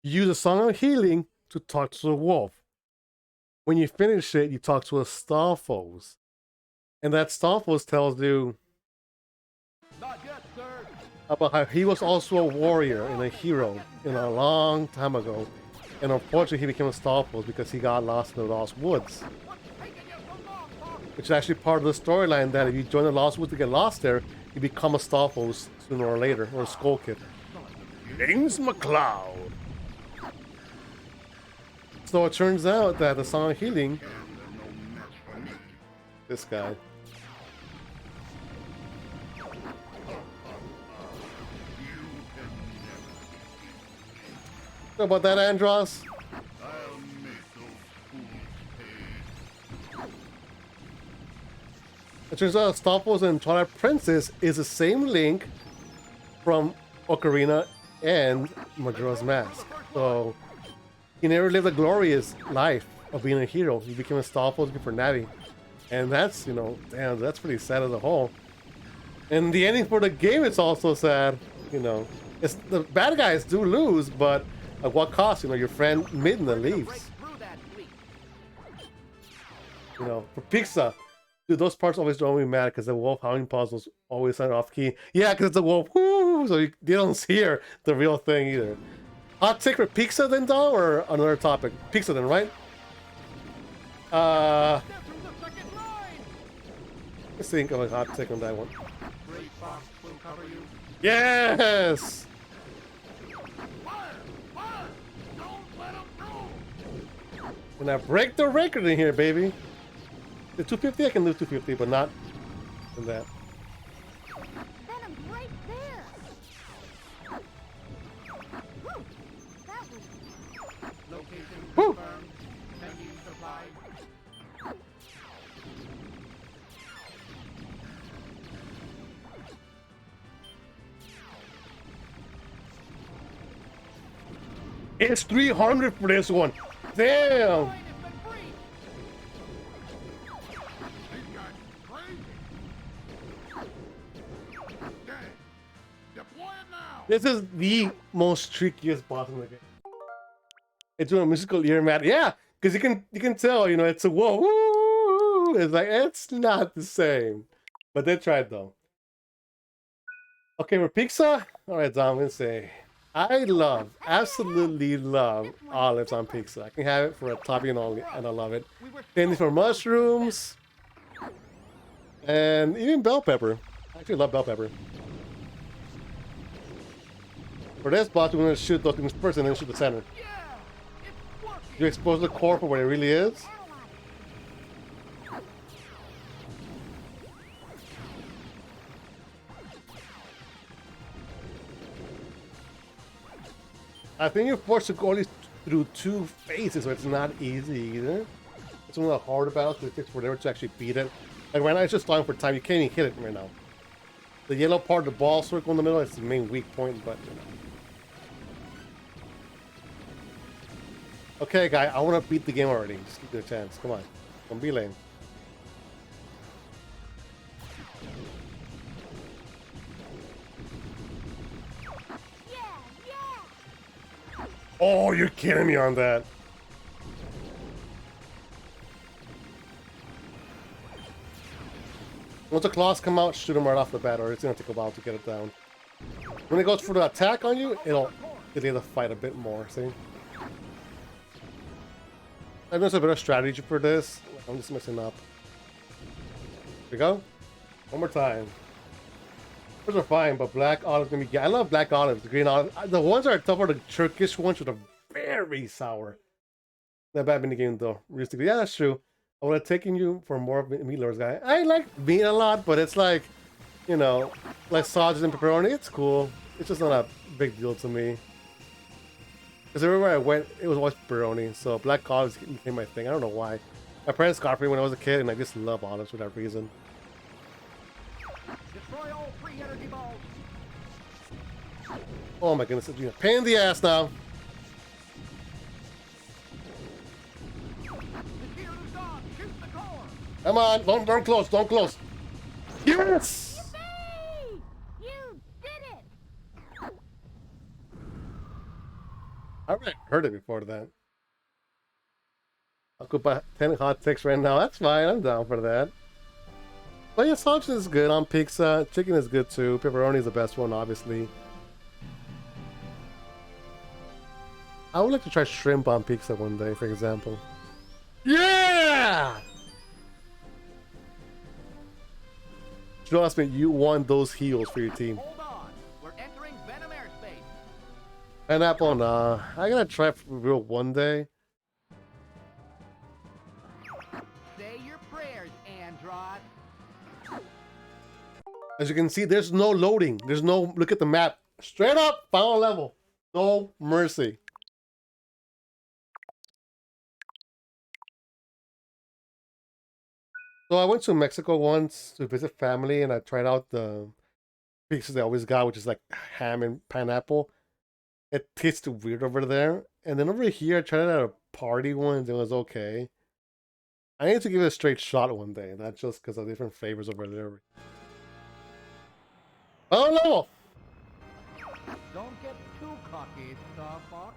You use a song of healing to talk to the wolf. When you finish it, you talk to a Stalfos. And that Stalfos tells you Not yet, sir. about how he was also a warrior and a hero in a long time ago. And unfortunately, he became a Stalfos because he got lost in the Lost Woods. What's taking you so long, Fox? Which is actually part of the storyline that if you join the Lost Woods to get lost there, you become a Stalfos sooner or later, or a Skull Kid. Name's McCloud. So it turns out that the Song of Healing, this guy, How about that, Andros? I'll make those fools pay. It turns out Stalfos and Twilight Princess is the same Link from Ocarina and Majora's Mask. So he never lived a glorious life of being a hero. He became a Stalfos looking for Navi. And that's, damn, that's pretty sad as a whole. And the ending for the game is also sad, It's, the bad guys do lose, but at what cost? Your friend Midna Break leaves. through that fleet. For Pizza. Dude, those parts always drove me mad because the wolf howling puzzles always sound off key. Yeah, because it's a wolf. Woo! So you don't hear the real thing either. Hot take for Pizza then, Dom, or another topic? Pizza then, right? They're through the second line. Let's think of a hot take on that one. Great Fox will cover you. Yes! Fire! Fire! Don't let him through. And I break the record in here, baby. The 250, I can do 250, but not in that. Venom's right there! Whew! That was... Location Woo! confirmed. Menu supplied. It's 300 for this one. Damn! Line has been breached. This is the most trickiest boss in the game. It's doing a musical ear, man. Yeah, because you can tell, you know, it's a whoa. Woo, it's like it's not the same, but they tried though. Okay, for pizza. All right, Dom, I'm gonna say I absolutely love olives on pizza. I can have it for a topping only, and I love it. Same for mushrooms, and even bell pepper. I actually love bell pepper. For this boss, we're gonna shoot those things first and then shoot the center. Yeah, it's working. You expose the core for what it really is. I think you're forced to go at least through 2 phases, so it's not easy either. It's one of the harder battles, but it takes forever to actually beat it. Like right now, it's just flying for time. You can't even hit it right now. The yellow part, the ball circle in the middle, is the main weak point, but you know. Okay, guy, I want to beat the game already. Just give it a chance. Come on. Don't be lame. Yeah, yeah. Oh, you're kidding me on that. Once the claws come out, shoot them right off the bat, or it's going to take a while to get it down. When it goes for the attack on you, it'll delay the fight a bit more, see? I know there's a better strategy for this. I'm just messing up. Here we go. One more time. Those are fine, but black olives gonna be. I love black olives. The green olives. The ones that are tough are the Turkish ones, which are very sour. Not bad in the game though. Realistically, yeah, that's true. I would have taken you for more of meat lovers guy. I like meat a lot, but it's like, you know, like sausage and pepperoni. It's cool. It's just not a big deal to me. Because everywhere I went, it was always pepperoni. So black olives became my thing. I don't know why. My parents got me when I was a kid, and I just love olives for that reason. Destroy all 3 energy balls. Oh my goodness, it's a pain in the ass now. The shield is gone. Shoot the core. Come on, don't close, don't close. Yes! Yippee! You did it! I've never heard it before that. I'll go buy 10 hot ticks right now. That's fine, I'm down for that. But yeah, sausage is good on pizza. Chicken is good too. Pepperoni is the best one, obviously. I would like to try shrimp on pizza one day, for example. Yeah! Joe Smith, you won those heals for your team. Hold on. We're entering Venom airspace. Pineapple, nah. I gotta try it for real one day. Say your prayers, Androd. As you can see, there's no loading. There's no, look at the map. Straight up, final level. No mercy. So I went to Mexico once to visit family, and I tried out the pizzas they always got, which is like ham and pineapple. It tasted weird over there. And then over here, I tried it at a party once, and it was okay. I need to give it a straight shot one day, not just because of different flavors over there. Oh no! Don't get too cocky, Star Fox.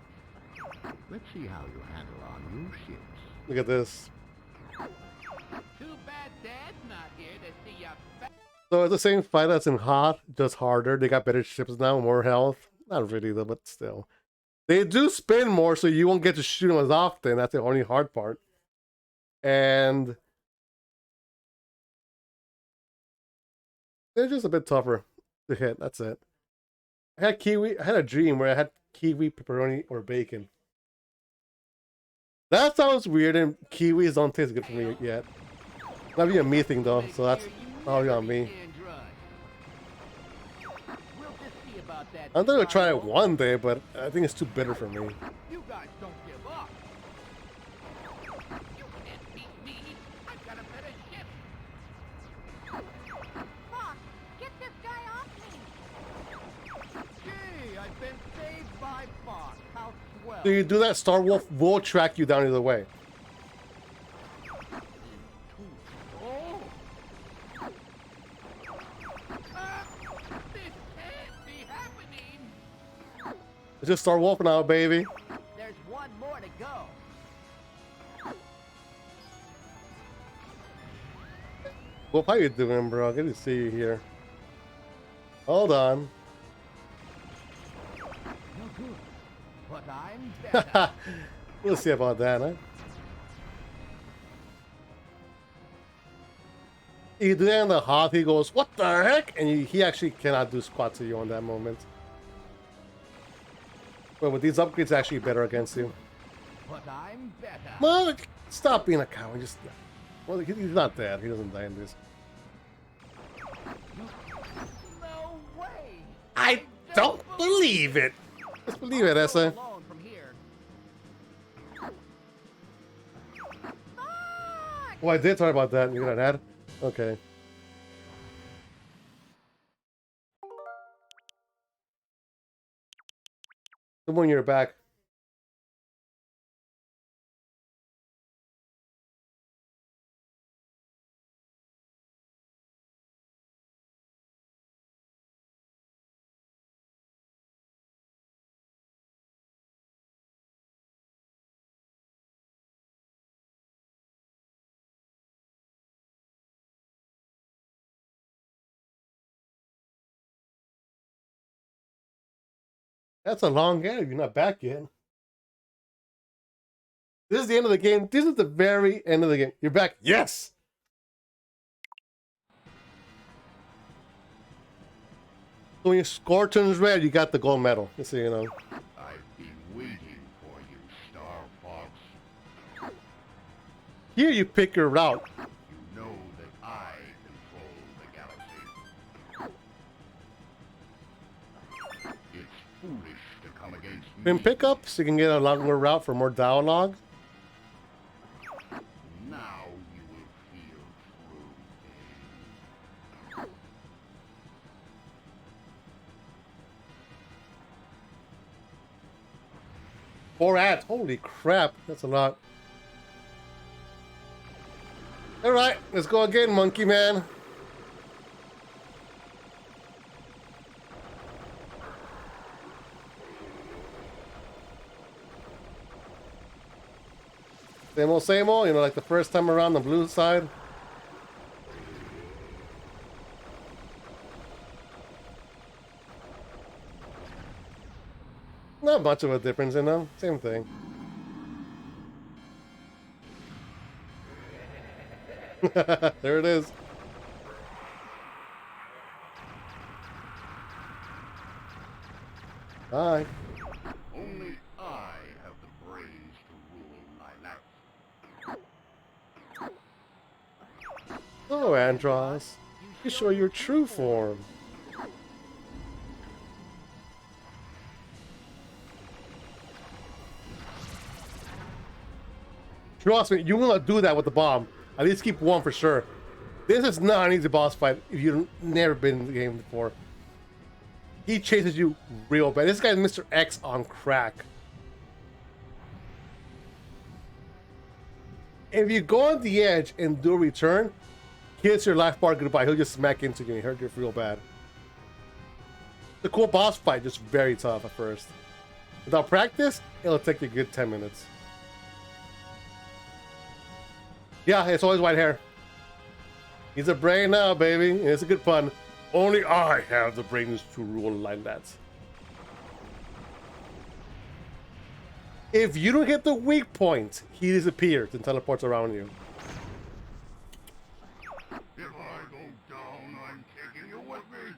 Let's see how you handle our new ships. Look at this. Too bad Dad's not here to see ya. So it's the same fight as in Hot, just harder. They got better ships now, more health. Not really though, but still. They do spin more, so you won't get to shoot them as often. That's the only hard part. And they're just a bit tougher to hit. That's it. I had kiwi. I had a dream where I had kiwi, pepperoni, or bacon. That sounds weird, and kiwis don't taste good for me yet. That'd be a me thing though, so that's probably on me. We'll just see about that. I'm gonna try it one day, but I think it's too bitter for me. You guys don't give up. You can't beat me. I've got a better ship. Fox, get this guy off me! Gee, I've been saved by Fox. How swell. So you do that, Star Wolf will track you down either way. Oh. This can't be happening. Just start wolfing out, baby. There's one more to go. Wolf, how you doing, bro? Good to see you here. Hold on. No good. But I'm better. We'll see about that, huh? You do that in the hot, he goes, what the heck? And he actually cannot do squat to you on that moment. But with these upgrades, actually better against you. But I'm better. Well, stop being a coward. Just, well, he's not dead. He doesn't die in this. No way. I don't believe it. Just believe it, Essa. Alone from here. Oh, I did talk about that. You got that? Okay. Good when you're back. That's a long game. You're not back yet. This is the end of the game. This is the very end of the game. You're back. Yes! So when your score turns red, you got the gold medal. Just so you know. I've been waiting for you, Star Fox. Here you pick your route. You know that I control the galaxy. It's foolish to come against me. Then pick up so you can get a longer route for more dialogue. Now you will feel true pain. Four ads. Holy crap. That's a lot. Alright, let's go again, monkey man. Same old, you know, like the first time around the blue side. Not much of a difference, you know? Same thing. There it is. Bye. Only I have the brains to rule Lilac. Oh, Andros. You show your true form. Trust me, you will not do that with the bomb. At least keep one for sure. This is not an easy boss fight if you've never been in the game before. He chases you real bad. This guy's Mr. X on crack. If you go on the edge and do a return, kiss your life bar goodbye. He'll just smack into you and hurt you real bad. The cool boss fight, just very tough at first. Without practice, it'll take you a good 10 minutes. Yeah, it's always white hair. He's a brain now, baby. And it's a good pun. Only I have the brains to rule Lilac. If you don't hit the weak point, he disappears and teleports around you. If I go down, I'm taking you with me.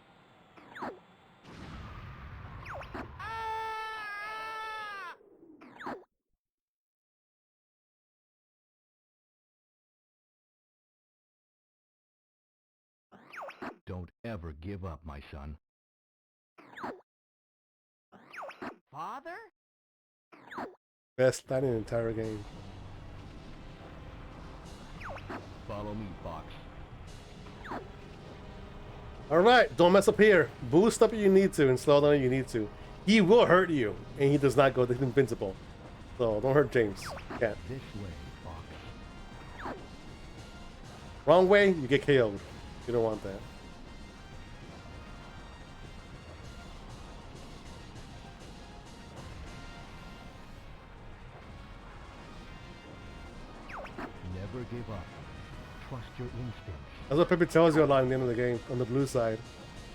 Don't ever give up, my son. Father? Best line in the entire game. Follow me, Fox. Alright, don't mess up here. Boost up if you need to and slow down if you need to. He will hurt you, and he does not go invincible. So don't hurt James. Can't. This way, Fox. Wrong way, you get KO'd. You don't want that. Never give up. Trust your instincts. That's what Pepe tells you a lot in the end of the game on the blue side.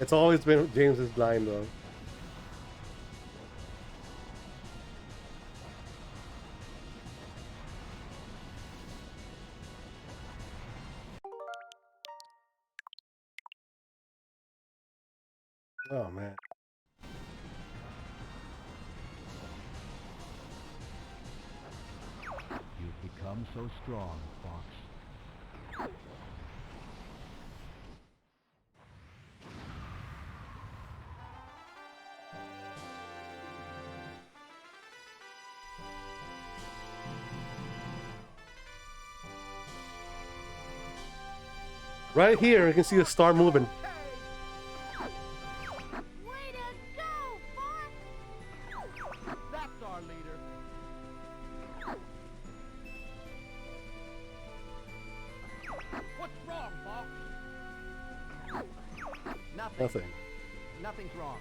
It's always been James's line though. Oh man. You've become so strong, Fox. Right here, you can see the star moving. Way to go, Fox! That's our leader. What's wrong, Fox? Nothing. Nothing. Nothing's wrong.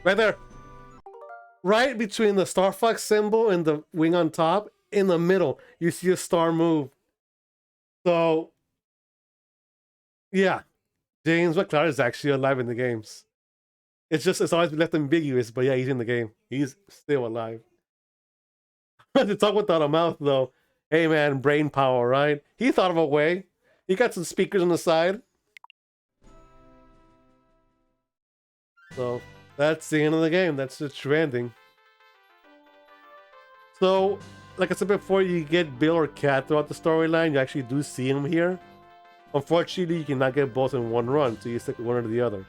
Right there. Right between the Star Fox symbol and the wing on top, in the middle, you see a star move. So, yeah, James McCloud is actually alive in the games. It's always been left ambiguous, but yeah, he's in the game. He's still alive. To talk without a mouth, though. Hey man, brain power, right? He thought of a way. He got some speakers on the side. So that's the end of the game. That's the true ending. So, like I said before, you get Bill or Cat throughout the storyline. You actually do see him here. Unfortunately, you cannot get both in one run, so you stick with one or the other.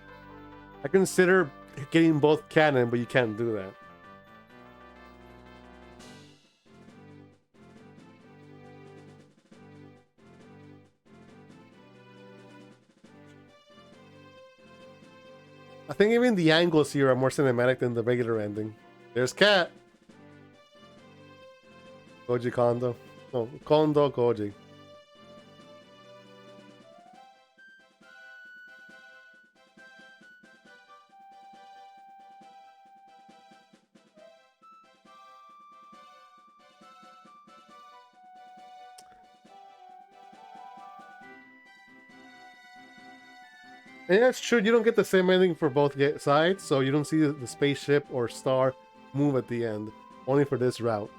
I consider getting both canon, but you can't do that. I think even the angles here are more cinematic than the regular ending. There's Cat. Koji Kondo. No, Kondo Koji. And that's true, you don't get the same ending for both sides, so you don't see the spaceship or star move at the end. Only for this route.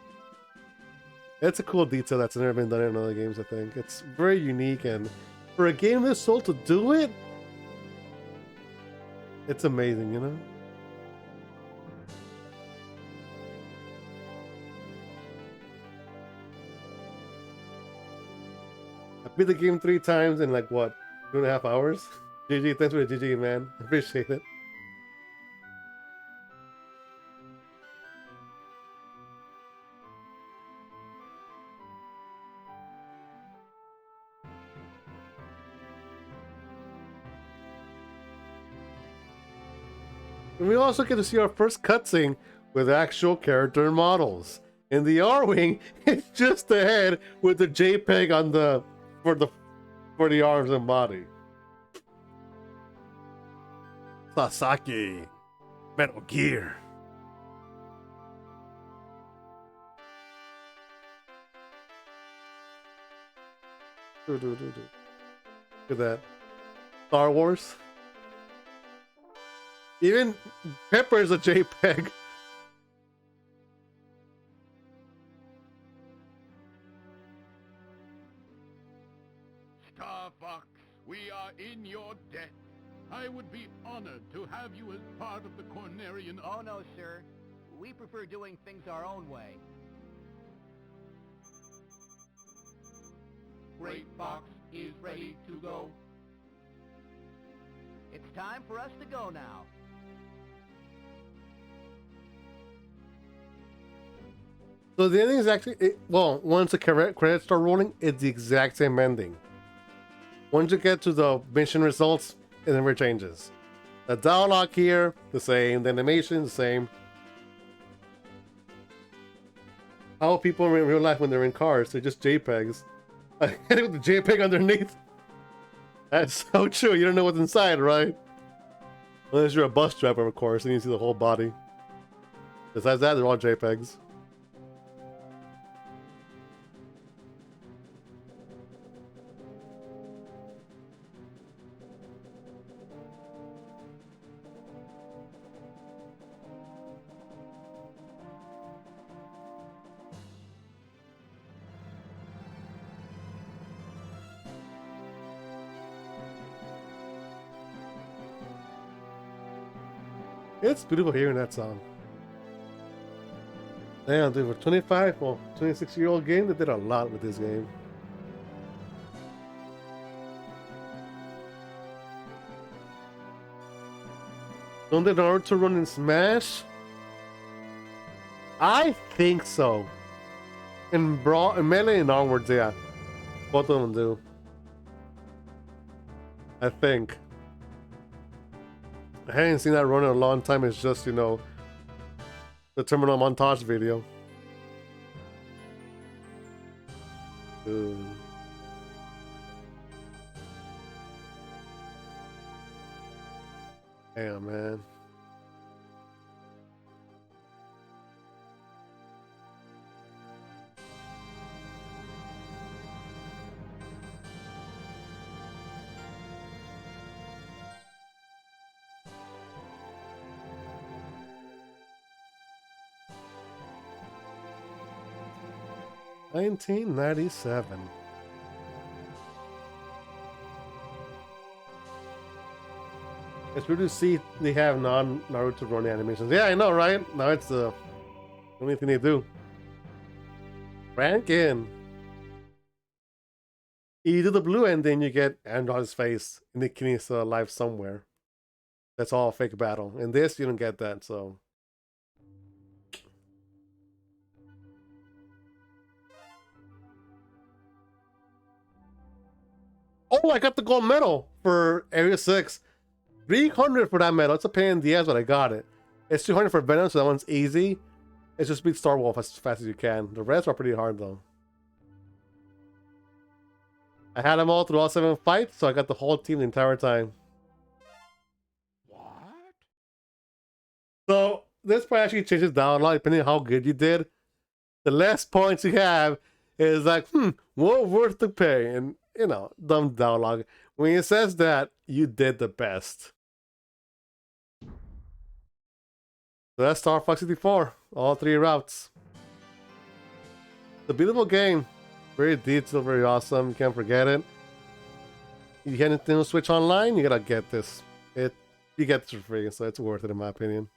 It's a cool detail that's never been done in other games, I think. It's very unique, and for a game this old to do it, it's amazing, you know? I beat the game 3 times in like, what, 2.5 hours? GG, thanks for the GG, man. Appreciate it. And we also get to see our first cutscene with actual character models. In the R-Wing, it's just the head with the JPEG on the for the arms and body. Sasaki, Metal Gear. Look at that. Star Wars. Even Pepper is a JPEG. Star Fox, we are in your debt. I would be honored to have you as part of the Cornerian... Oh no, sir. We prefer doing things our own way. Great Fox is ready to go. It's time for us to go now. So the ending is actually, well, once the credits start rolling, it's the exact same ending. Once you get to the mission results, it never changes. The dialogue here, the same. The animation, the same. How people in real life when they're in cars, they're just JPEGs. With the JPEG underneath. That's so true. You don't know what's inside, right? Unless you're a bus driver, of course, and you see the whole body. Besides that, they're all JPEGs. It's beautiful hearing that song. Damn, dude, for 25, well, 26-year-old game, they did a lot with this game. Don't they Naruto run in Smash? I think so. In Brawl, in Melee and onwards, yeah. Both of them do. I think. I hadn't seen that run in a long time. It's just, you know, the terminal montage video. Ooh. Damn, man. $19.97. It's good to see they have non-Naruto run animations. Yeah, I know, right? Now it's the only thing they do. Rankin. You do the blue and then you get Android's face and the kidney is still alive somewhere. That's all fake battle. In this, you don't get that, so. Oh, I got the gold medal for Area 6. 300 for that medal. It's a pain in the ass, but I got it. It's 200 for Venom, so that one's easy. It's just beat Star Wolf as fast as you can. The rest are pretty hard, though. I had them all through all 7 fights, so I got the whole team the entire time. What? So, this part actually changes down a lot, depending on how good you did. The less points you have is like, well worth the pay. And, you know, dumb downlog. When it says that, you did the best. So that's Star Fox 64. All 3 routes. The beautiful game. Very detailed, very awesome. You can't forget it. You get Nintendo Switch Online, you gotta get this. You get this for free, so it's worth it in my opinion.